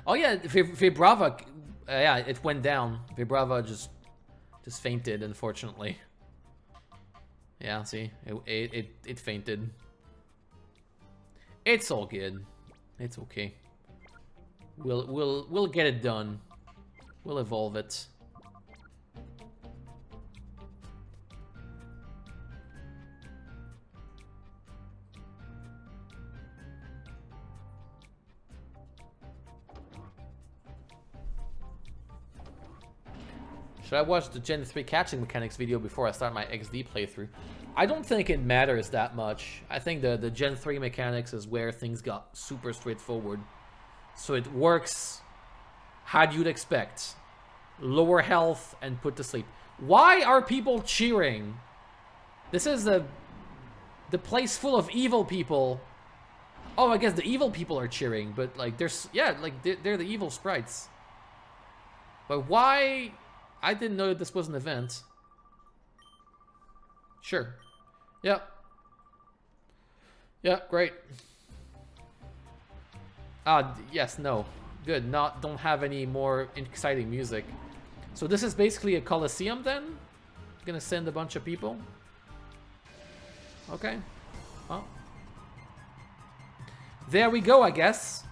Oh yeah, Vibrava, yeah, it went down. Vibrava just fainted, unfortunately. Yeah, see, it fainted. It's all good. It's okay. We'll get it done. We'll evolve it. Should I watch the Gen 3 catching mechanics video before I start my XD playthrough? I don't think it matters that much. I think the Gen 3 mechanics is where things got super straightforward. So it works how you'd expect. Lower health and put to sleep. Why are people cheering? This is the place full of evil people. Oh, I guess the evil people are cheering, but like there's, yeah, like they're the evil sprites. But why? I didn't know that this was an event. Sure. Yep. Yeah, great. Yes, no. Good. Don't have any more exciting music. So this is basically a Colosseum then? Gonna send a bunch of people? Okay. Well. There we go, I guess.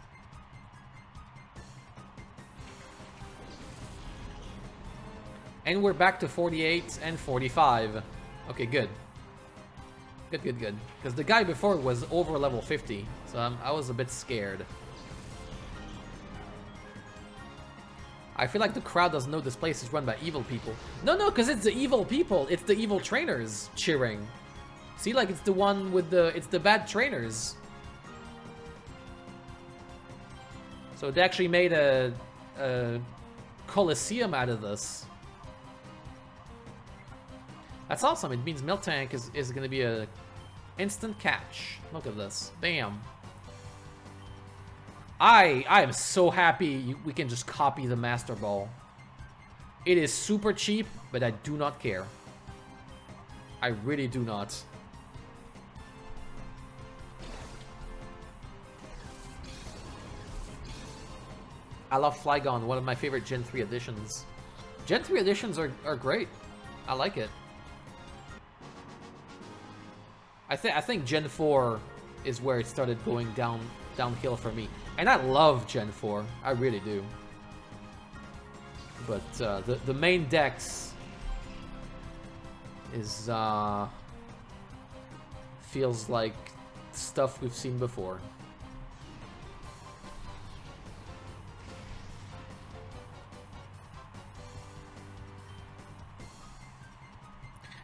And we're back to 48 and 45. Okay, good. Good. Because the guy before was over level 50, so I was a bit scared. I feel like the crowd doesn't know this place is run by evil people. No, because it's the evil people. It's the evil trainers cheering. See, like, it's the one with it's the bad trainers. So they actually made a Colosseum out of this. That's awesome. It means Miltank is going to be a instant catch. Look at this. Bam. I am so happy we can just copy the Master Ball. It is super cheap, but I do not care. I really do not. I love Flygon, one of my favorite Gen 3 editions. Gen 3 editions are great. I like it. I think Gen 4 is where it started going downhill for me. And I love Gen 4. I really do. But the main dex is feels like stuff we've seen before.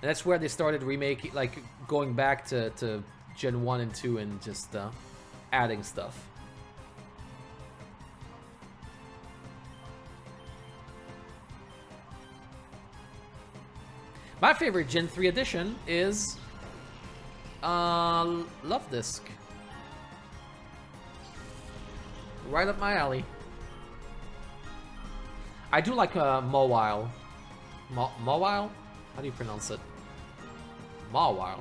And that's where they started remaking, like going back to Gen 1 and 2 and just adding stuff. My favorite Gen 3 edition is Love Disc. Right up my alley. I do like Mawile. Mawile? How do you pronounce it? Mawile.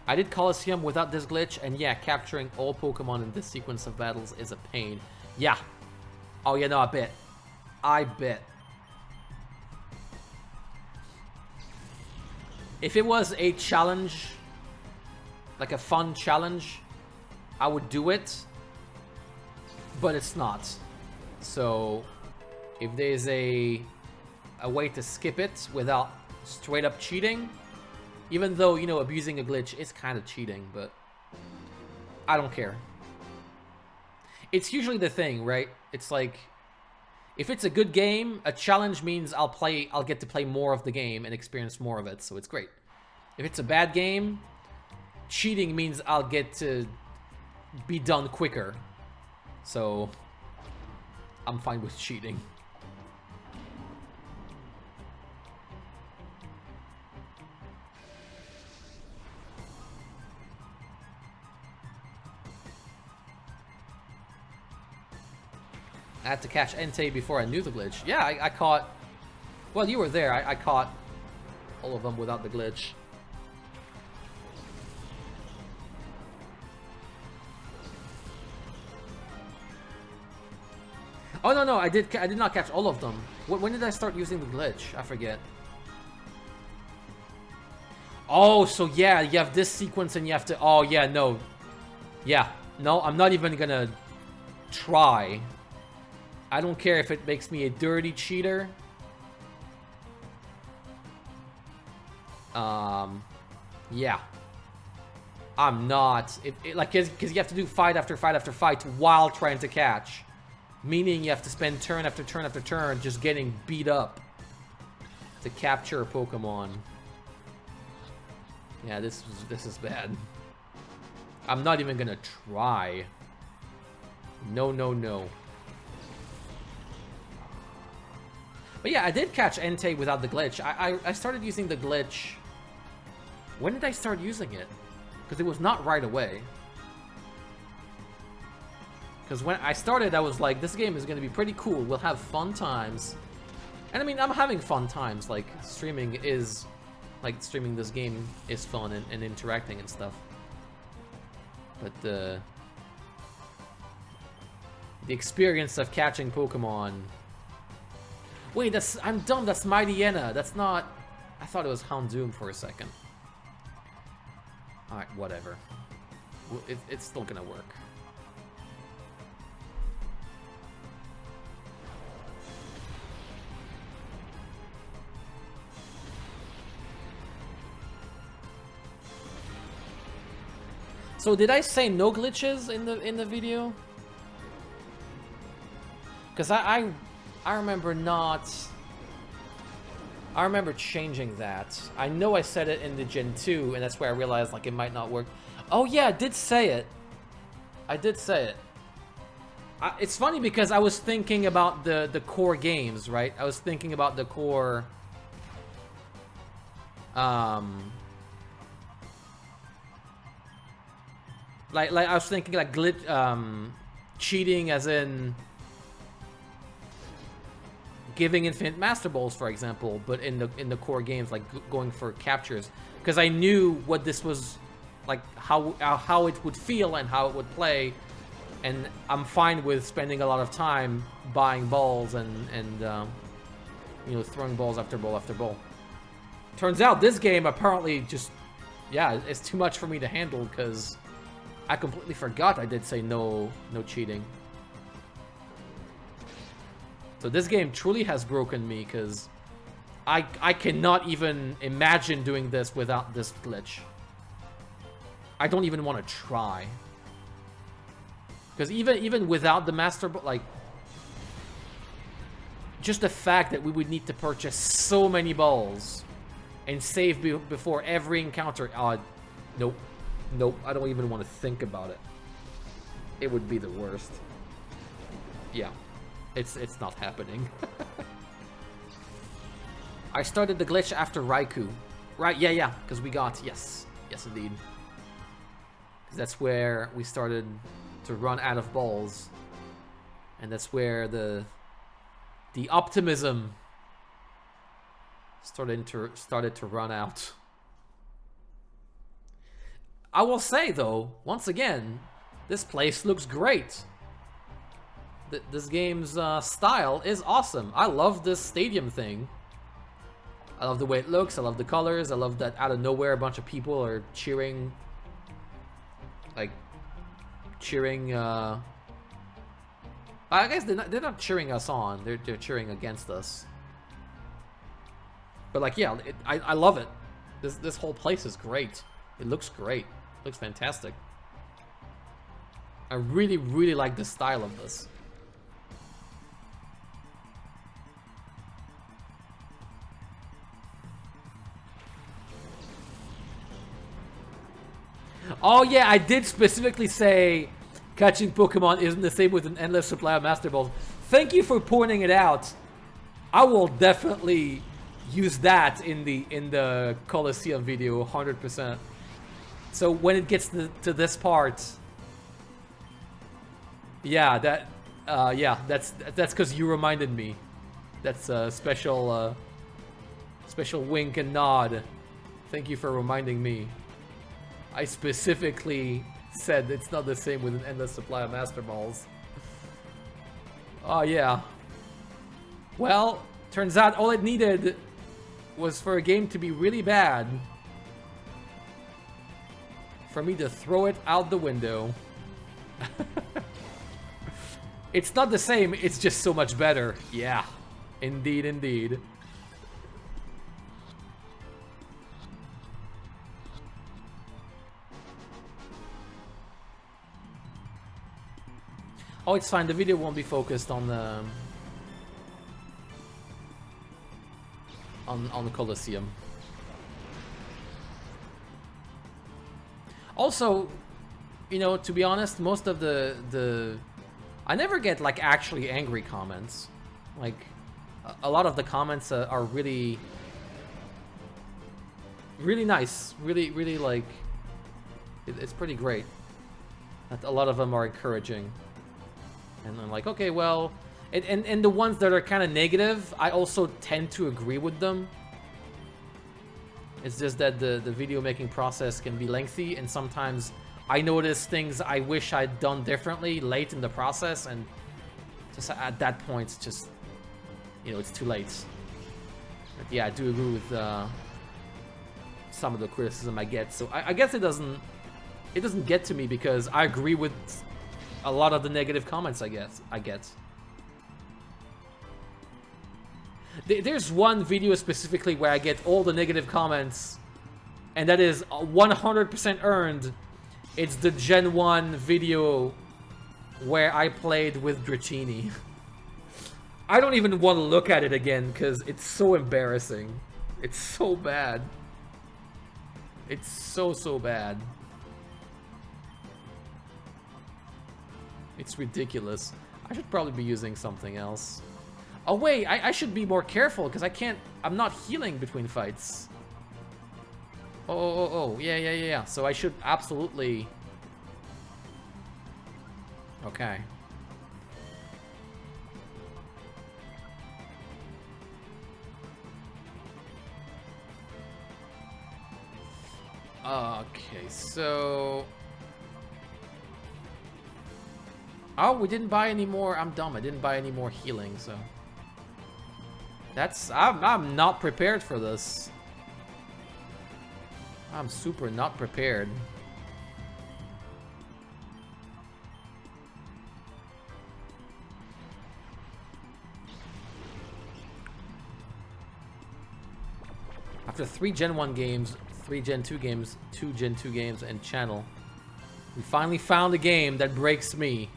I did Colosseum without this glitch, and yeah, capturing all Pokemon in this sequence of battles is a pain. Yeah. Oh yeah, no, I bet. If it was a challenge, like a fun challenge, I would do it, but it's not. So if there's a way to skip it without straight up cheating, even though, you know, abusing a glitch is kind of cheating, but I don't care. It's usually the thing, right? It's like, if it's a good game, a challenge means I'll get to play more of the game and experience more of it, so it's great. If it's a bad game, cheating means I'll get to be done quicker. So I'm fine with cheating. I had to catch Entei before I knew the glitch. Yeah, I caught... Well, you were there. I caught all of them without the glitch. Oh, no, I did not catch all of them. When did I start using the glitch? I forget. Oh, so yeah, you have this sequence and you have to... Oh, yeah, no. Yeah, no, I'm not even gonna try. I don't care if it makes me a dirty cheater. Yeah. I'm not. Like, because you have to do fight after fight after fight while trying to catch. Meaning you have to spend turn after turn after turn just getting beat up to capture a Pokemon. Yeah, this is bad. I'm not even gonna try. No, no, no. But yeah, I did catch Entei without the glitch. I started using the glitch... When did I start using it? Because it was not right away. Because when I started, I was like, this game is going to be pretty cool. We'll have fun times. And I mean, I'm having fun times. Like, streaming is... Like, streaming this game is fun and interacting and stuff. But the experience of catching Pokemon... Wait, I'm dumb, that's Mightyena. That's not... I thought it was Houndoom for a second. Alright, whatever. It's still gonna work. So did I say no glitches in the video? Because I remember not... I remember changing that. I know I said it in the Gen 2, and that's where I realized, like, it might not work. Oh yeah, I did say it. I did say it. It's funny because I was thinking about the core games, right? I was thinking about the core... Like I was thinking, like, glitch... cheating as in... giving infinite Master Balls, for example, but in the core games, like going for captures, because I knew what this was, like how it would feel and how it would play, and I'm fine with spending a lot of time buying balls and you know, throwing balls after ball after ball. Turns out this game apparently just, yeah, it's too much for me to handle because I completely forgot I did say no cheating. So this game truly has broken me, because I cannot even imagine doing this without this glitch. I don't even want to try. Because even without the Master Ball, like... Just the fact that we would need to purchase so many balls and save before every encounter... Nope. Nope, I don't even want to think about it. It would be the worst. Yeah. It's not happening. I started the glitch after Raikou. Right, yeah, because we got... Yes, indeed. That's where we started to run out of balls. And that's where the optimism started to run out. I will say, though, once again, this place looks great. This game's style is awesome. I love this stadium thing. I love the way it looks. I love the colors. I love that out of nowhere a bunch of people are cheering. Like, cheering, I guess they're not cheering us on. They're cheering against us. But like, yeah, I love it. This whole place is great. It looks great. It looks fantastic. I really, really like the style of this. Oh yeah, I did specifically say catching Pokemon isn't the same with an endless supply of Master Balls. Thank you for pointing it out. I will definitely use that in the Colosseum video, 100%. So when it gets to this part, yeah, that's because you reminded me. That's a special wink and nod. Thank you for reminding me. I specifically said it's not the same with an endless supply of Master Balls. Oh yeah. Well, turns out all it needed was for a game to be really bad for me to throw it out the window. It's not the same, it's just so much better. Yeah, indeed, indeed. Oh, it's fine. The video won't be focused on the Colosseum. Also, you know, to be honest, most of the I never get like actually angry comments. Like a lot of the comments are really nice. Really like it's pretty great. A lot of them are encouraging. And I'm like, okay, well, and the ones that are kind of negative, I also tend to agree with them. It's just that the video making process can be lengthy, and sometimes I notice things I wish I'd done differently late in the process, and just at that point, it's just, you know, it's too late. But yeah, I do agree with some of the criticism I get. So I guess it doesn't get to me because I agree with a lot of the negative comments I get. There's one video specifically where I get all the negative comments, and that is 100% earned. It's the Gen 1 video where I played with Dratini. I don't even want to look at it again because it's so embarrassing. It's so bad. It's so bad. It's ridiculous. I should probably be using something else. Oh wait, I should be more careful because I'm not healing between fights. Oh, yeah. So I should absolutely... Okay. Okay, so... Oh, we didn't buy any more. I'm dumb. I didn't buy any more healing, so... I'm not prepared for this. I'm super not prepared. After 3 Gen 1 games, 3 Gen 2 games, 2 Gen 2 games, and channel, we finally found a game that breaks me.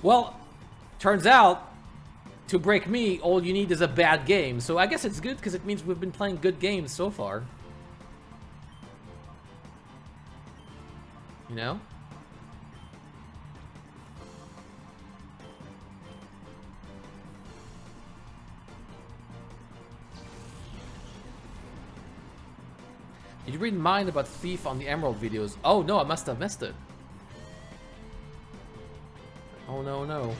Well, turns out, to break me, all you need is a bad game. So I guess it's good because it means we've been playing good games so far. You know? Did you read mine about Thief on the Emerald videos? Oh no, I must have missed it. Oh no.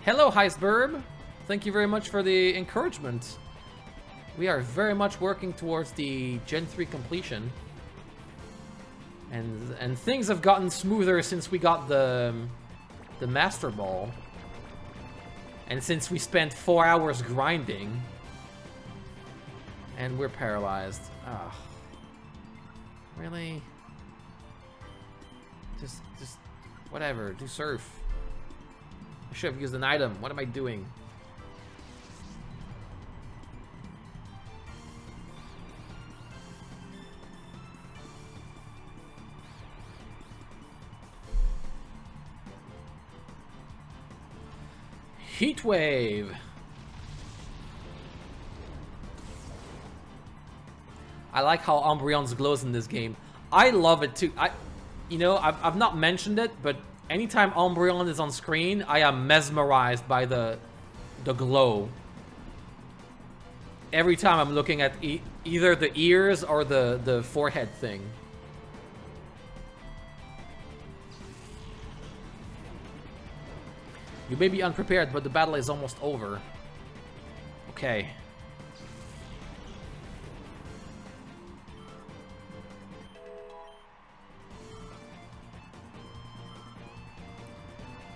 Hello, Heisberb. Thank you very much for the encouragement. We are very much working towards the Gen 3 completion. And things have gotten smoother since we got the Master Ball. And since we spent 4 hours grinding. And we're paralyzed. Ugh. Really? Just, whatever. Do surf. I should have used an item. What am I doing? Heat wave. I like how Umbreon's glows in this game. I love it too. You know, I've not mentioned it, but anytime Umbreon is on screen, I am mesmerized by the glow. Every time I'm looking at either the ears or the forehead thing. You may be unprepared, but the battle is almost over. Okay.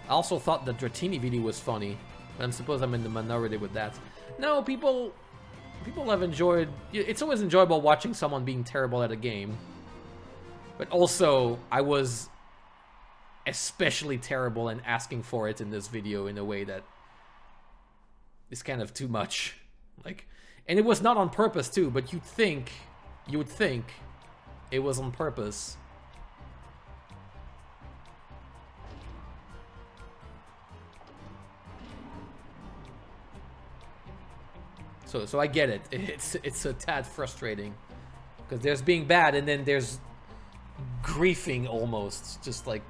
I also thought the Dratini video was funny, but I suppose I'm in the minority with that. No, people have enjoyed... It's always enjoyable watching someone being terrible at a game. But also, I was especially terrible and asking for it in this video in a way that is kind of too much. Like, and it was not on purpose too, but you would think it was on purpose. So I get it. It's a tad frustrating because there's being bad and then there's griefing almost, just like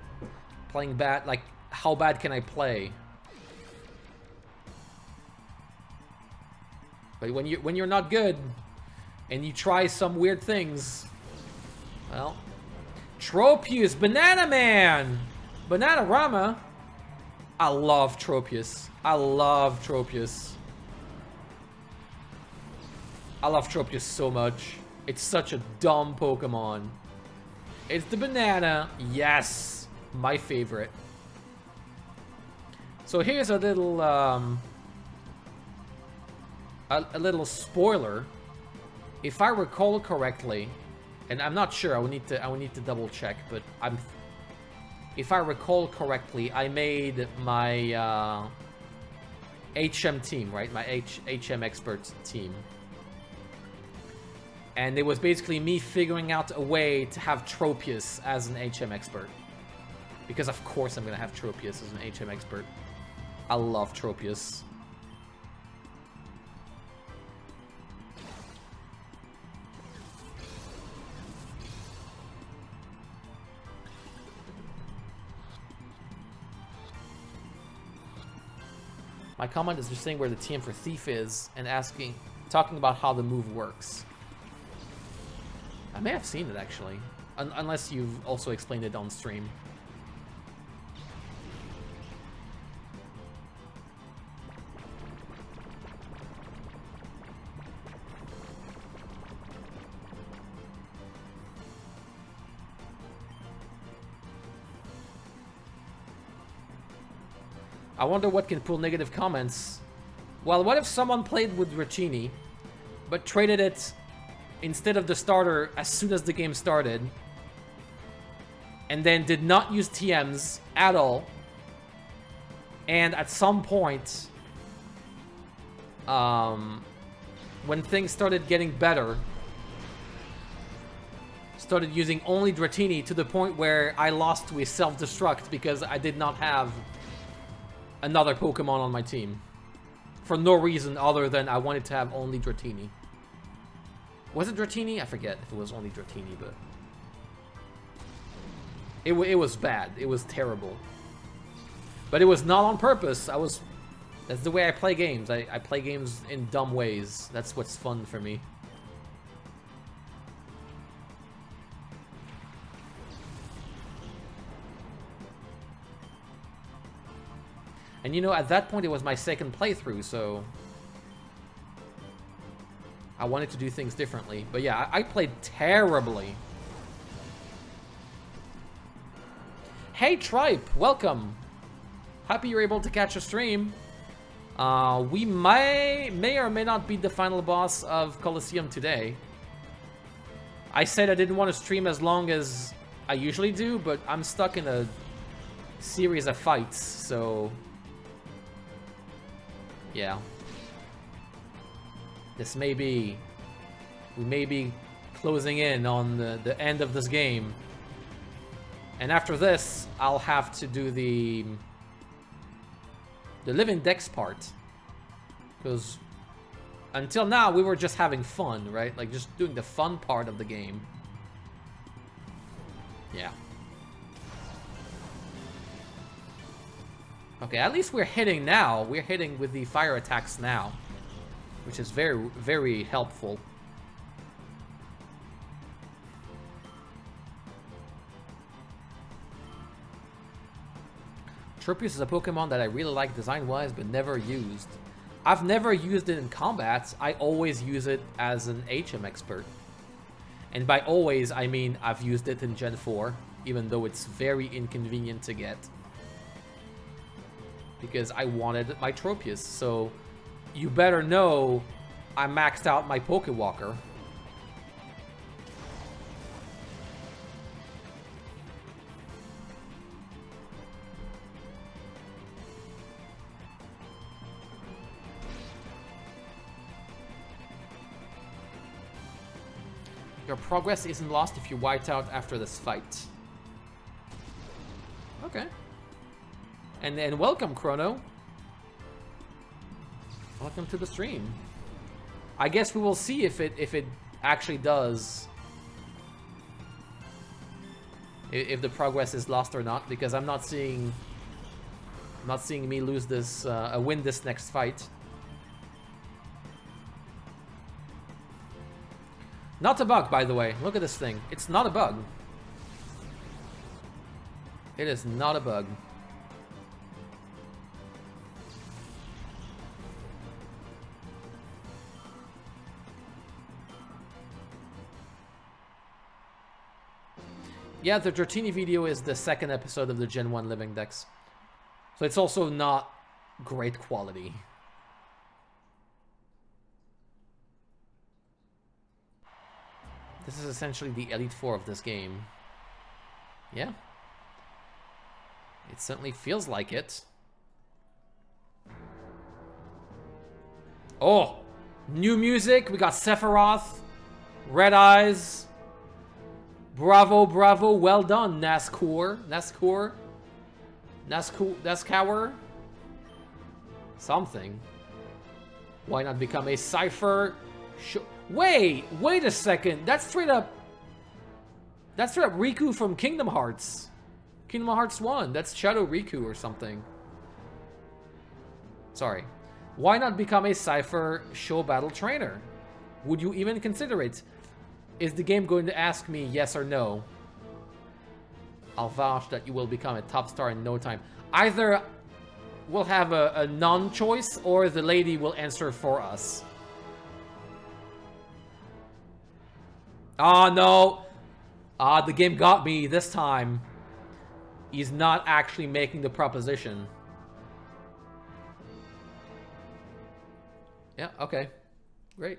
playing bad. Like, how bad can I play? But when you're not good and you try some weird things, well, Tropius, Banana Man, Bananarama. I love Tropius. I love Tropius so much. It's such a dumb Pokemon. It's the banana. Yes, my favorite. So here's a little a little spoiler. If I recall correctly, and I'm not sure, I will need to double check, but if I recall correctly, I made my HM team, right? My HM expert team. And it was basically me figuring out a way to have Tropius as an HM expert. Because of course I'm gonna have Tropius as an HM expert. I love Tropius. My comment is just saying where the TM for Thief is and talking about how the move works. I may have seen it actually, unless you've also explained it on stream. I wonder what can pull negative comments. Well, what if someone played with Dratini, but traded it instead of the starter as soon as the game started, and then did not use TMs at all, and at some point, when things started getting better, started using only Dratini to the point where I lost to a self-destruct because I did not have another Pokemon on my team. For no reason other than I wanted to have only Dratini. Was it Dratini? I forget if it was only Dratini, but... It was bad. It was terrible. But it was not on purpose. That's the way I play games. I play games in dumb ways. That's what's fun for me. And you know, at that point it was my second playthrough, so... I wanted to do things differently. But yeah, I played terribly. Hey Tripe, welcome. Happy you're able to catch a stream. We may or may not beat the final boss of Colosseum today. I said I didn't want to stream as long as I usually do, but I'm stuck in a series of fights, so... yeah. This may be... we may be closing in on the end of this game. And after this, I'll have to do the Living Dex part. Because until now, we were just having fun, right? Like, just doing the fun part of the game. Yeah. Okay, at least we're hitting now. We're hitting with the fire attacks now. Which is very, very helpful. Tropius is a Pokemon that I really like design-wise, but never used. I've never used it in combat. I always use it as an HM expert. And by always, I mean I've used it in Gen 4, even though it's very inconvenient to get. Because I wanted my Tropius, so you better know I maxed out my Pokewalker. Your progress isn't lost if you wiped out after this fight. Okay. And welcome, Chrono. Welcome to the stream. I guess we will see if it actually does. If the progress is lost or not, because I'm not seeing me lose this win this next fight. Not a bug, by the way. Look at this thing. It's not a bug. It is not a bug. Yeah, the Dratini video is the second episode of the Gen 1 Living Dex. So it's also not great quality. This is essentially the Elite Four of this game. Yeah. It certainly feels like it. Oh! New music. We got Sephiroth. Red Eyes. Bravo, bravo. Well done, Nazcur. Nazcur? Something. Why not become a Cypher? Wait a second. That's straight up Riku from Kingdom Hearts. Kingdom Hearts 1. That's Shadow Riku or something. Sorry. Why not become a Cypher show battle trainer? Would you even consider it? Is the game going to ask me yes or no? I'll vouch that you will become a top star in no time. Either we'll have a non-choice or the lady will answer for us. Oh, no. The game got me this time. He's not actually making the proposition. Yeah, okay. Great.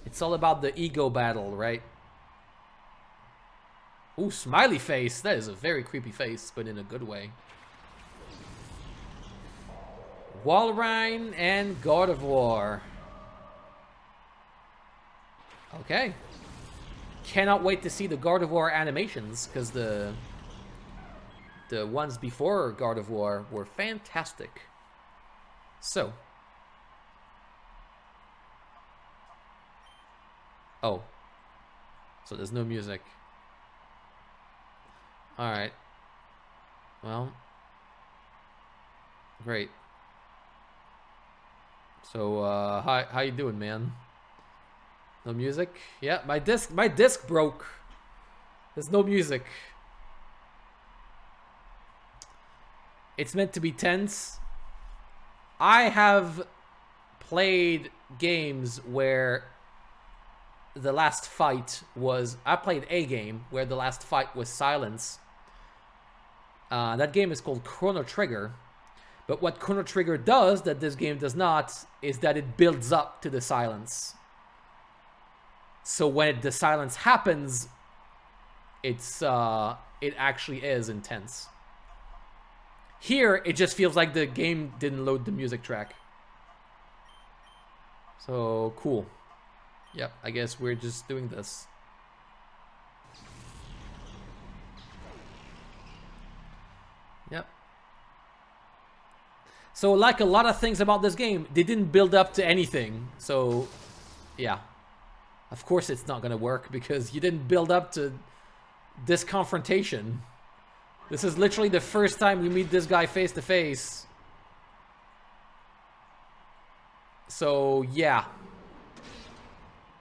It's all about the ego battle, right? Ooh, smiley face. That is a very creepy face, but in a good way. Walrein and God of War. Okay. Cannot wait to see the God of War animations, because the ones before God of War were fantastic. So. Oh. So there's no music. Alright. Well. Great. So, how you doing, man? No music? Yeah, my disc broke. There's no music. It's meant to be tense. I have played games where the last fight was... I played a game where the last fight was silence. That game is called Chrono Trigger. But what Chrono Trigger does that this game does not is that it builds up to the silence. So when the silence happens, it actually is intense. Here, it just feels like the game didn't load the music track. So, cool. Yep, I guess we're just doing this. Yep. So, like a lot of things about this game, they didn't build up to anything. So, yeah. Of course it's not gonna work because you didn't build up to this confrontation. This is literally the first time we meet this guy face to face. So, yeah.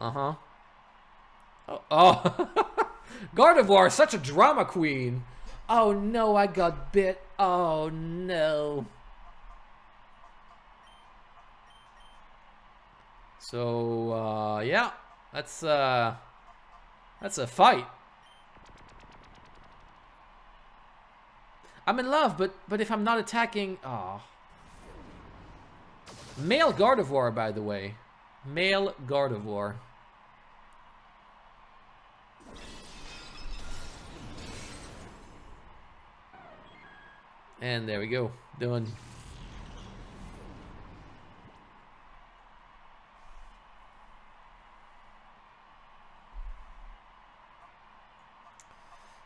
Uh-huh. Oh. Gardevoir, such a drama queen. Oh no, I got bit. Oh no. So, yeah. That's a fight. I'm in love, but if I'm not attacking... Oh. Male Gardevoir, by the way. Male Gardevoir. And there we go. Done.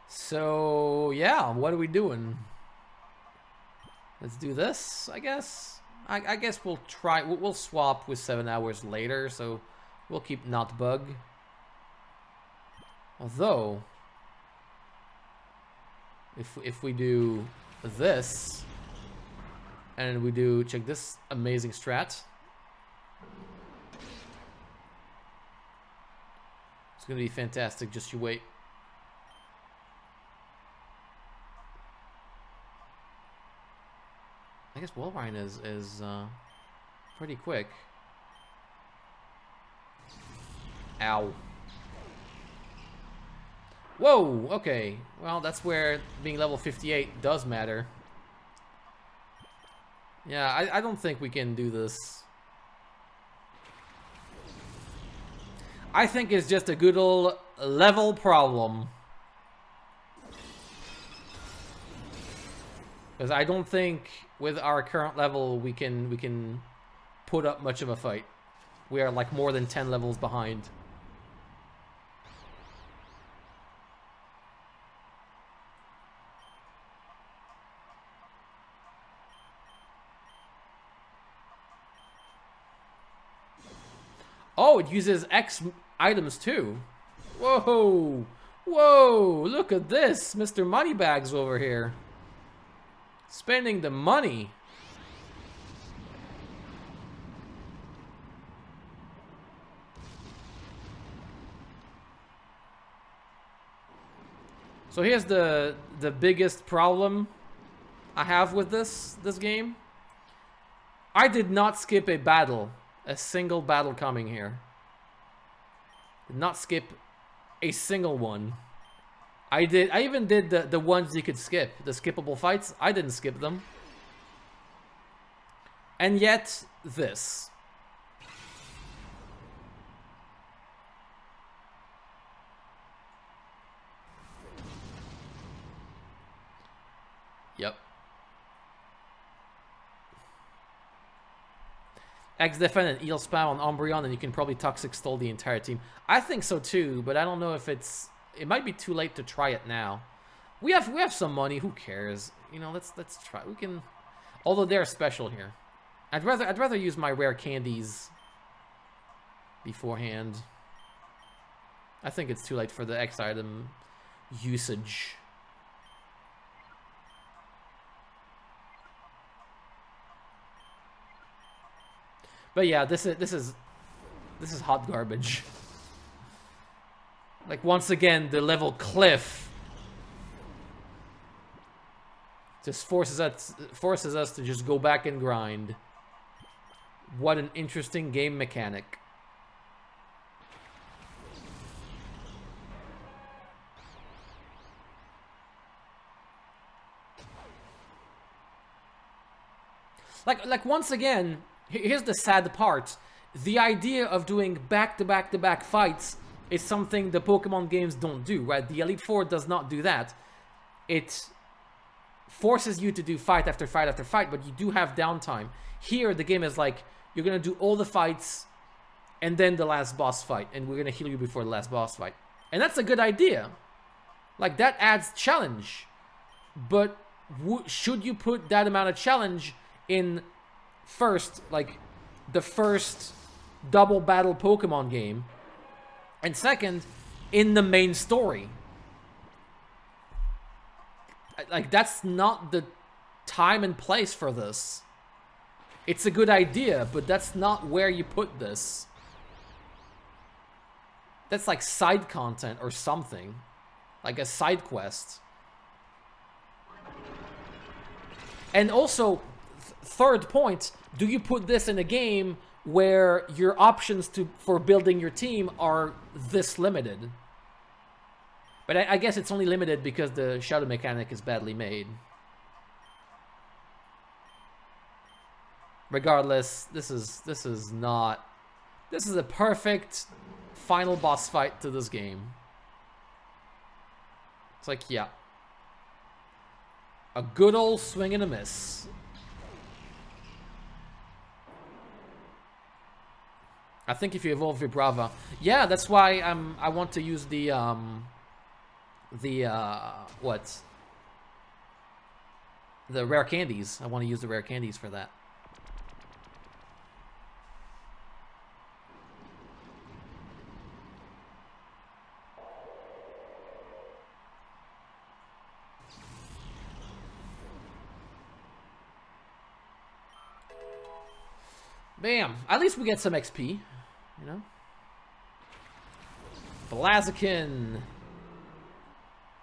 So, yeah, what are we doing? Let's do this, I guess. I guess we'll try. We'll swap with 7 hours later, so we'll keep not bug. Although, if we do this, and we do check this amazing strat, it's gonna be fantastic. Just you wait. I guess Wolverine is pretty quick. Ow. Whoa, okay. Well, that's where being level 58 does matter. Yeah, I don't think we can do this. I think it's just a good old level problem. Because I don't think with our current level we can put up much of a fight. We are like more than 10 levels behind. Oh, it uses X items too. Whoa! Whoa! Look at this! Mr. Moneybags over here. Spending the money. So here's the biggest problem I have with this game. I did not skip a battle. A single battle coming here. Did not skip a single one. I even did the ones you could skip. The skippable fights. I didn't skip them. And yet, this. Yep. X-Defend and Eel Spam on Umbreon, and you can probably Toxic Stole the entire team. I think so too, but I don't know if it's... It might be too late to try it now. We have some money. Who cares? You know, let's try. We can... Although they're special here. I'd rather use my rare candies beforehand. I think it's too late for the X item usage. But yeah, this is hot garbage. Like once again, the level cliff just forces us to just go back and grind. What an interesting game mechanic. Like once again, here's the sad part. The idea of doing back-to-back-to-back fights is something the Pokemon games don't do, right? The Elite Four does not do that. It forces you to do fight after fight after fight, but you do have downtime. Here, the game is like, you're gonna do all the fights, and then the last boss fight, and we're gonna heal you before the last boss fight. And that's a good idea. Like, that adds challenge. But should you put that amount of challenge in first, like, the first double battle Pokemon game, and second, in the main story? Like, that's not the time and place for this. It's a good idea, but that's not where you put this. That's like side content or something. Like a side quest. And also, third point, do you put this in a game where your options for building your team are this limited? But I guess it's only limited because the shadow mechanic is badly made. Regardless, this is a perfect final boss fight to this game. It's like, yeah. A good old swing and a miss. I think if you evolve Vibrava, yeah, that's why I want to use the rare candies. I want to use the rare candies for that. Bam! At least we get some XP, you know? Blaziken!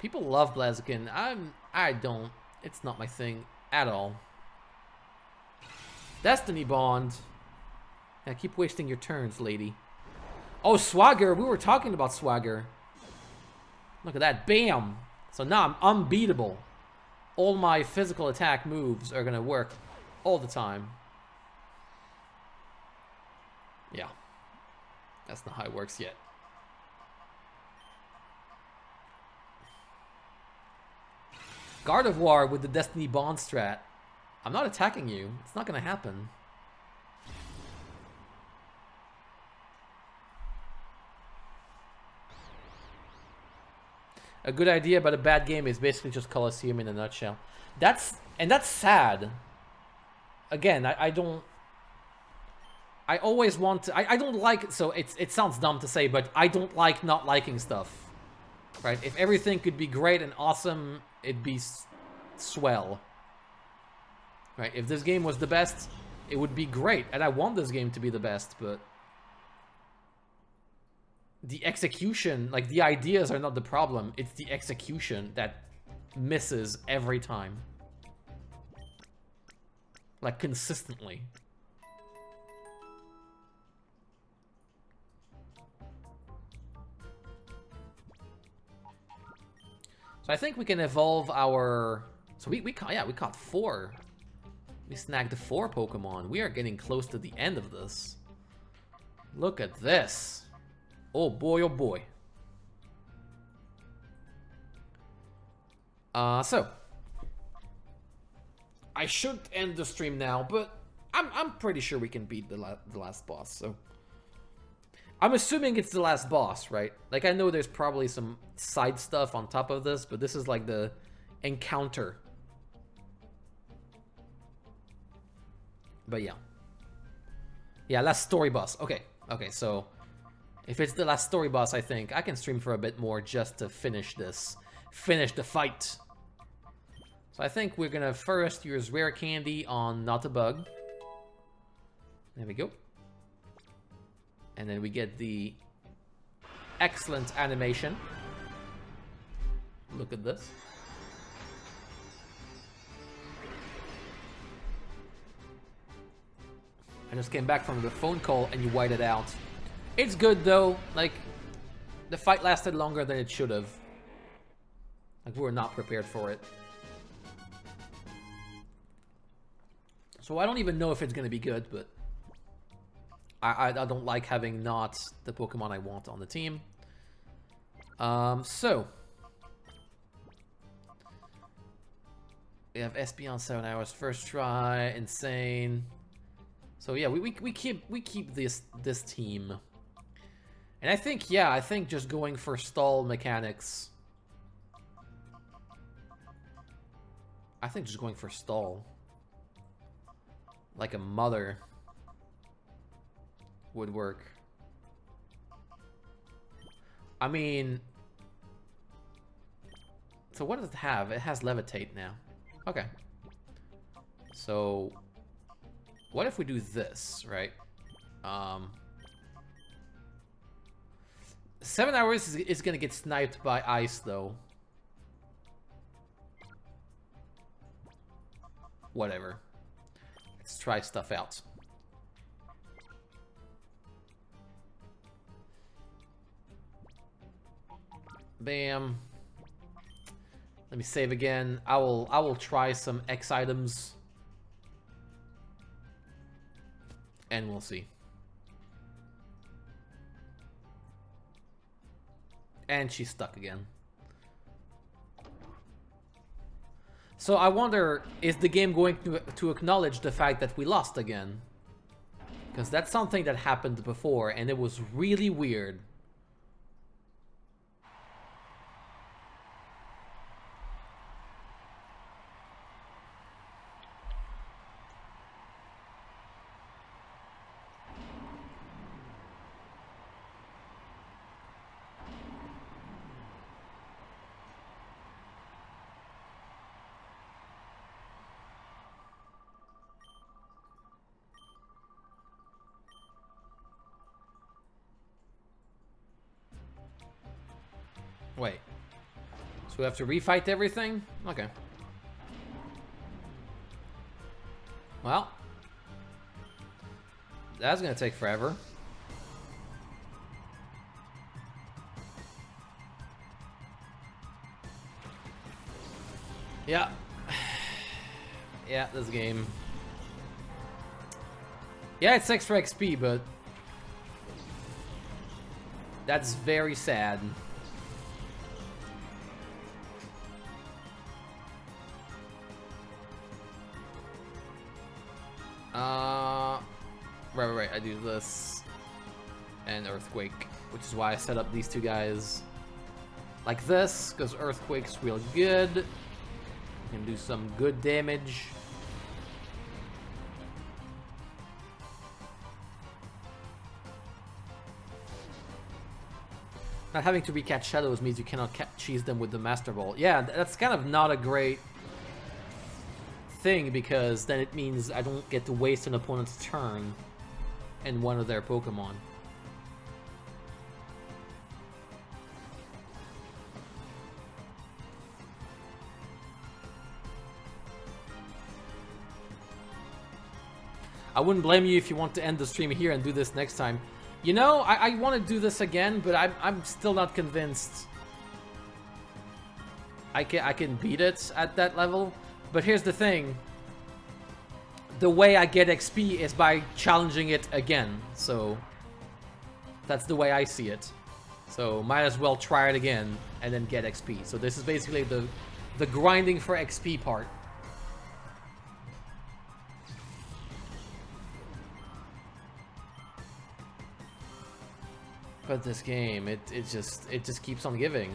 People love Blaziken. I don't. It's not my thing at all. Destiny Bond. Yeah, keep wasting your turns, lady. Oh, Swagger! We were talking about Swagger. Look at that. Bam! So now I'm unbeatable. All my physical attack moves are gonna work all the time. Yeah. That's not how it works yet. Gardevoir with the Destiny Bond strat. I'm not attacking you. It's not gonna happen. A good idea but a bad game is basically just Colosseum in a nutshell. That's sad. Again, I don't... I always want to... I don't like... So it sounds dumb to say, but I don't like not liking stuff. Right? If everything could be great and awesome, it'd be swell. Right? If this game was the best, it would be great. And I want this game to be the best, but... the execution, like the ideas are not the problem. It's the execution that misses every time. Like, consistently. So I think we can evolve our... So we caught 4. We snagged 4 Pokemon. We are getting close to the end of this. Look at this. Oh boy, oh boy. So I should end the stream now, but I'm pretty sure we can beat the last boss. So I'm assuming it's the last boss, right? Like, I know there's probably some side stuff on top of this, but this is like the encounter. But yeah. Yeah, last story boss. Okay, okay, so if it's the last story boss, I think I can stream for a bit more just to finish this. Finish the fight. So I think we're gonna first use rare candy on Not a Bug. There we go. And then we get the excellent animation. Look at this. I just came back from the phone call and you white it out. It's good though, like, the fight lasted longer than it should have. Like, we were not prepared for it. So I don't even know if it's gonna be good, but I don't like having not the Pokemon I want on the team. So we have Espeon 7 hours first try, insane. So yeah, we keep this team. And I think just going for stall mechanics. I think just going for stall like a mother would work. I mean, so what does it have? It has levitate now. Okay. So what if we do this, right? 7 hours is gonna get sniped by ice though. Whatever. Let's try stuff out. Bam. Let me save again. I will try some X items. And we'll see. And she's stuck again. So I wonder, is the game going to acknowledge the fact that we lost again? Because that's something that happened before, and it was really weird. Wait. So we have to refight everything? Okay. Well. That's gonna take forever. Yeah. Yeah, this game. Yeah, it's extra XP, but that's very sad. Right, I do this and Earthquake, which is why I set up these two guys like this, because Earthquake's real good. Can do some good damage. Not having to recatch shadows means you cannot cheese them with the Master Ball. Yeah, that's kind of not a great thing, because then it means I don't get to waste an opponent's turn in one of their Pokemon. I wouldn't blame you if you want to end the stream here and do this next time. You know, I want to do this again, but I'm still not convinced I can beat it at that level. But here's the thing. The way I get XP is by challenging it again. So that's the way I see it. So might as well try it again and then get XP. So this is basically the grinding for XP part. But this game, it just keeps on giving.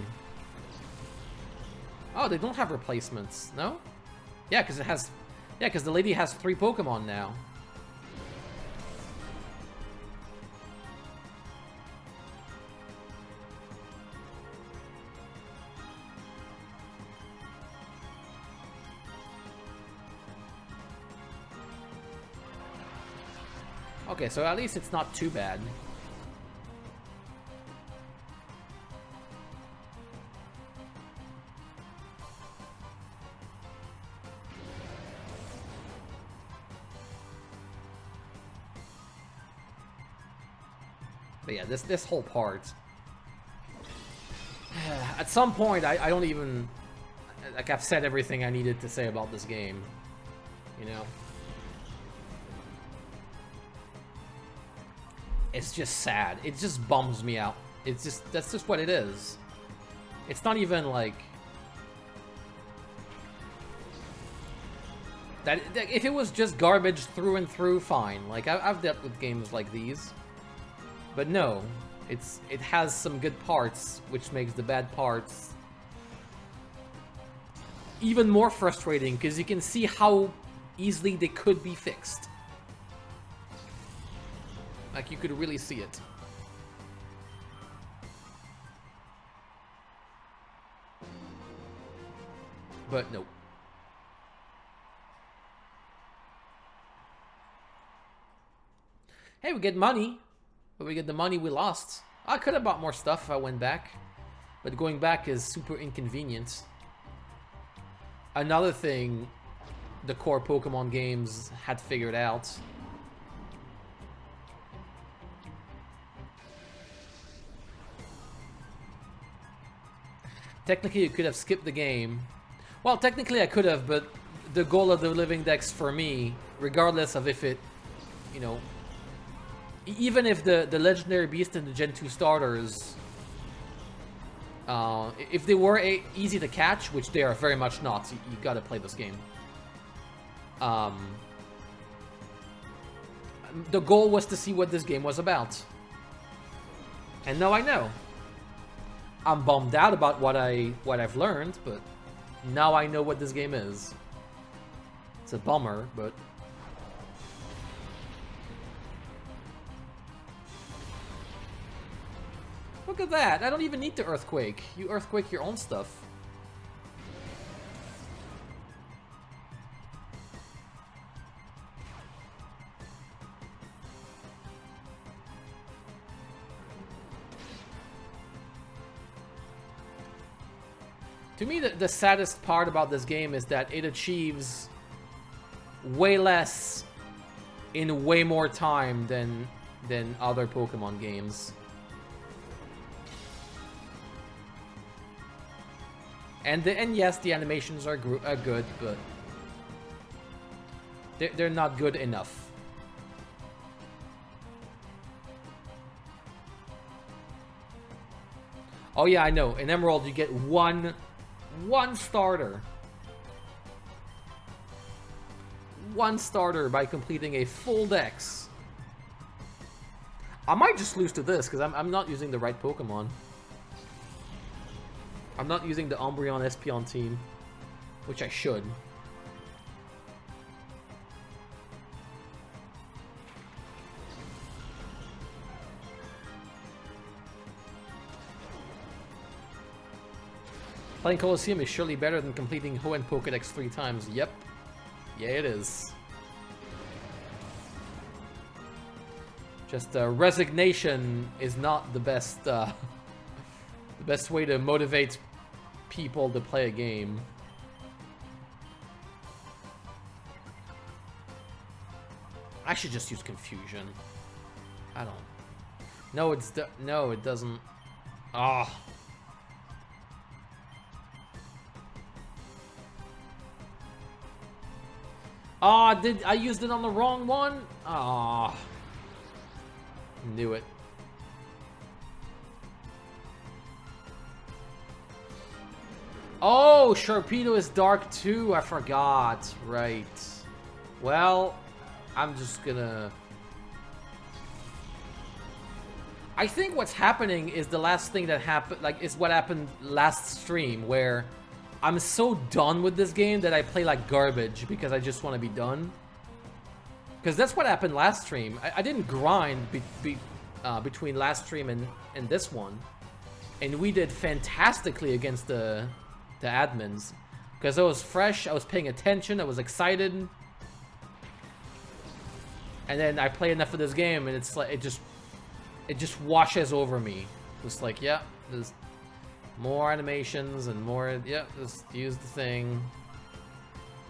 Oh, they don't have replacements, no? Yeah, because it has. Yeah, because the lady has 3 Pokemon now. Okay, so at least it's not too bad. But yeah, this whole part. At some point, I don't even... Like, I've said everything I needed to say about this game. You know? It's just sad. It just bums me out. That's just what it is. It's not even like that if it was just garbage through and through, fine. Like I've dealt with games like these. But no, it has some good parts, which makes the bad parts even more frustrating because you can see how easily they could be fixed. Like, you could really see it. But no. Hey, we get money. But we get the money we lost. I could have bought more stuff if I went back. But going back is super inconvenient. Another thing the core Pokemon games had figured out. Technically, you could have skipped the game. Well, technically I could have, but the goal of the living dex for me, regardless of if it, you know, even if the legendary beast and the Gen 2 starters, if they were easy to catch, which they are very much not, so you gotta play this game. The goal was to see what this game was about. And now I know. I'm bummed out about what I've learned, but now I know what this game is. It's a bummer, but look at that. I don't even need to Earthquake. You Earthquake your own stuff. To me, the saddest part about this game is that it achieves way less in way more time than other Pokemon games. And yes, the animations are good, but they're not good enough. Oh yeah, I know. In Emerald, you get one starter. One starter by completing a full dex. I might just lose to this because I'm not using the right Pokemon. I'm not using the Umbreon Espeon team, which I should. Playing Colosseum is surely better than completing Hoenn Pokédex 3 times. Yep. Yeah, it is. Just resignation is not the best way to motivate people to play a game. I should just use confusion. I don't. No, no, it doesn't. Ah. Oh. Ah, I used it on the wrong one? Ah. Knew it. Oh, Sharpedo is dark too. I forgot. Right. Well, I'm just gonna... I think what's happening is the last thing that happened, like, is what happened last stream, where I'm so done with this game that I play like garbage because I just want to be done. Because that's what happened last stream. I didn't grind between last stream and this one. And we did fantastically against the admins. Because I was fresh, I was paying attention, I was excited. And then I play enough of this game and it's like, it just washes over me. It's like, yeah, there's more animations and more, yeah, just use the thing.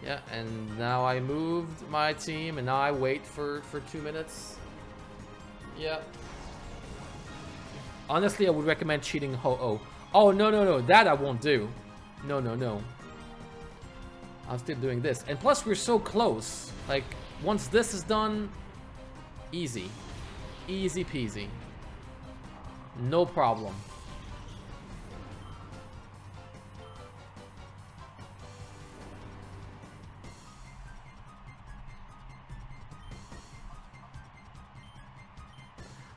Yeah, and now I moved my team and now I wait for 2 minutes. Yeah. Honestly, I would recommend cheating Ho-Oh. Oh, no, that I won't do. No. I'm still doing this. And plus, we're so close. Like, once this is done, easy. Easy peasy. No problem.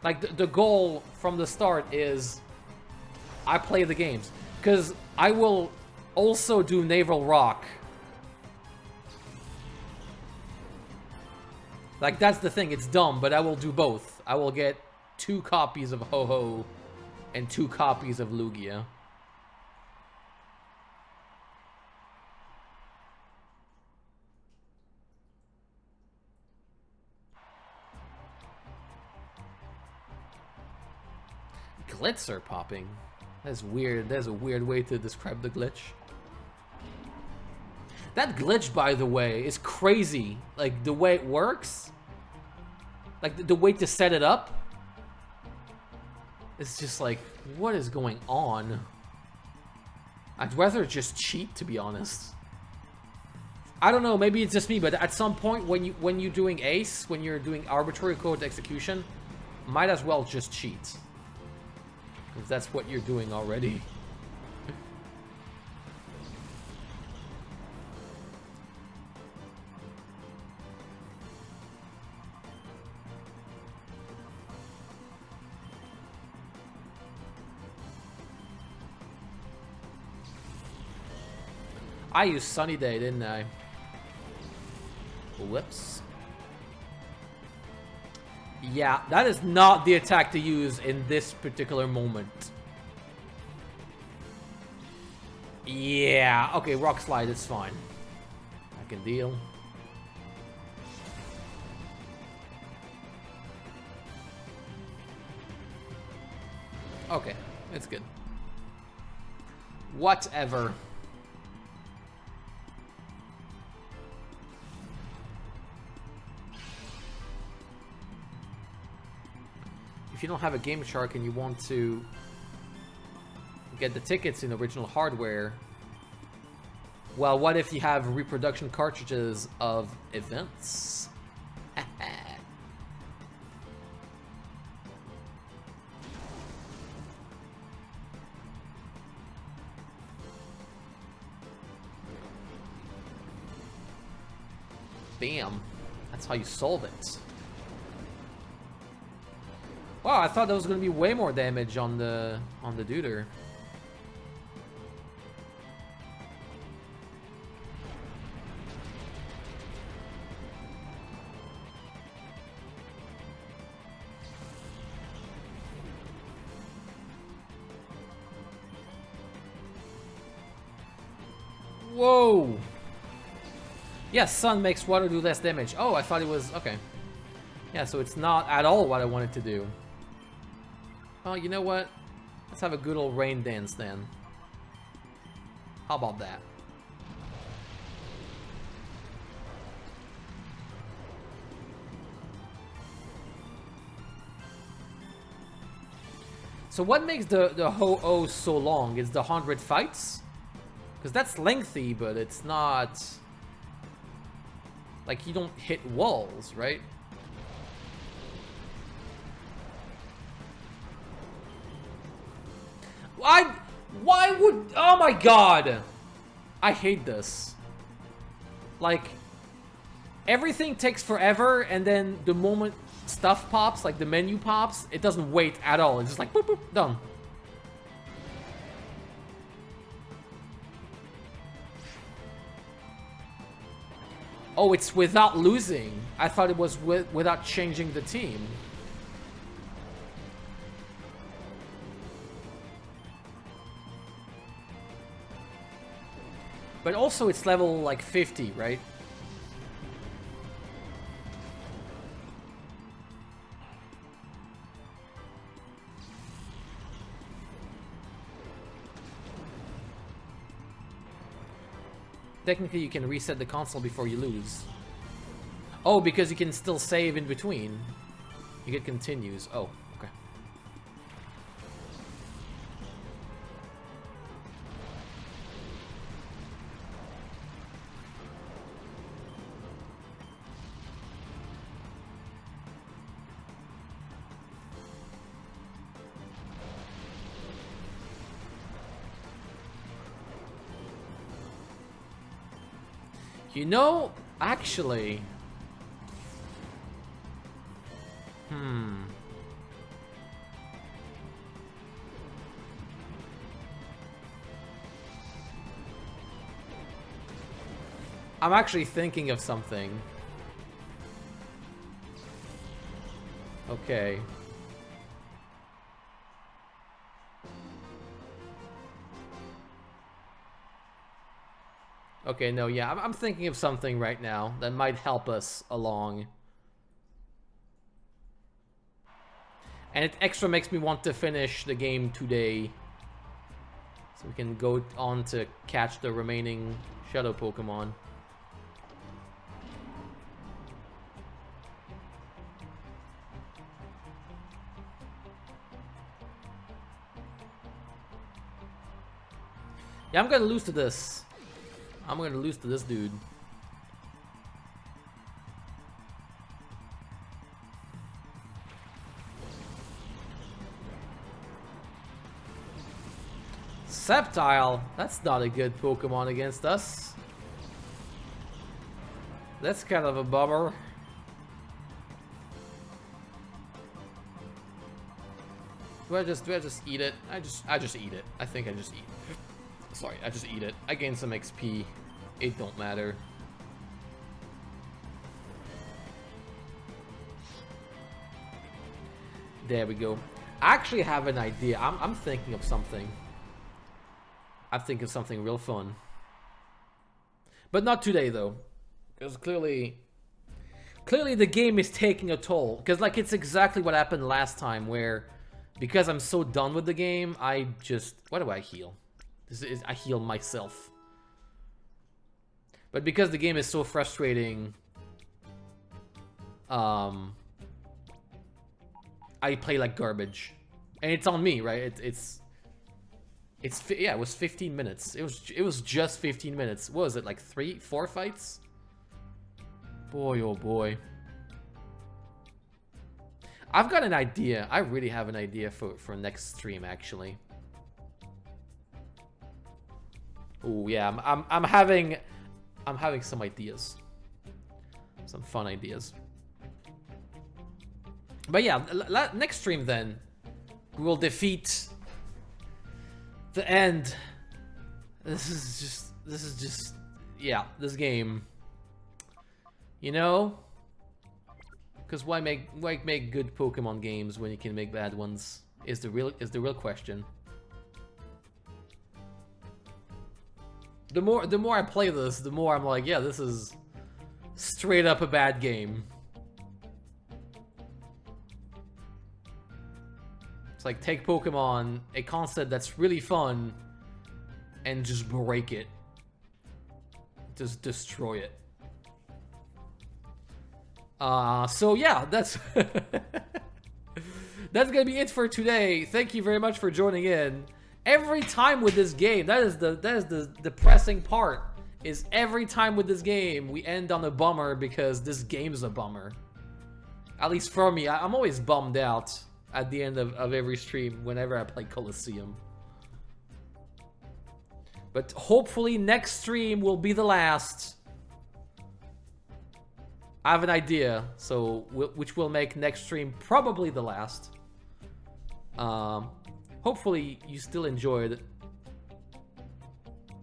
Like, the goal from the start is I play the games. Because I will also do Naval Rock. Like, that's the thing. It's dumb, but I will do both. I will get 2 copies of Ho-Ho and 2 copies of Lugia. Glitz are popping. That's weird. That's a weird way to describe the glitch. That glitch, by the way, is crazy. Like, the way it works. Like, the way to set it up. It's just like, what is going on? I'd rather just cheat, to be honest. I don't know, maybe it's just me, but at some point when you're doing Ace, when you're doing arbitrary code execution, might as well just cheat. If that's what you're doing already. I used Sunny Day, didn't I? Whoops. Yeah, that is not the attack to use in this particular moment. Yeah, okay, Rock Slide is fine. I can deal. Okay, it's good. Whatever. If you don't have a Game Shark and you want to get the tickets in original hardware, well, what if you have reproduction cartridges of events? Bam. That's how you solve it. Wow, I thought there was going to be way more damage on the duder. Whoa! Yes, Sun makes water do less damage. Oh, I thought it was... Okay. Yeah, so it's not at all what I wanted to do. Oh, you know what? Let's have a good old rain dance then. How about that? So what makes the Ho-Oh so long? Is the 100 fights? Because that's lengthy, but it's not... Like, you don't hit walls, right? Why would... Oh my god! I hate this. Like, everything takes forever, and then the moment stuff pops, like the menu pops, it doesn't wait at all. It's just like, boop, boop, done. Oh, it's without losing. I thought it was without changing the team. But also it's level like 50, right? Technically you can reset the console before you lose. Oh, because you can still save in between. You get continues. Oh, okay. You know, actually... I'm actually thinking of something. Okay. Okay, no, yeah, I'm thinking of something right now that might help us along. And it extra makes me want to finish the game today. So we can go on to catch the remaining Shadow Pokemon. Yeah, I'm gonna lose to this. I'm gonna lose to this dude. Sceptile? That's not a good Pokemon against us. That's kind of a bummer. Do I just eat it? I just eat it. I think I just eat it. Sorry, I just eat it. I gain some XP. It don't matter. There we go. I actually have an idea. I'm thinking of something. I'm thinking of something real fun. But not today though. Because clearly the game is taking a toll. Because like it's exactly what happened last time where because I'm so done with the game, I just... What do I heal? I heal myself. But because the game is so frustrating, I play like garbage, and it's on me, right? Yeah, it was 15 minutes. It was just 15 minutes. What was it, like 3-4 fights? Boy, oh boy. I've got an idea. I really have an idea for next stream, actually. Oh yeah, I'm having some ideas, some fun ideas. But yeah, next stream then, we will defeat the end. This is just yeah, this game. You know, because why make good Pokemon games when you can make bad ones? Is the real question. The more I play this, the more I'm like, yeah, this is straight up a bad game. It's like take Pokemon, a concept that's really fun, and just break it. Just destroy it. So yeah, that's that's gonna be it for today. Thank you very much for joining in. Every time with this game, that is the depressing part, is every time with this game we end on a bummer because this game's a bummer. At least for me, I'm always bummed out at the end of every stream whenever I play Colosseum. But hopefully next stream will be the last. I have an idea, so which will make next stream probably the last. Hopefully you still enjoyed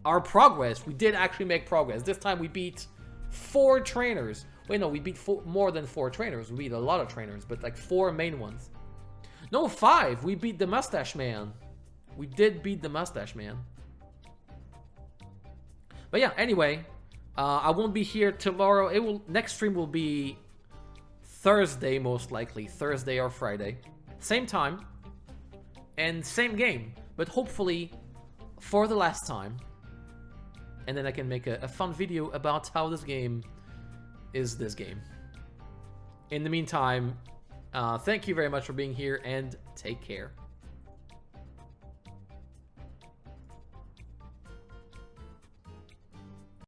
our progress. We did actually make progress. This time we beat 4 trainers. Wait, no, we beat more than 4 trainers. We beat a lot of trainers, but like 4 main ones. No, 5. We beat the Mustache Man. We did beat the Mustache Man. But yeah, anyway, I won't be here tomorrow. Next stream will be Thursday, most likely. Thursday or Friday. Same time. And same game, but hopefully for the last time. And then I can make a fun video about how this game is this game. In the meantime, thank you very much for being here and take care.